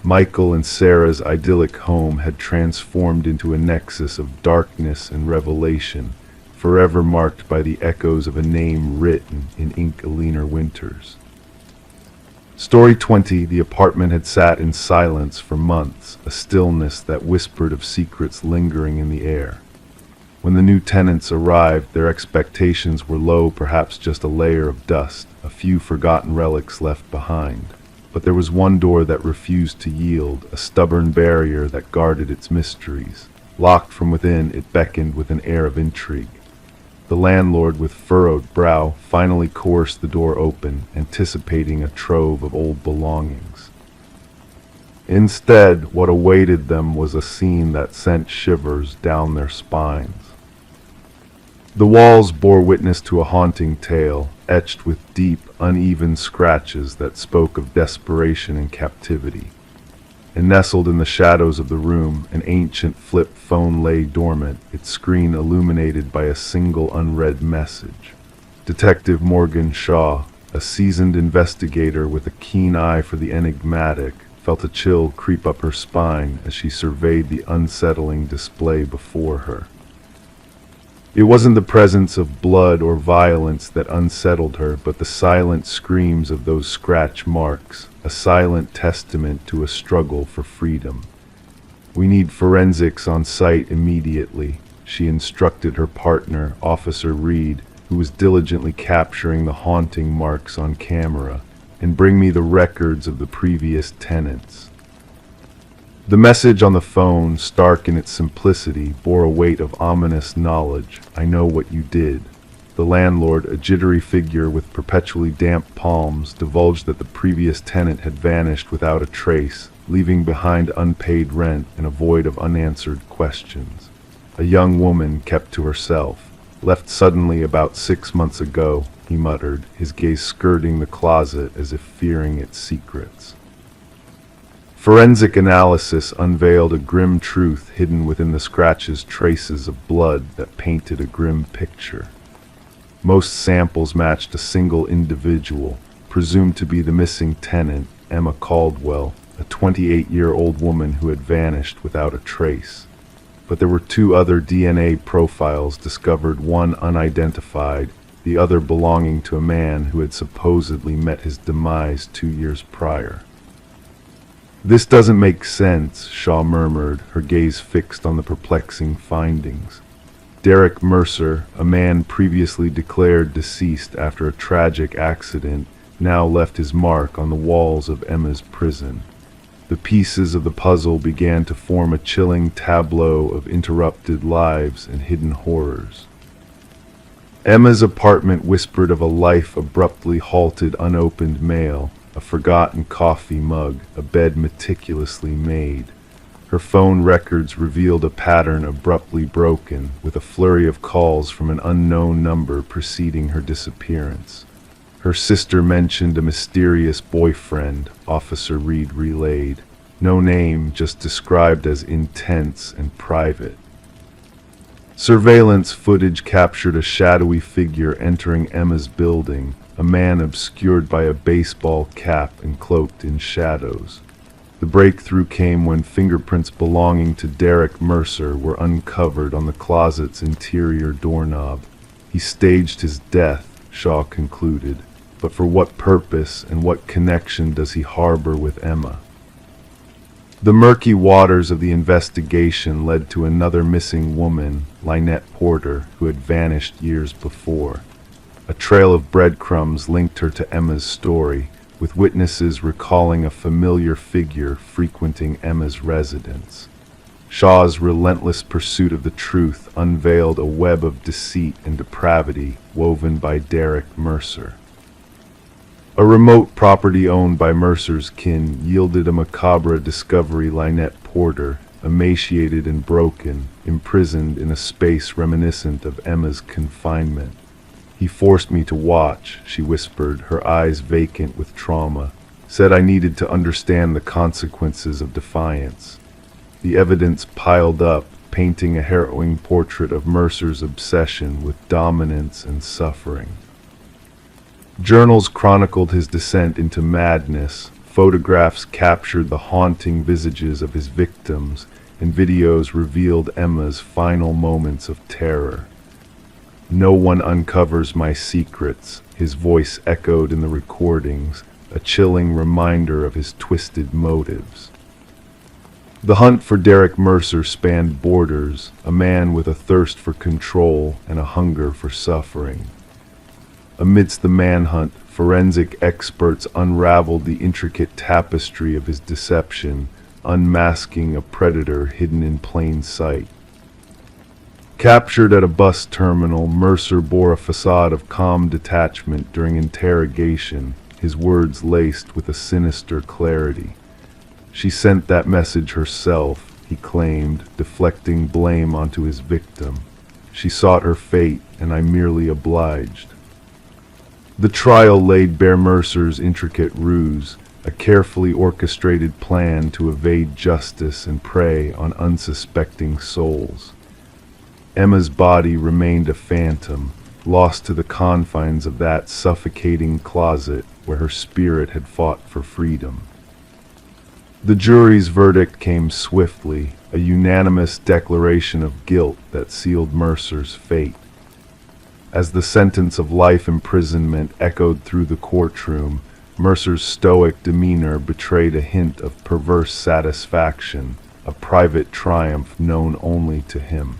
Michael and Sarah's idyllic home had transformed into a nexus of darkness and revelation, forever marked by the echoes of a name written in ink leaner winters. Story 20, the apartment had sat in silence for months, a stillness that whispered of secrets lingering in the air. When the new tenants arrived, their expectations were low, perhaps just a layer of dust, a few forgotten relics left behind. But there was one door that refused to yield, a stubborn barrier that guarded its mysteries. Locked from within, it beckoned with an air of intrigue. The landlord, with furrowed brow, finally coerced the door open, anticipating a trove of old belongings. Instead, what awaited them was a scene that sent shivers down their spines. The walls bore witness to a haunting tale, etched with deep, uneven scratches that spoke of desperation and captivity. And nestled in the shadows of the room, an ancient flip phone lay dormant, its screen illuminated by a single unread message. Detective Morgan Shaw, a seasoned investigator with a keen eye for the enigmatic, felt a chill creep up her spine as she surveyed the unsettling display before her. It wasn't the presence of blood or violence that unsettled her, but the silent screams of those scratch marks, a silent testament to a struggle for freedom. "We need forensics on site immediately," she instructed her partner, Officer Reed, who was diligently capturing the haunting marks on camera, "and bring me the records of the previous tenants." The message on the phone, stark in its simplicity, bore a weight of ominous knowledge. "I know what you did." The landlord, a jittery figure with perpetually damp palms, divulged that the previous tenant had vanished without a trace, leaving behind unpaid rent and a void of unanswered questions. A young woman kept to herself. "Left suddenly about 6 months ago," he muttered, his gaze skirting the closet as if fearing its secrets. Forensic analysis unveiled a grim truth hidden within the scratches, traces of blood that painted a grim picture. Most samples matched a single individual, presumed to be the missing tenant, Emma Caldwell, a 28-year-old woman who had vanished without a trace. But there were 2 other DNA profiles discovered, one unidentified, the other belonging to a man who had supposedly met his demise 2 years prior. "This doesn't make sense," Shaw murmured, her gaze fixed on the perplexing findings. Derek Mercer, a man previously declared deceased after a tragic accident, now left his mark on the walls of Emma's prison. The pieces of the puzzle began to form a chilling tableau of interrupted lives and hidden horrors. Emma's apartment whispered of a life abruptly halted, unopened mail, a forgotten coffee mug, a bed meticulously made. Her phone records revealed a pattern abruptly broken, with a flurry of calls from an unknown number preceding her disappearance. Her sister mentioned a mysterious boyfriend, Officer Reed relayed. No name, just described as intense and private. Surveillance footage captured a shadowy figure entering Emma's building, a man obscured by a baseball cap and cloaked in shadows. The breakthrough came when fingerprints belonging to Derek Mercer were uncovered on the closet's interior doorknob. He staged his death, Shaw concluded, but for what purpose and what connection does he harbor with Emma? The murky waters of the investigation led to another missing woman, Lynette Porter, who had vanished years before. A trail of breadcrumbs linked her to Emma's story, with witnesses recalling a familiar figure frequenting Emma's residence. Shaw's relentless pursuit of the truth unveiled a web of deceit and depravity woven by Derek Mercer. A remote property owned by Mercer's kin yielded a macabre discovery. Lynette Porter, emaciated and broken, imprisoned in a space reminiscent of Emma's confinement. "He forced me to watch," she whispered, her eyes vacant with trauma. "Said I needed to understand the consequences of defiance." The evidence piled up, painting a harrowing portrait of Mercer's obsession with dominance and suffering. Journals chronicled his descent into madness, photographs captured the haunting visages of his victims, and videos revealed Emma's final moments of terror. "No one uncovers my secrets," his voice echoed in the recordings, a chilling reminder of his twisted motives. The hunt for Derek Mercer spanned borders, a man with a thirst for control and a hunger for suffering. Amidst the manhunt, forensic experts unraveled the intricate tapestry of his deception, unmasking a predator hidden in plain sight. Captured at a bus terminal, Mercer bore a facade of calm detachment during interrogation, his words laced with a sinister clarity. "She sent that message herself," he claimed, deflecting blame onto his victim. "She sought her fate, and I merely obliged." The trial laid bare Mercer's intricate ruse, a carefully orchestrated plan to evade justice and prey on unsuspecting souls. Emma's body remained a phantom, lost to the confines of that suffocating closet where her spirit had fought for freedom. The jury's verdict came swiftly, a unanimous declaration of guilt that sealed Mercer's fate. As the sentence of life imprisonment echoed through the courtroom, Mercer's stoic demeanor betrayed a hint of perverse satisfaction, a private triumph known only to him.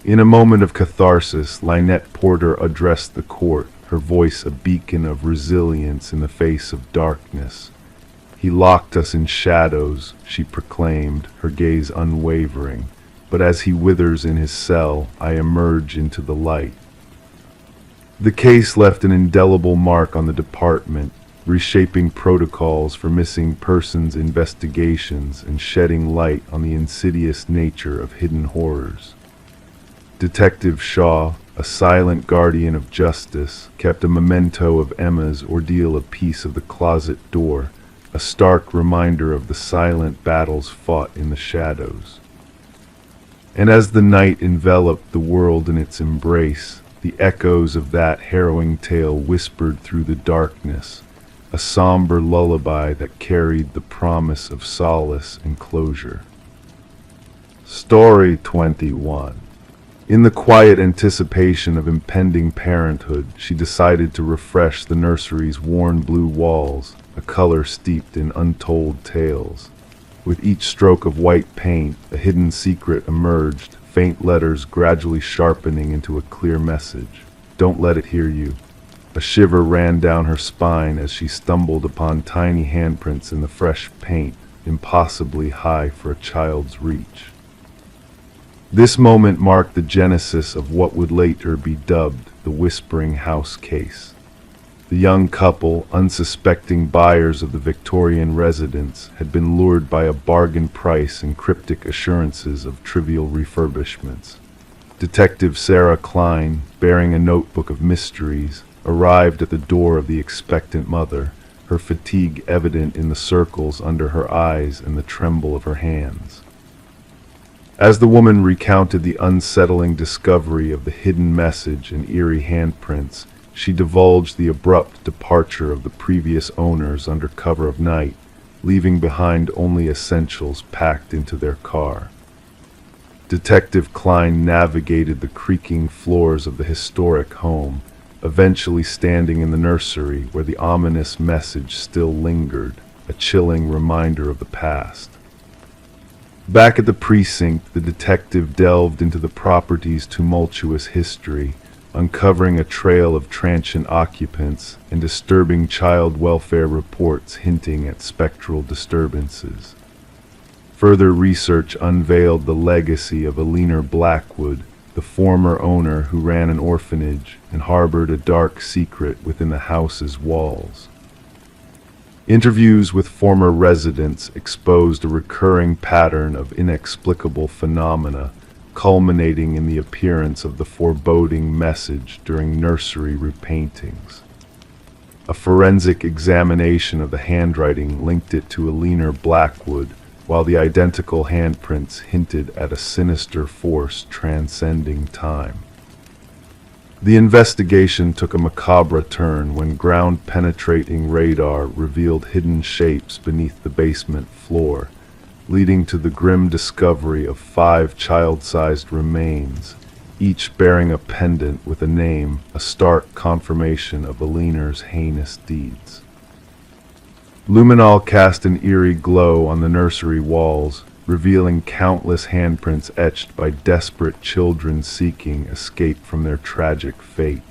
In a moment of catharsis, Lynette Porter addressed the court, her voice a beacon of resilience in the face of darkness. "He locked us in shadows," she proclaimed, her gaze unwavering. "But as he withers in his cell, I emerge into the light." The case left an indelible mark on the department, reshaping protocols for missing persons investigations and shedding light on the insidious nature of hidden horrors. Detective Shaw, a silent guardian of justice, kept a memento of Emma's ordeal a piece of the closet door, a stark reminder of the silent battles fought in the shadows. And as the night enveloped the world in its embrace, the echoes of that harrowing tale whispered through the darkness, a somber lullaby that carried the promise of solace and closure. Story 21. In the quiet anticipation of impending parenthood, she decided to refresh the nursery's worn blue walls, a color steeped in untold tales. With each stroke of white paint, a hidden secret emerged, faint letters gradually sharpening into a clear message. "Don't let it hear you." A shiver ran down her spine as she stumbled upon tiny handprints in the fresh paint, impossibly high for a child's reach. This moment marked the genesis of what would later be dubbed the Whispering House case. The young couple, unsuspecting buyers of the Victorian residence, had been lured by a bargain price and cryptic assurances of trivial refurbishments. Detective Sarah Klein, bearing a notebook of mysteries, arrived at the door of the expectant mother, her fatigue evident in the circles under her eyes and the tremble of her hands. As the woman recounted the unsettling discovery of the hidden message and eerie handprints, she divulged the abrupt departure of the previous owners under cover of night, leaving behind only essentials packed into their car. Detective Klein navigated the creaking floors of the historic home, eventually standing in the nursery where the ominous message still lingered, a chilling reminder of the past. Back at the precinct, the detective delved into the property's tumultuous history, uncovering a trail of transient occupants and disturbing child welfare reports hinting at spectral disturbances. Further research unveiled the legacy of Eleanor Blackwood, the former owner who ran an orphanage and harbored a dark secret within the house's walls. Interviews with former residents exposed a recurring pattern of inexplicable phenomena, culminating in the appearance of the foreboding message during nursery repaintings. A forensic examination of the handwriting linked it to a leaner Blackwood, while the identical handprints hinted at a sinister force transcending time. The investigation took a macabre turn when ground-penetrating radar revealed hidden shapes beneath the basement floor, leading to the grim discovery of 5 child-sized remains, each bearing a pendant with a name, a stark confirmation of the leaner's heinous deeds. Luminol cast an eerie glow on the nursery walls, revealing countless handprints etched by desperate children seeking escape from their tragic fate.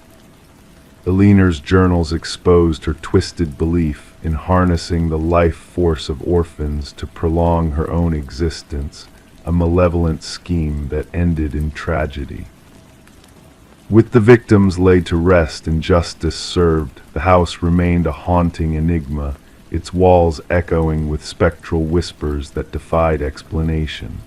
Eleanor's journals exposed her twisted belief in harnessing the life force of orphans to prolong her own existence, a malevolent scheme that ended in tragedy. With the victims laid to rest and justice served, the house remained a haunting enigma, its walls echoing with spectral whispers that defied explanation.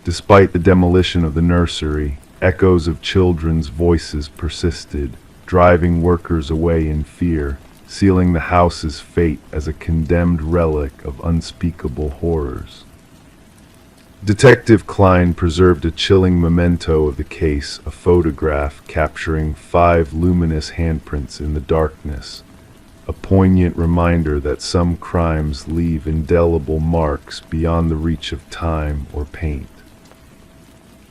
Despite the demolition of the nursery, echoes of children's voices persisted, driving workers away in fear, sealing the house's fate as a condemned relic of unspeakable horrors. Detective Klein preserved a chilling memento of the case, a photograph capturing 5 luminous handprints in the darkness, a poignant reminder that some crimes leave indelible marks beyond the reach of time or paint.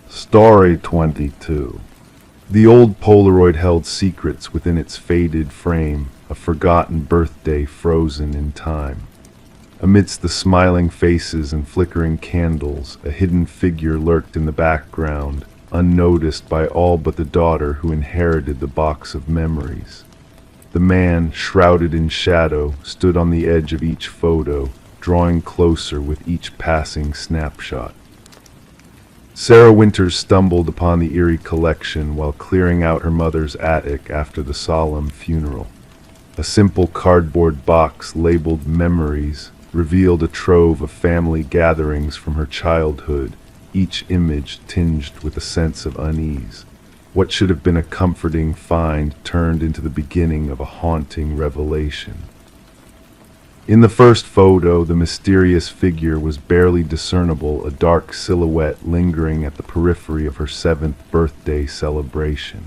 Story 22. The old Polaroid held secrets within its faded frame, a forgotten birthday frozen in time. Amidst the smiling faces and flickering candles, a hidden figure lurked in the background, unnoticed by all but the daughter who inherited the box of memories. The man, shrouded in shadow, stood on the edge of each photo, drawing closer with each passing snapshot. Sarah Winters stumbled upon the eerie collection while clearing out her mother's attic after the solemn funeral. A simple cardboard box labeled Memories revealed a trove of family gatherings from her childhood, each image tinged with a sense of unease. What should have been a comforting find turned into the beginning of a haunting revelation. In the first photo, the mysterious figure was barely discernible, a dark silhouette lingering at the periphery of her 7th birthday celebration.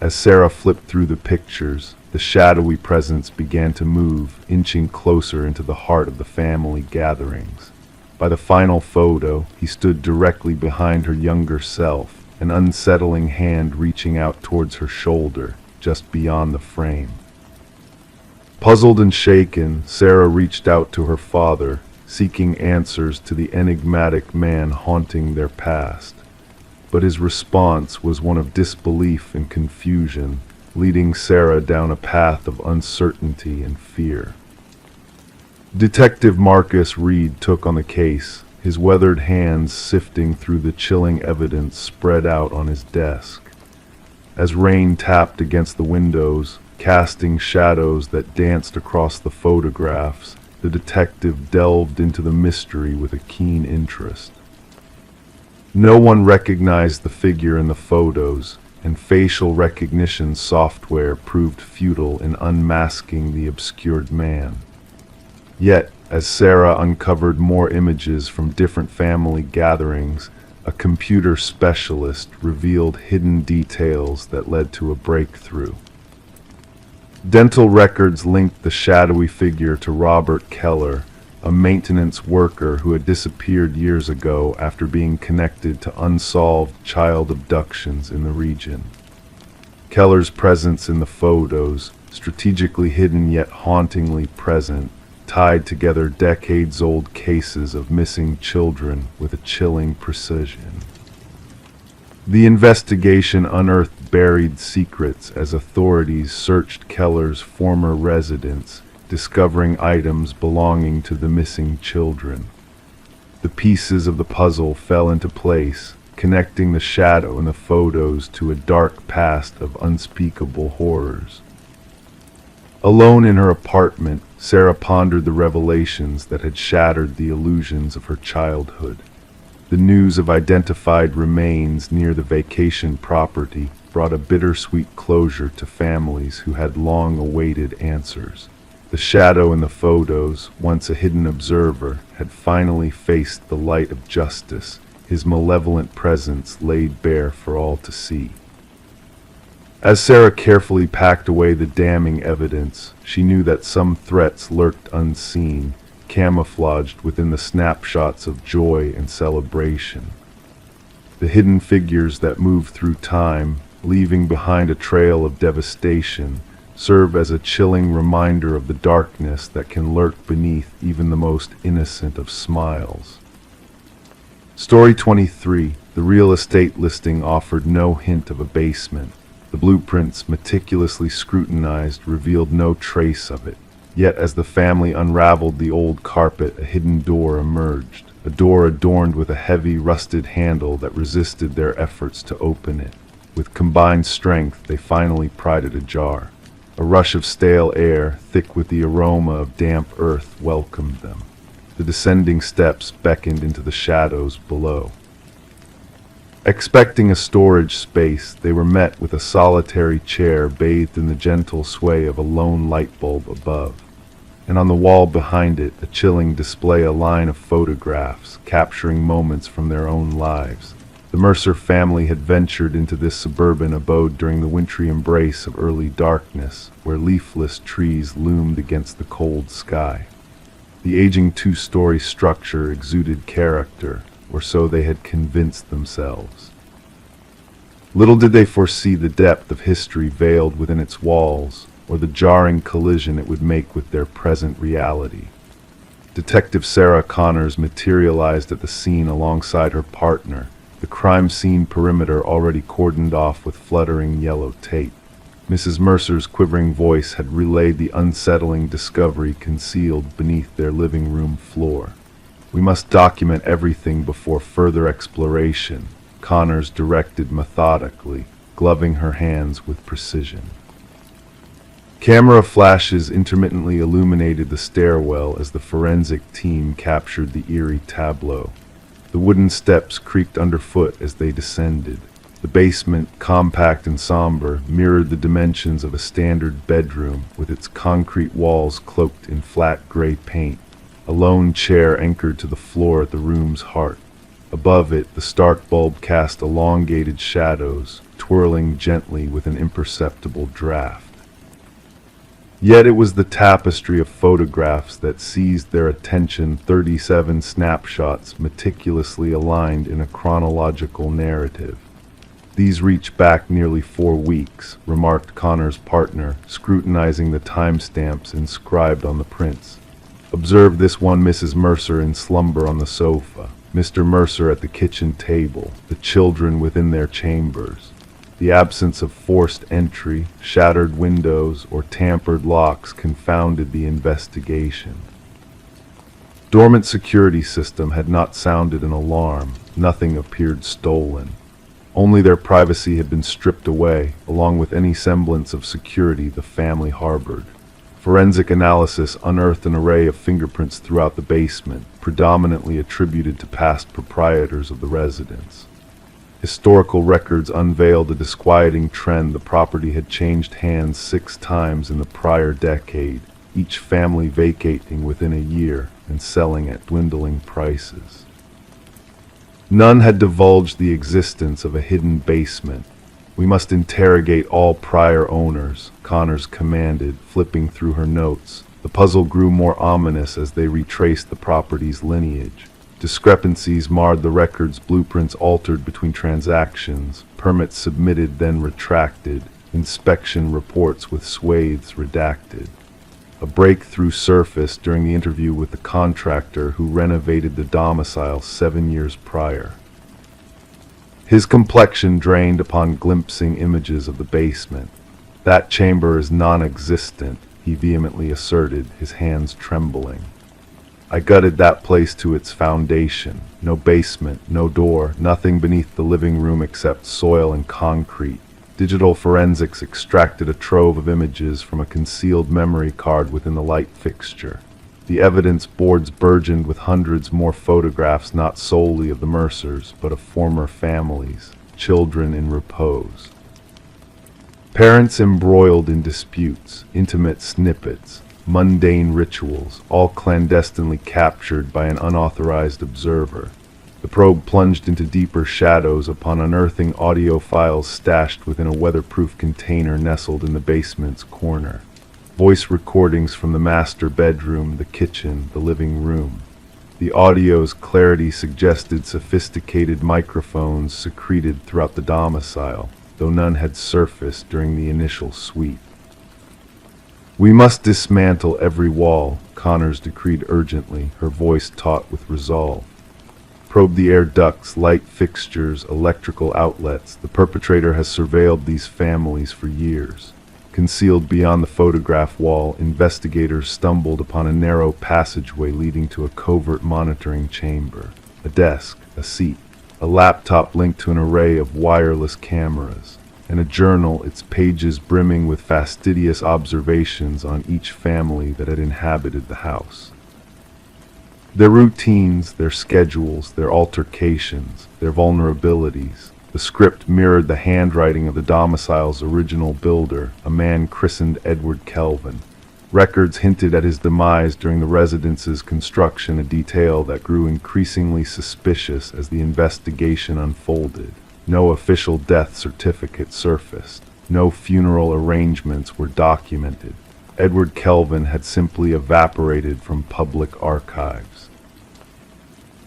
As Sarah flipped through the pictures, the shadowy presence began to move, inching closer into the heart of the family gatherings. By the final photo, he stood directly behind her younger self, an unsettling hand reaching out towards her shoulder, just beyond the frame. Puzzled and shaken, Sarah reached out to her father, seeking answers to the enigmatic man haunting their past. But his response was one of disbelief and confusion, leading Sarah down a path of uncertainty and fear. Detective Marcus Reed took on the case, his weathered hands sifting through the chilling evidence spread out on his desk. As rain tapped against the windows, casting shadows that danced across the photographs, the detective delved into the mystery with a keen interest. No one recognized the figure in the photos, and facial recognition software proved futile in unmasking the obscured man. Yet, as Sarah uncovered more images from different family gatherings, a computer specialist revealed hidden details that led to a breakthrough. Dental records linked the shadowy figure to Robert Keller, a maintenance worker who had disappeared years ago after being connected to unsolved child abductions in the region. Keller's presence in the photos, strategically hidden yet hauntingly present, tied together decades-old cases of missing children with a chilling precision. The investigation unearthed buried secrets as authorities searched Keller's former residence, discovering items belonging to the missing children. The pieces of the puzzle fell into place, connecting the shadow in the photos to a dark past of unspeakable horrors. Alone in her apartment, Sarah pondered the revelations that had shattered the illusions of her childhood. The news of identified remains near the vacation property brought a bittersweet closure to families who had long awaited answers. The shadow in the photos, once a hidden observer, had finally faced the light of justice, his malevolent presence laid bare for all to see. As Sarah carefully packed away the damning evidence, she knew that some threats lurked unseen, camouflaged within the snapshots of joy and celebration. The hidden figures that move through time, leaving behind a trail of devastation, serve as a chilling reminder of the darkness that can lurk beneath even the most innocent of smiles. Story 23. The real estate listing offered no hint of a basement. The blueprints, meticulously scrutinized, revealed no trace of it. Yet as the family unraveled the old carpet, a hidden door emerged, a door adorned with a heavy, rusted handle that resisted their efforts to open it. With combined strength, they finally pried it ajar. A rush of stale air, thick with the aroma of damp earth, welcomed them. The descending steps beckoned into the shadows below. Expecting a storage space, they were met with a solitary chair bathed in the gentle sway of a lone light bulb above. And on the wall behind it, a chilling display, a line of photographs capturing moments from their own lives. The Mercer family had ventured into this suburban abode during the wintry embrace of early darkness, where leafless trees loomed against the cold sky. The aging two-story structure exuded character, or so they had convinced themselves. Little did they foresee the depth of history veiled within its walls, or the jarring collision it would make with their present reality. Detective Sarah Connors materialized at the scene alongside her partner, the crime scene perimeter already cordoned off with fluttering yellow tape. Mrs. Mercer's quivering voice had relayed the unsettling discovery concealed beneath their living room floor. "We must document everything before further exploration," Connors directed methodically, gloving her hands with precision. Camera flashes intermittently illuminated the stairwell as the forensic team captured the eerie tableau. The wooden steps creaked underfoot as they descended. The basement, compact and somber, mirrored the dimensions of a standard bedroom, with its concrete walls cloaked in flat gray paint. A lone chair anchored to the floor at the room's heart. Above it, the stark bulb cast elongated shadows, twirling gently with an imperceptible draft. Yet it was the tapestry of photographs that seized their attention, 37 snapshots meticulously aligned in a chronological narrative. "These reach back nearly 4 weeks," remarked Connor's partner, scrutinizing the timestamps inscribed on the prints. "Observe this one: Mrs. Mercer in slumber on the sofa, Mr. Mercer at the kitchen table, the children within their chambers." The absence of forced entry, shattered windows, or tampered locks confounded the investigation. Dormant security system had not sounded an alarm. Nothing appeared stolen. Only their privacy had been stripped away, along with any semblance of security the family harbored. Forensic analysis unearthed an array of fingerprints throughout the basement, predominantly attributed to past proprietors of the residence. Historical records unveiled a disquieting trend: the property had changed hands 6 times in the prior decade, each family vacating within a year and selling at dwindling prices. None had divulged the existence of a hidden basement. "We must interrogate all prior owners," Connors commanded, flipping through her notes. The puzzle grew more ominous as they retraced the property's lineage. Discrepancies marred the records, blueprints altered between transactions, permits submitted then retracted, inspection reports with swathes redacted. A breakthrough surfaced during the interview with the contractor who renovated the domicile 7 years prior. His complexion drained upon glimpsing images of the basement. "That chamber is non-existent," he vehemently asserted, his hands trembling. "I gutted that place to its foundation. No basement, no door, nothing beneath the living room except soil and concrete. Digital forensics extracted a trove of images from a concealed memory card within the light fixture. The evidence boards burgeoned with hundreds more photographs not solely of the Mercers, but of former families, children in repose. Parents embroiled in disputes, intimate snippets, mundane rituals, all clandestinely captured by an unauthorized observer. The probe plunged into deeper shadows upon unearthing audio files stashed within a weatherproof container nestled in the basement's corner. Voice recordings from the master bedroom, the kitchen, the living room. The audio's clarity suggested sophisticated microphones secreted throughout the domicile, though none had surfaced during the initial sweep. "We must dismantle every wall," Connors decreed urgently, her voice taut with resolve. "Probe the air ducts, light fixtures, electrical outlets. The perpetrator has surveilled these families for years." Concealed beyond the photograph wall, investigators stumbled upon a narrow passageway leading to a covert monitoring chamber. A desk, a seat, a laptop linked to an array of wireless cameras, and a journal, its pages brimming with fastidious observations on each family that had inhabited the house. Their routines, their schedules, their altercations, their vulnerabilities. The script mirrored the handwriting of the domicile's original builder, a man christened Edward Kelvin. Records hinted at his demise during the residence's construction, a detail that grew increasingly suspicious as the investigation unfolded. No official death certificate surfaced. No funeral arrangements were documented. Edward Kelvin had simply evaporated from public archives.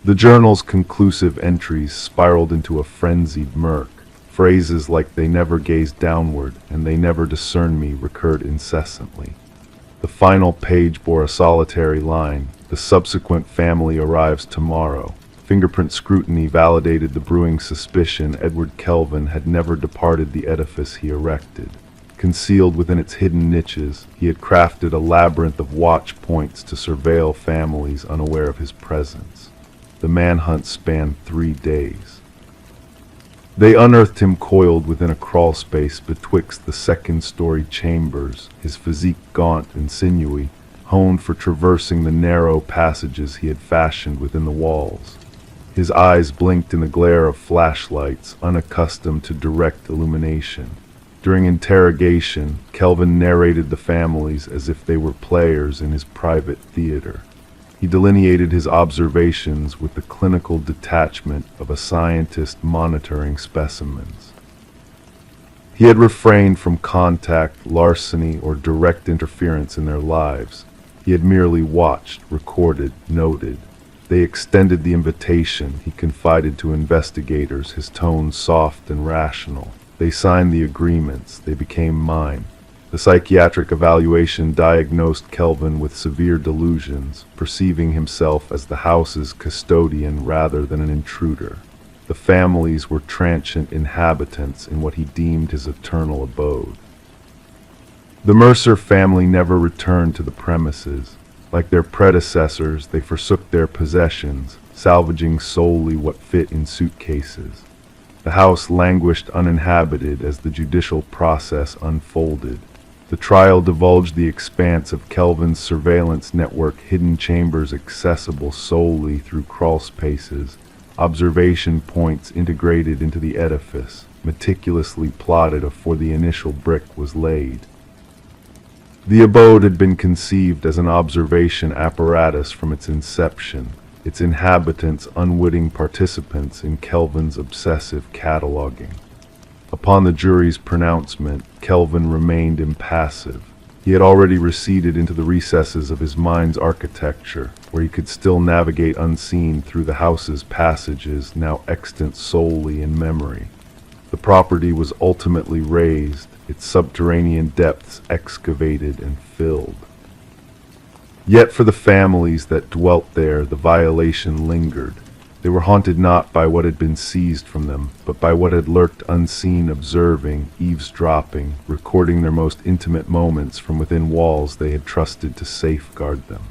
The journal's conclusive entries spiraled into a frenzied murk. Phrases like "they never gazed downward" and "they never discerned me" recurred incessantly. The final page bore a solitary line: "The subsequent family arrives tomorrow." Fingerprint scrutiny validated the brewing suspicion Edward Kelvin had never departed the edifice he erected. Concealed within its hidden niches, he had crafted a labyrinth of watch points to surveil families unaware of his presence. The manhunt spanned 3 days. They unearthed him coiled within a crawlspace betwixt the second-story chambers, his physique gaunt and sinewy, honed for traversing the narrow passages he had fashioned within the walls. His eyes blinked in the glare of flashlights, unaccustomed to direct illumination. During interrogation, Kelvin narrated the families as if they were players in his private theater. He delineated his observations with the clinical detachment of a scientist monitoring specimens. He had refrained from contact, larceny, or direct interference in their lives. He had merely watched, recorded, noted. They extended the invitation, he confided to investigators, his tone soft and rational. They signed the agreements. They became mine. The psychiatric evaluation diagnosed Kelvin with severe delusions, perceiving himself as the house's custodian rather than an intruder. The families were transient inhabitants in what he deemed his eternal abode. The Mercer family never returned to the premises. Like their predecessors, they forsook their possessions, salvaging solely what fit in suitcases. The house languished uninhabited as the judicial process unfolded. The trial divulged the expanse of Kelvin's surveillance network, hidden chambers accessible solely through crawlspaces, observation points integrated into the edifice, meticulously plotted afore the initial brick was laid. The abode had been conceived as an observation apparatus from its inception, its inhabitants unwitting participants in Kelvin's obsessive cataloging. Upon the jury's pronouncement, Kelvin remained impassive. He had already receded into the recesses of his mind's architecture, where he could still navigate unseen through the house's passages, now extant solely in memory. The property was ultimately razed, its subterranean depths excavated and filled. Yet for the families that dwelt there, the violation lingered. They were haunted not by what had been seized from them, but by what had lurked unseen, observing, eavesdropping, recording their most intimate moments from within walls they had trusted to safeguard them.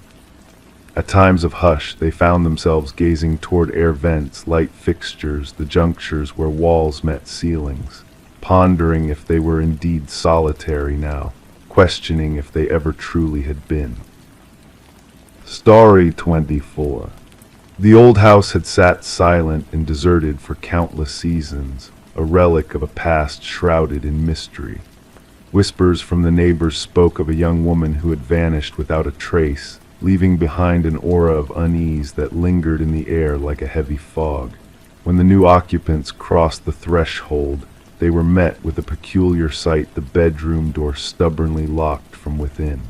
At times of hush, they found themselves gazing toward air vents, light fixtures, the junctures where walls met ceilings. pondering if they were indeed solitary now, questioning if they ever truly had been. Story 24. The old house had sat silent and deserted for countless seasons, a relic of a past shrouded in mystery. Whispers from the neighbors spoke of a young woman who had vanished without a trace, leaving behind an aura of unease that lingered in the air like a heavy fog. When the new occupants crossed the threshold, they were met with a peculiar sight, the bedroom door stubbornly locked from within.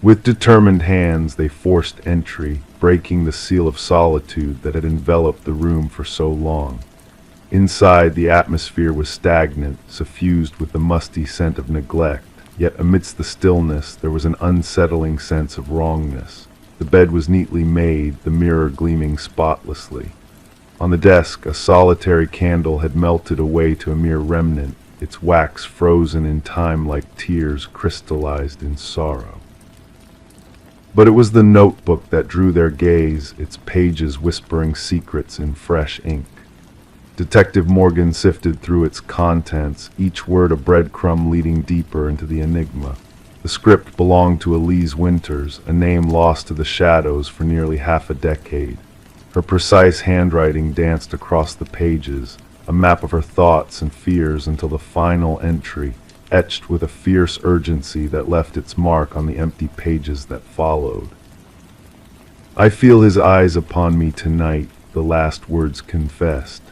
With determined hands, they forced entry, breaking the seal of solitude that had enveloped the room for so long. Inside, the atmosphere was stagnant, suffused with the musty scent of neglect, yet amidst the stillness there was an unsettling sense of wrongness. The bed was neatly made, the mirror gleaming spotlessly. On the desk, a solitary candle had melted away to a mere remnant, its wax frozen in time like tears crystallized in sorrow. But it was the notebook that drew their gaze, its pages whispering secrets in fresh ink. Detective Morgan sifted through its contents, each word a breadcrumb leading deeper into the enigma. The script belonged to Elise Winters, a name lost to the shadows for nearly half a decade. Her precise handwriting danced across the pages, a map of her thoughts and fears until the final entry, etched with a fierce urgency that left its mark on the empty pages that followed. "I feel his eyes upon me tonight," the last words confessed.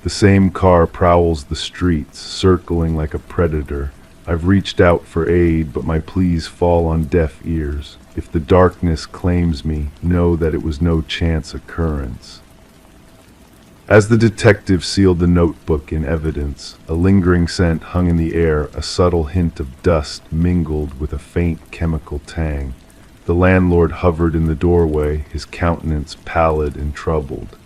"The same car prowls the streets, circling like a predator. I've reached out for aid, but my pleas fall on deaf ears. If the darkness claims me, know that it was no chance occurrence." As the detective sealed the notebook in evidence, a lingering scent hung in the air, a subtle hint of dust mingled with a faint chemical tang. The landlord hovered in the doorway, his countenance pallid and troubled.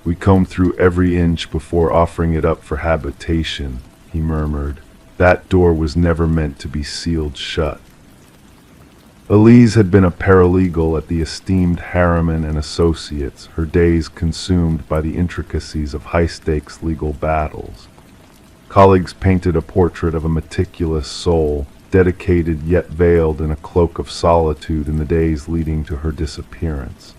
"We combed through every inch before offering it up for habitation," he murmured. "That door was never meant to be sealed shut." Elise had been a paralegal at the esteemed Harriman and Associates, her days consumed by the intricacies of high-stakes legal battles. Colleagues painted a portrait of a meticulous soul, dedicated yet veiled in a cloak of solitude in the days leading to her disappearance.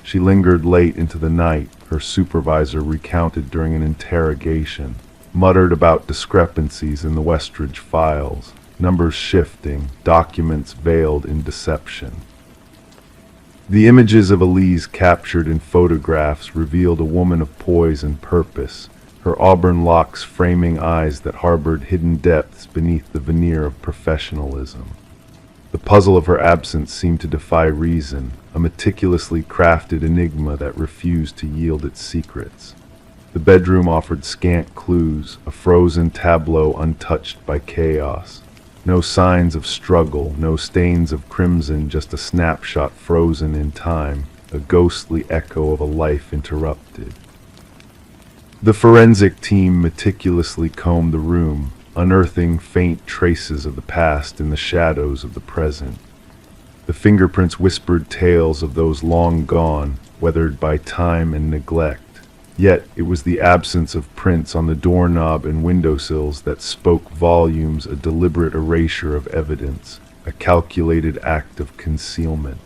She lingered late into the night, her supervisor recounted during an interrogation, muttered about discrepancies in the Westridge files, numbers shifting, documents veiled in deception. The images of Elise captured in photographs revealed a woman of poise and purpose, her auburn locks framing eyes that harbored hidden depths beneath the veneer of professionalism. The puzzle of her absence seemed to defy reason, a meticulously crafted enigma that refused to yield its secrets. The bedroom offered scant clues, a frozen tableau untouched by chaos. No signs of struggle, no stains of crimson, just a snapshot frozen in time, a ghostly echo of a life interrupted. The forensic team meticulously combed the room, unearthing faint traces of the past in the shadows of the present. The fingerprints whispered tales of those long gone, weathered by time and neglect. Yet it was the absence of prints on the doorknob and windowsills that spoke volumes, a deliberate erasure of evidence, a calculated act of concealment.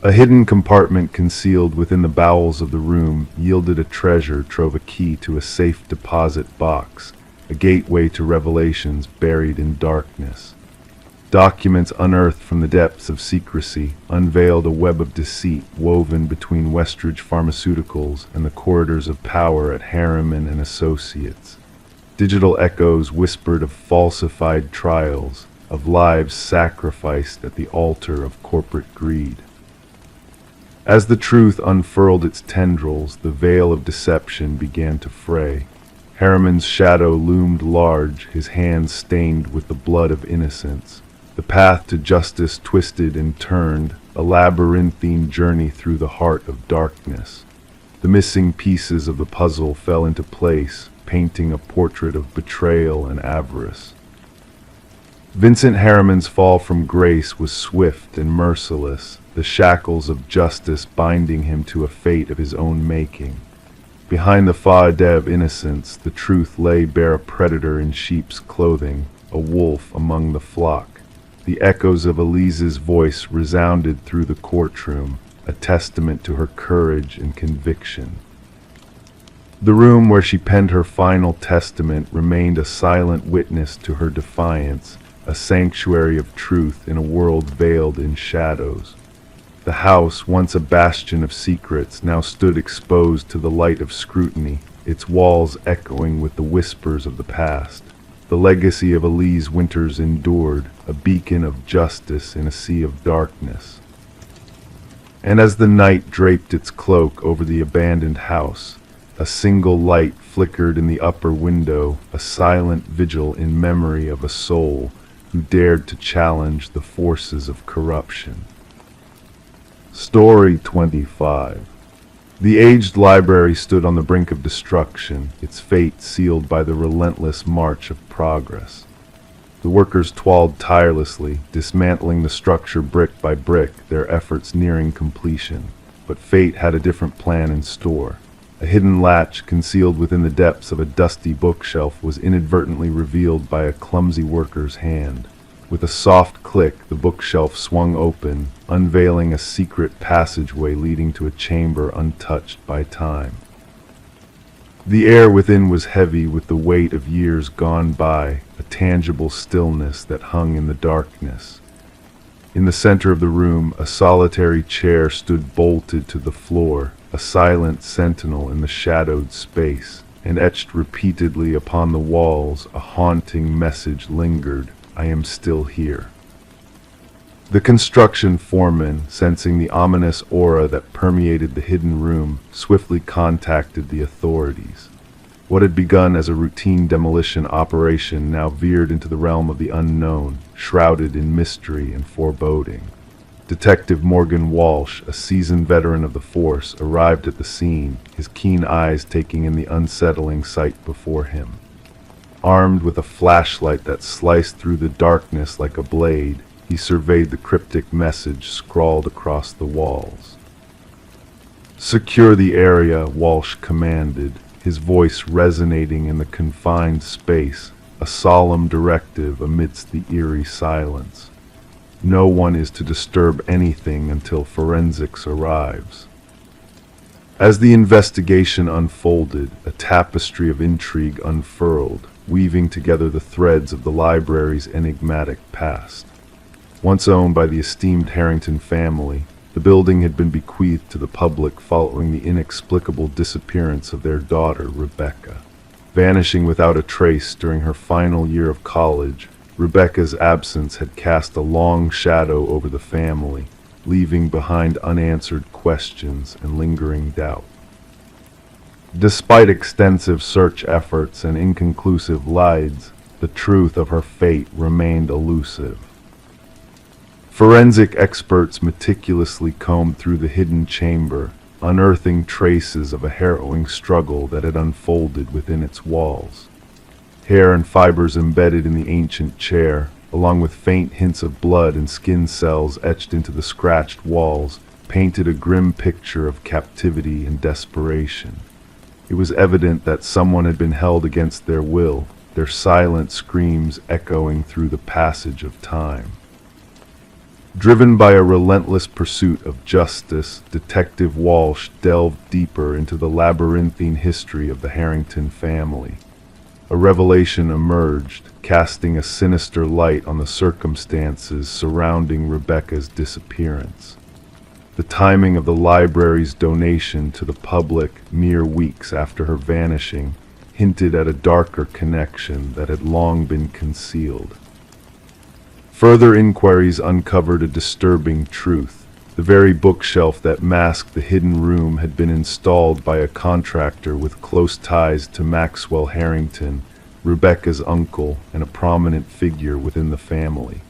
A hidden compartment concealed within the bowels of the room yielded a treasure trove, a key to a safe deposit box, a gateway to revelations buried in darkness. Documents unearthed from the depths of secrecy unveiled a web of deceit woven between Westridge Pharmaceuticals and the corridors of power at Harriman and Associates. Digital echoes whispered of falsified trials, of lives sacrificed at the altar of corporate greed. As the truth unfurled its tendrils, the veil of deception began to fray. Harriman's shadow loomed large, his hands stained with the blood of innocence. The path to justice twisted and turned, a labyrinthine journey through the heart of darkness. The missing pieces of the puzzle fell into place, painting a portrait of betrayal and avarice. Vincent Harriman's fall from grace was swift and merciless, the shackles of justice binding him to a fate of his own making. Behind the facade of innocence, the truth lay bare, a predator in sheep's clothing, a wolf among the flock. The echoes of Elise's voice resounded through the courtroom, a testament to her courage and conviction. The room where she penned her final testament remained a silent witness to her defiance, a sanctuary of truth in a world veiled in shadows. The house, once a bastion of secrets, now stood exposed to the light of scrutiny, its walls echoing with the whispers of the past. The legacy of Elise Winters endured, a beacon of justice in a sea of darkness. And as the night draped its cloak over the abandoned house, a single light flickered in the upper window, a silent vigil in memory of a soul who dared to challenge the forces of corruption. Story 25. The aged library stood on the brink of destruction, its fate sealed by the relentless march of progress. The workers toiled tirelessly, dismantling the structure brick by brick, their efforts nearing completion. But fate had a different plan in store. A hidden latch concealed within the depths of a dusty bookshelf was inadvertently revealed by a clumsy worker's hand. With a soft click, the bookshelf swung open, unveiling a secret passageway leading to a chamber untouched by time. The air within was heavy with the weight of years gone by, a tangible stillness that hung in the darkness. In the center of the room, a solitary chair stood bolted to the floor, a silent sentinel in the shadowed space, and etched repeatedly upon the walls, a haunting message lingered: "I am still here." The construction foreman, sensing the ominous aura that permeated the hidden room, swiftly contacted the authorities. What had begun as a routine demolition operation now veered into the realm of the unknown, shrouded in mystery and foreboding. Detective Morgan Walsh, a seasoned veteran of the force, arrived at the scene, his keen eyes taking in the unsettling sight before him. Armed with a flashlight that sliced through the darkness like a blade, he surveyed the cryptic message scrawled across the walls. "Secure the area," Walsh commanded, his voice resonating in the confined space, a solemn directive amidst the eerie silence. "No one is to disturb anything until forensics arrives." As the investigation unfolded, a tapestry of intrigue unfurled, weaving together the threads of the library's enigmatic past. Once owned by the esteemed Harrington family, the building had been bequeathed to the public following the inexplicable disappearance of their daughter, Rebecca. Vanishing without a trace during her final year of college, Rebecca's absence had cast a long shadow over the family, leaving behind unanswered questions and lingering doubt. Despite extensive search efforts and inconclusive leads, the truth of her fate remained elusive. Forensic experts meticulously combed through the hidden chamber, unearthing traces of a harrowing struggle that had unfolded within its walls. Hair and fibers embedded in the ancient chair, along with faint hints of blood and skin cells etched into the scratched walls, painted a grim picture of captivity and desperation. It was evident that someone had been held against their will, their silent screams echoing through the passage of time. Driven by a relentless pursuit of justice, Detective Walsh delved deeper into the labyrinthine history of the Harrington family. A revelation emerged, casting a sinister light on the circumstances surrounding Rebecca's disappearance. The timing of the library's donation to the public mere weeks after her vanishing hinted at a darker connection that had long been concealed. Further inquiries uncovered a disturbing truth. The very bookshelf that masked the hidden room had been installed by a contractor with close ties to Maxwell Harrington, Rebecca's uncle and a prominent figure within the family.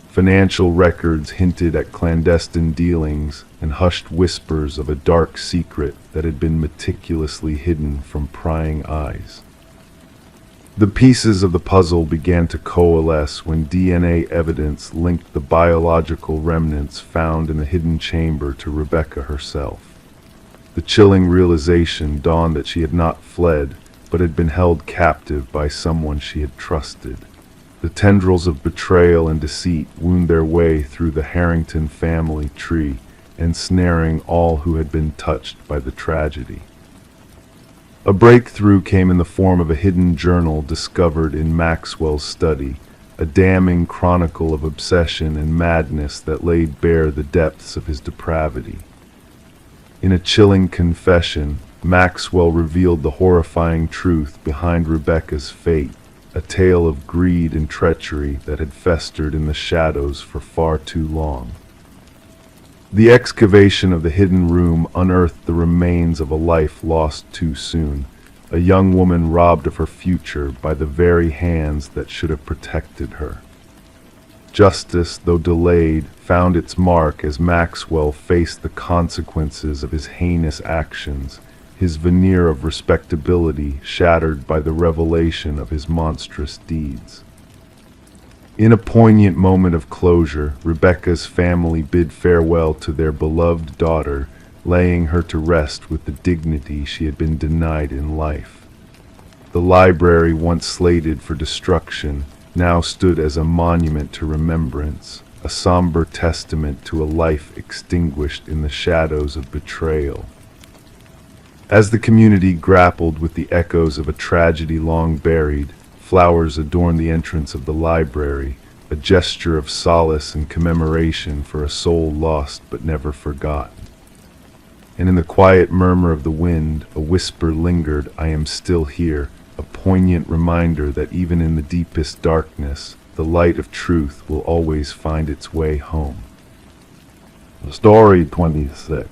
Financial records hinted at clandestine dealings and hushed whispers of a dark secret that had been meticulously hidden from prying eyes. The pieces of the puzzle began to coalesce when DNA evidence linked the biological remnants found in the hidden chamber to Rebecca herself. The chilling realization dawned that she had not fled, but had been held captive by someone she had trusted. The tendrils of betrayal and deceit wound their way through the Harrington family tree, ensnaring all who had been touched by the tragedy. A breakthrough came in the form of a hidden journal discovered in Maxwell's study, a damning chronicle of obsession and madness that laid bare the depths of his depravity. In a chilling confession, Maxwell revealed the horrifying truth behind Rebecca's fate, a tale of greed and treachery that had festered in the shadows for far too long. The excavation of the hidden room unearthed the remains of a life lost too soon, a young woman robbed of her future by the very hands that should have protected her. Justice, though delayed, found its mark as Maxwell faced the consequences of his heinous actions, his veneer of respectability shattered by the revelation of his monstrous deeds. In a poignant moment of closure, Rebecca's family bid farewell to their beloved daughter, laying her to rest with the dignity she had been denied in life. The library, once slated for destruction, now stood as a monument to remembrance, a somber testament to a life extinguished in the shadows of betrayal. As the community grappled with the echoes of a tragedy long buried, flowers adorned the entrance of the library, a gesture of solace and commemoration for a soul lost but never forgotten. And in the quiet murmur of the wind, a whisper lingered, "I am still here," a poignant reminder that even in the deepest darkness, the light of truth will always find its way home. Story 26.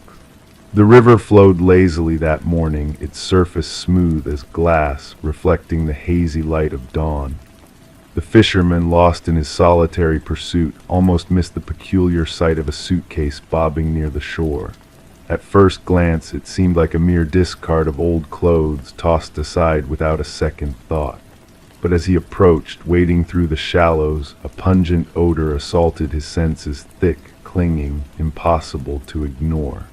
The river flowed lazily that morning, its surface smooth as glass, reflecting the hazy light of dawn. The fisherman, lost in his solitary pursuit, almost missed the peculiar sight of a suitcase bobbing near the shore. At first glance, it seemed like a mere discard of old clothes tossed aside without a second thought. But as he approached, wading through the shallows, a pungent odor assaulted his senses, thick, clinging, impossible to ignore.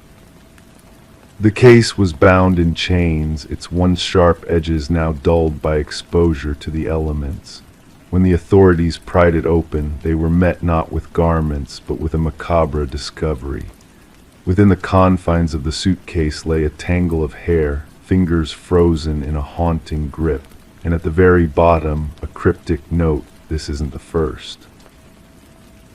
The case was bound in chains, its once sharp edges now dulled by exposure to the elements. When the authorities pried it open, they were met not with garments, but with a macabre discovery. Within the confines of the suitcase lay a tangle of hair, fingers frozen in a haunting grip, and at the very bottom, a cryptic note, "This isn't the first."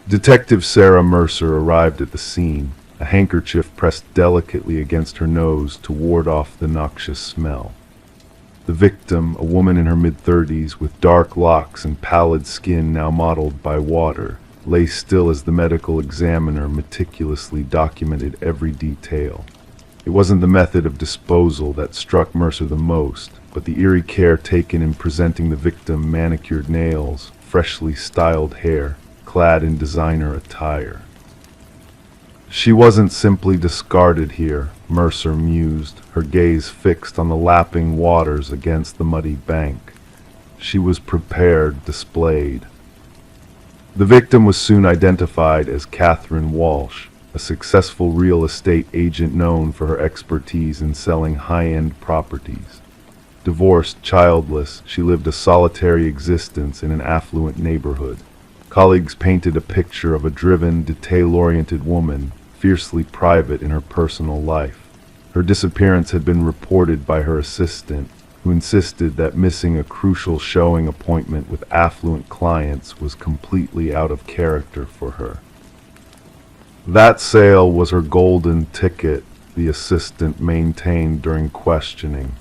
Detective Sarah Mercer arrived at the scene, a handkerchief pressed delicately against her nose to ward off the noxious smell. The victim, a woman in her mid-30s with dark locks and pallid skin now mottled by water, lay still as the medical examiner meticulously documented every detail. It wasn't the method of disposal that struck Mercer the most, but the eerie care taken in presenting the victim manicured nails, freshly styled hair, clad in designer attire. She wasn't simply discarded here, Mercer mused, her gaze fixed on the lapping waters against the muddy bank. She was prepared, displayed. The victim was soon identified as Catherine Walsh, a successful real estate agent known for her expertise in selling high-end properties. Divorced, childless, she lived a solitary existence in an affluent neighborhood. Colleagues painted a picture of a driven, detail-oriented woman, fiercely private in her personal life. Her disappearance had been reported by her assistant, who insisted that missing a crucial showing appointment with affluent clients was completely out of character for her. That sale was her golden ticket, the assistant maintained during questioning.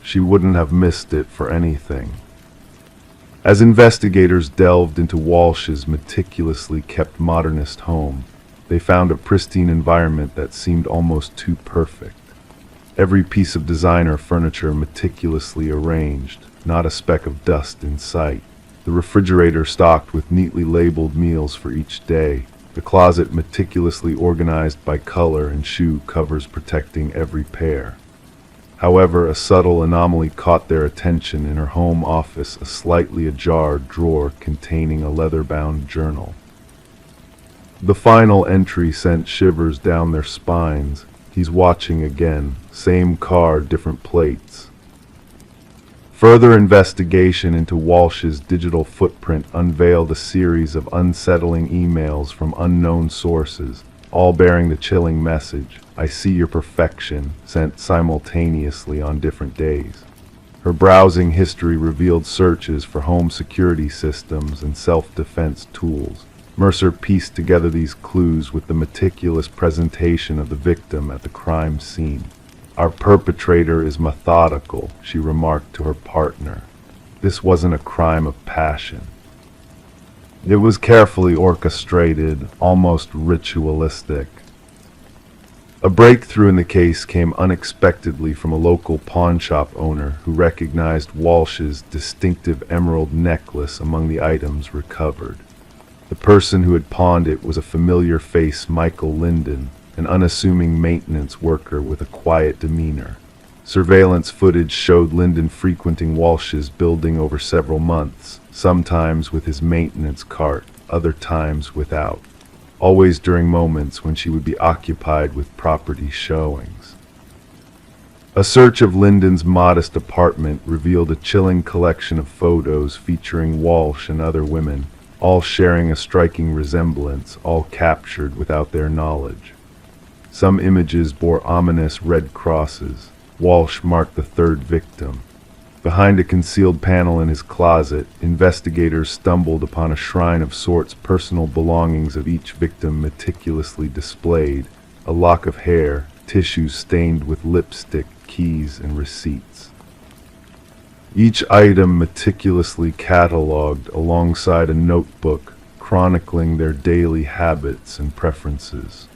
She wouldn't have missed it for anything. As investigators delved into Walsh's meticulously kept modernist home, they found a pristine environment that seemed almost too perfect. Every piece of designer furniture meticulously arranged, not a speck of dust in sight. The refrigerator stocked with neatly labeled meals for each day, the closet meticulously organized by color and shoe covers protecting every pair. However, a subtle anomaly caught their attention in her home office, a slightly ajar drawer containing a leather-bound journal. The final entry sent shivers down their spines, He's watching again. Same car, different plates. Further investigation into Walsh's digital footprint unveiled a series of unsettling emails from unknown sources, all bearing the chilling message, "I see your perfection," sent simultaneously on different days. Her browsing history revealed searches for home security systems and self-defense tools. Mercer pieced together these clues with the meticulous presentation of the victim at the crime scene. "Our perpetrator is methodical," she remarked to her partner. "This wasn't a crime of passion. It was carefully orchestrated, almost ritualistic." A breakthrough in the case came unexpectedly from a local pawnshop owner who recognized Walsh's distinctive emerald necklace among the items recovered. The person who had pawned it was a familiar face, Michael Linden, an unassuming maintenance worker with a quiet demeanor. Surveillance footage showed Linden frequenting Walsh's building over several months, sometimes with his maintenance cart, other times without, always during moments when she would be occupied with property showings. A search of Linden's modest apartment revealed a chilling collection of photos featuring Walsh and other women, all sharing a striking resemblance, all captured without their knowledge. Some images bore ominous red crosses. Walsh marked the third victim. Behind a concealed panel in his closet, investigators stumbled upon a shrine of sorts, personal belongings of each victim meticulously displayed, a lock of hair, tissues stained with lipstick, keys, and receipts. Each item meticulously catalogued alongside a notebook chronicling their daily habits and preferences.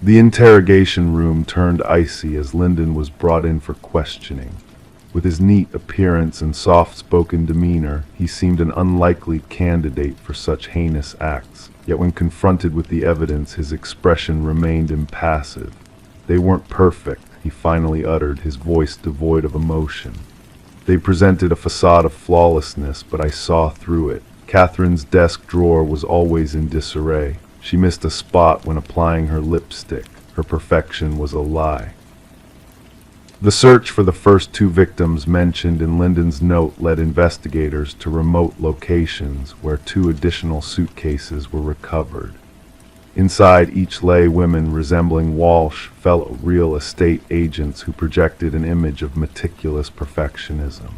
The interrogation room turned icy as Linden was brought in for questioning. With his neat appearance and soft-spoken demeanor, he seemed an unlikely candidate for such heinous acts. Yet when confronted with the evidence, his expression remained impassive. "They weren't perfect," he finally uttered, his voice devoid of emotion. "They presented a facade of flawlessness, but I saw through it. Catherine's desk drawer was always in disarray. She missed a spot when applying her lipstick. Her perfection was a lie." The search for the first two victims mentioned in Linden's note led investigators to remote locations where 2 additional suitcases were recovered. Inside each lay women resembling Walsh, fellow real estate agents who projected an image of meticulous perfectionism.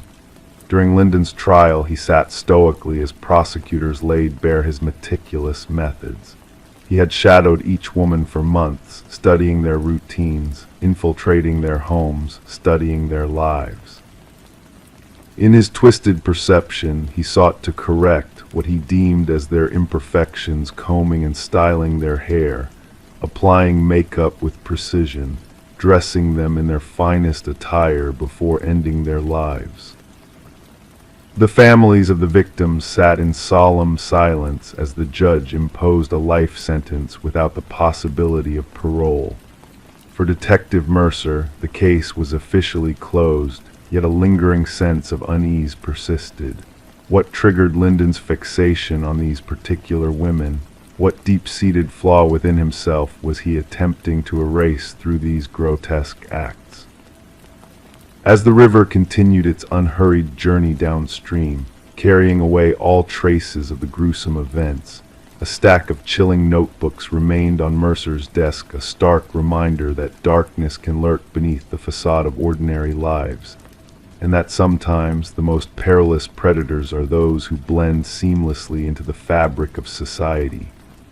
During Linden's trial, he sat stoically as prosecutors laid bare his meticulous methods. He had shadowed each woman for months, studying their routines, infiltrating their homes, studying their lives. In his twisted perception, he sought to correct what he deemed as their imperfections, combing and styling their hair, applying makeup with precision, dressing them in their finest attire before ending their lives. The families of the victims sat in solemn silence as the judge imposed a life sentence without the possibility of parole. For Detective Mercer, the case was officially closed, yet a lingering sense of unease persisted. What triggered Linden's fixation on these particular women? What deep-seated flaw within himself was he attempting to erase through these grotesque acts? As the river continued its unhurried journey downstream, carrying away all traces of the gruesome events, a stack of chilling notebooks remained on Mercer's desk, a stark reminder that darkness can lurk beneath the facade of ordinary lives, and that sometimes the most perilous predators are those who blend seamlessly into the fabric of society,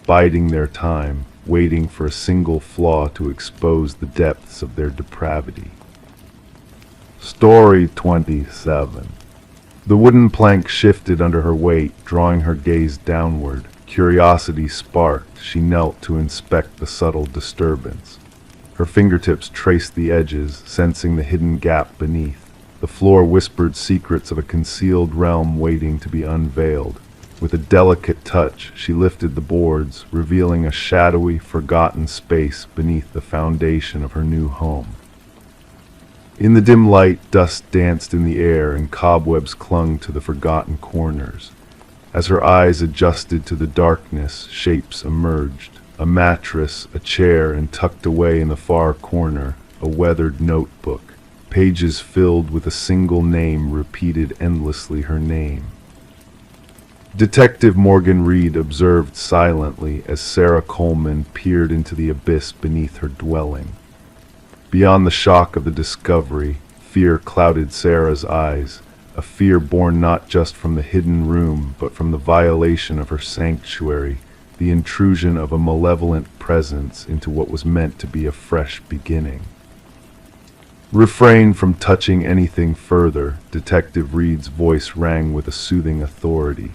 biding their time, waiting for a single flaw to expose the depths of their depravity. Story 27. The wooden plank shifted under her weight, drawing her gaze downward. Curiosity sparked. She knelt to inspect the subtle disturbance. Her fingertips traced the edges, sensing the hidden gap beneath. The floor whispered secrets of a concealed realm waiting to be unveiled. With a delicate touch, she lifted the boards, revealing a shadowy, forgotten space beneath the foundation of her new home. In the dim light, dust danced in the air and cobwebs clung to the forgotten corners. As her eyes adjusted to the darkness, shapes emerged, a mattress, a chair, and tucked away in the far corner, a weathered notebook, pages filled with a single name repeated endlessly, her name. Detective Morgan Reed observed silently as Sarah Coleman peered into the abyss beneath her dwelling. Beyond the shock of the discovery, fear clouded Sarah's eyes, a fear born not just from the hidden room, but from the violation of her sanctuary, the intrusion of a malevolent presence into what was meant to be a fresh beginning. Refrain from touching anything further, Detective Reed's voice rang with a soothing authority.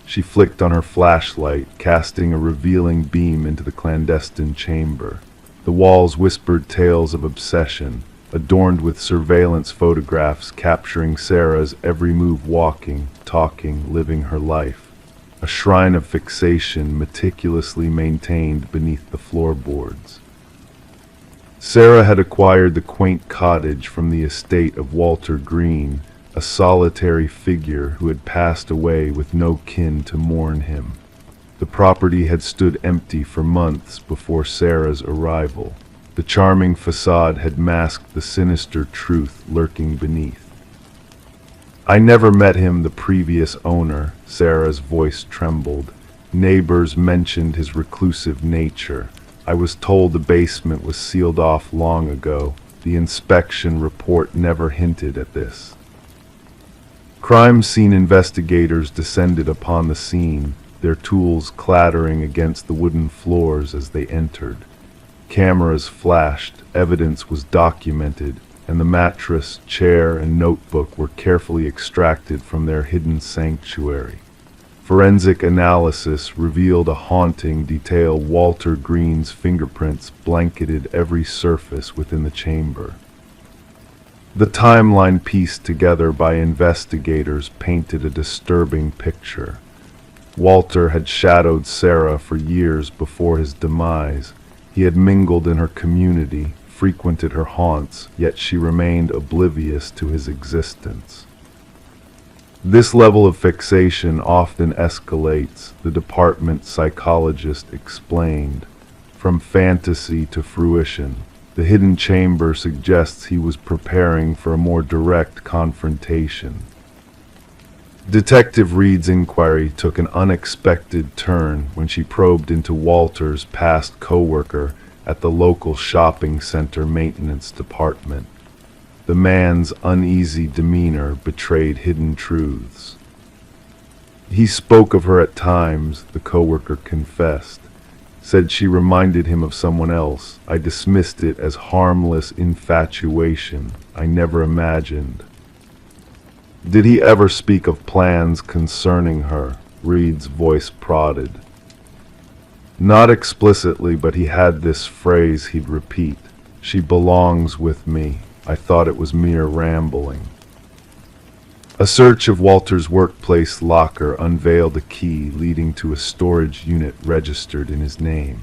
She flicked on her flashlight, casting a revealing beam into the clandestine chamber. The walls whispered tales of obsession, adorned with surveillance photographs capturing Sarah's every move, walking, talking, living her life. A shrine of fixation meticulously maintained beneath the floorboards. Sarah had acquired the quaint cottage from the estate of Walter Green, a solitary figure who had passed away with no kin to mourn him. The property had stood empty for months before Sarah's arrival. The charming facade had masked the sinister truth lurking beneath. "I never met him, the previous owner," Sarah's voice trembled. "Neighbors mentioned his reclusive nature. I was told the basement was sealed off long ago. The inspection report never hinted at this." Crime scene investigators descended upon the scene, their tools clattering against the wooden floors as they entered. Cameras flashed, evidence was documented, and the mattress, chair, and notebook were carefully extracted from their hidden sanctuary. Forensic analysis revealed a haunting detail. Walter Green's fingerprints blanketed every surface within the chamber. The timeline pieced together by investigators painted a disturbing picture. Walter had shadowed Sarah for years before his demise. He had mingled in her community, frequented her haunts, yet she remained oblivious to his existence. This level of fixation often escalates, the department psychologist explained, from fantasy to fruition. The hidden chamber suggests he was preparing for a more direct confrontation. Detective Reed's inquiry took an unexpected turn when she probed into Walter's past co-worker at the local shopping center maintenance department. The man's uneasy demeanor betrayed hidden truths. He spoke of her at times, the co-worker confessed. Said she reminded him of someone else. I dismissed it as harmless infatuation I never imagined. Did he ever speak of plans concerning her? Reed's voice prodded. Not explicitly, but he had this phrase he'd repeat. She belongs with me. I thought it was mere rambling. A search of Walter's workplace locker unveiled a key leading to a storage unit registered in his name.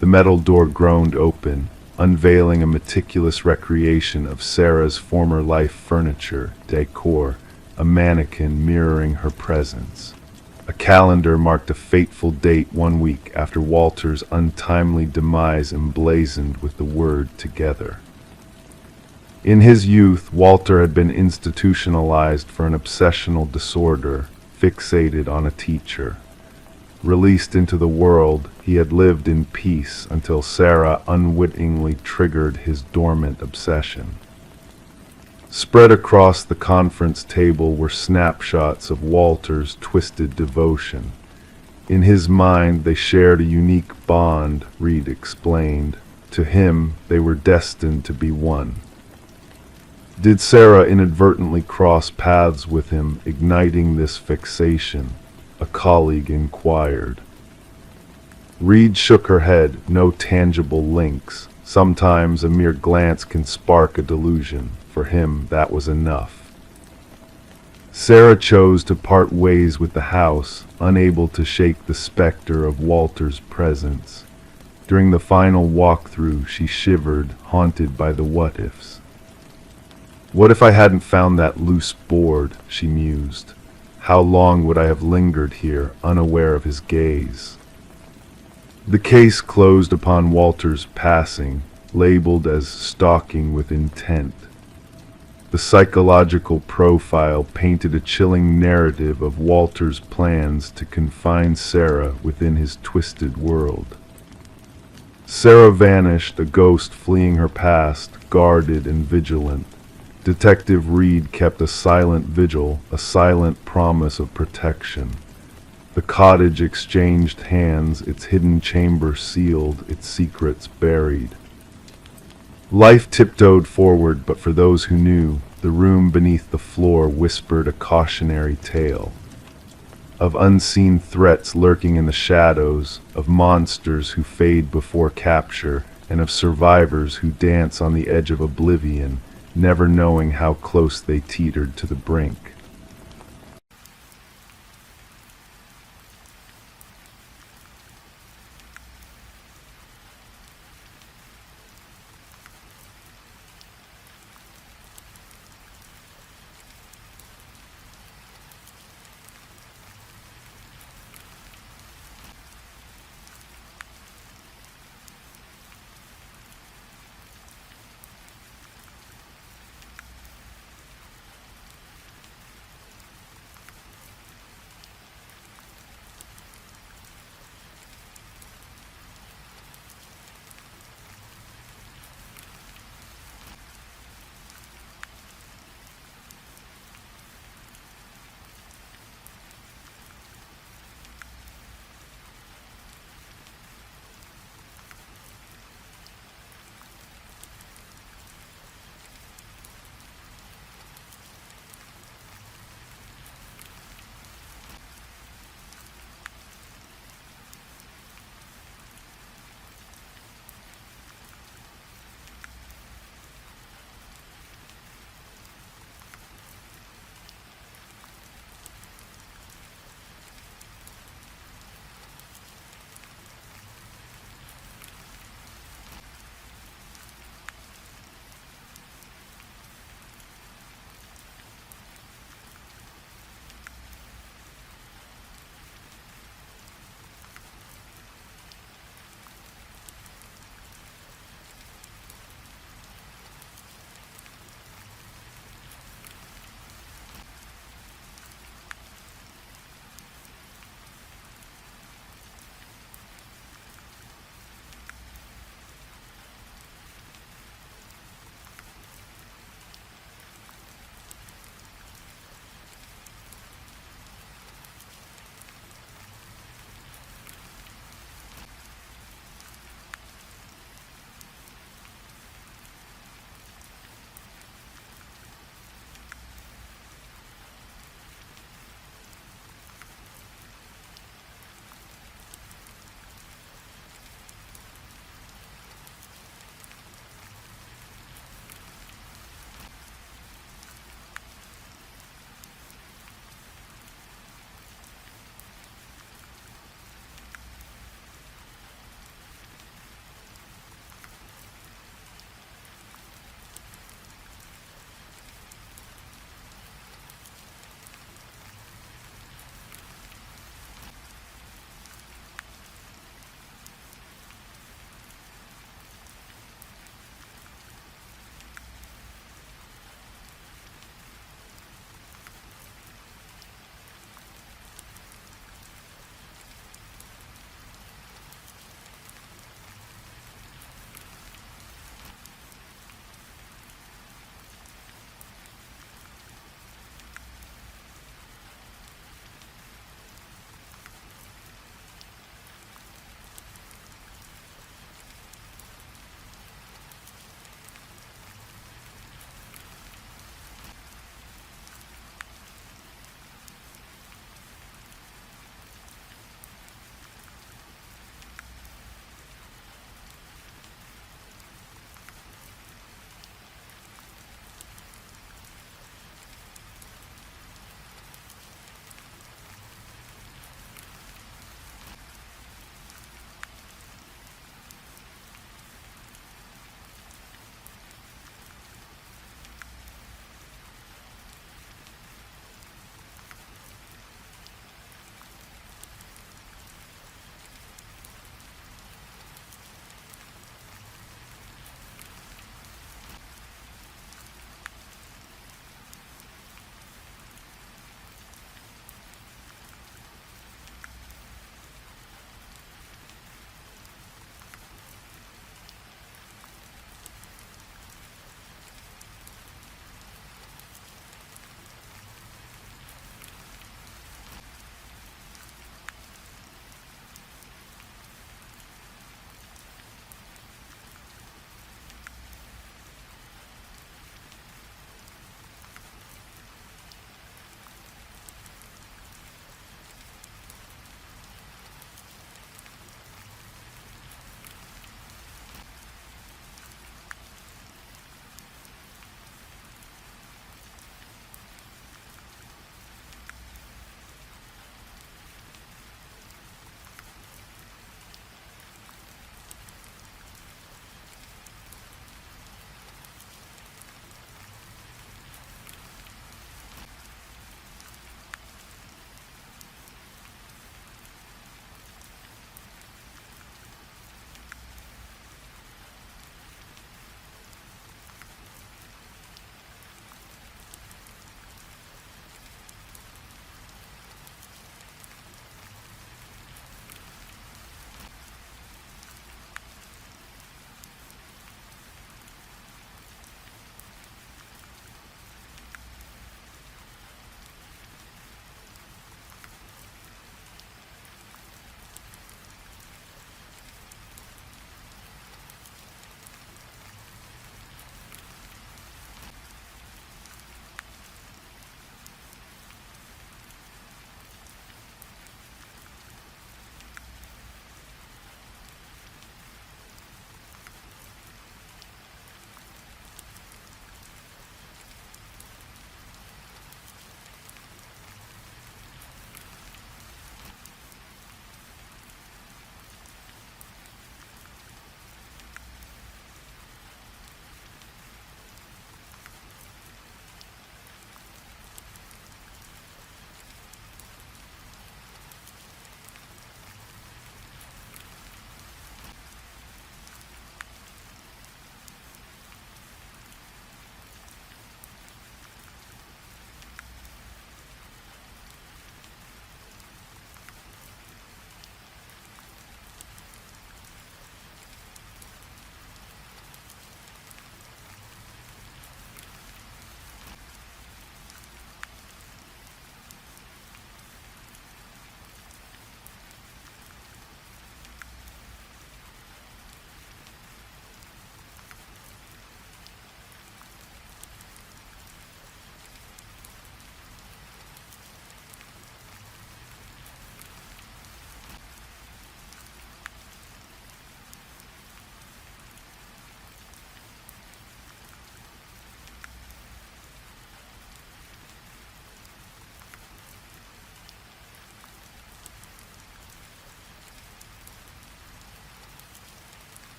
The metal door groaned open, unveiling a meticulous recreation of Sarah's former life furniture, decor, a mannequin mirroring her presence. A calendar marked a fateful date 1 week after Walter's untimely demise emblazoned with the word together. In his youth, Walter had been institutionalized for an obsessional disorder, fixated on a teacher. Released into the world, he had lived in peace until Sarah unwittingly triggered his dormant obsession. Spread across the conference table were snapshots of Walter's twisted devotion. In his mind, they shared a unique bond, Reed explained. To him, they were destined to be one. Did Sarah inadvertently cross paths with him, igniting this fixation? A colleague inquired. Reed shook her head. No tangible links. Sometimes a mere glance can spark a delusion. For him, that was enough. Sarah chose to part ways with the house, unable to shake the specter of Walter's presence. During the final walkthrough, she shivered, haunted by the what-ifs. What if I hadn't found that loose board, she mused. How long would I have lingered here, unaware of his gaze? The case closed upon Walter's passing, labeled as stalking with intent. The psychological profile painted a chilling narrative of Walter's plans to confine Sarah within his twisted world. Sarah vanished, a ghost fleeing her past, guarded and vigilant. Detective Reed kept a silent vigil, a silent promise of protection. The cottage exchanged hands, its hidden chamber sealed, its secrets buried. Life tiptoed forward, but for those who knew, the room beneath the floor whispered a cautionary tale. Of unseen threats lurking in the shadows, of monsters who fade before capture, and of survivors who dance on the edge of oblivion, never knowing how close they teetered to the brink.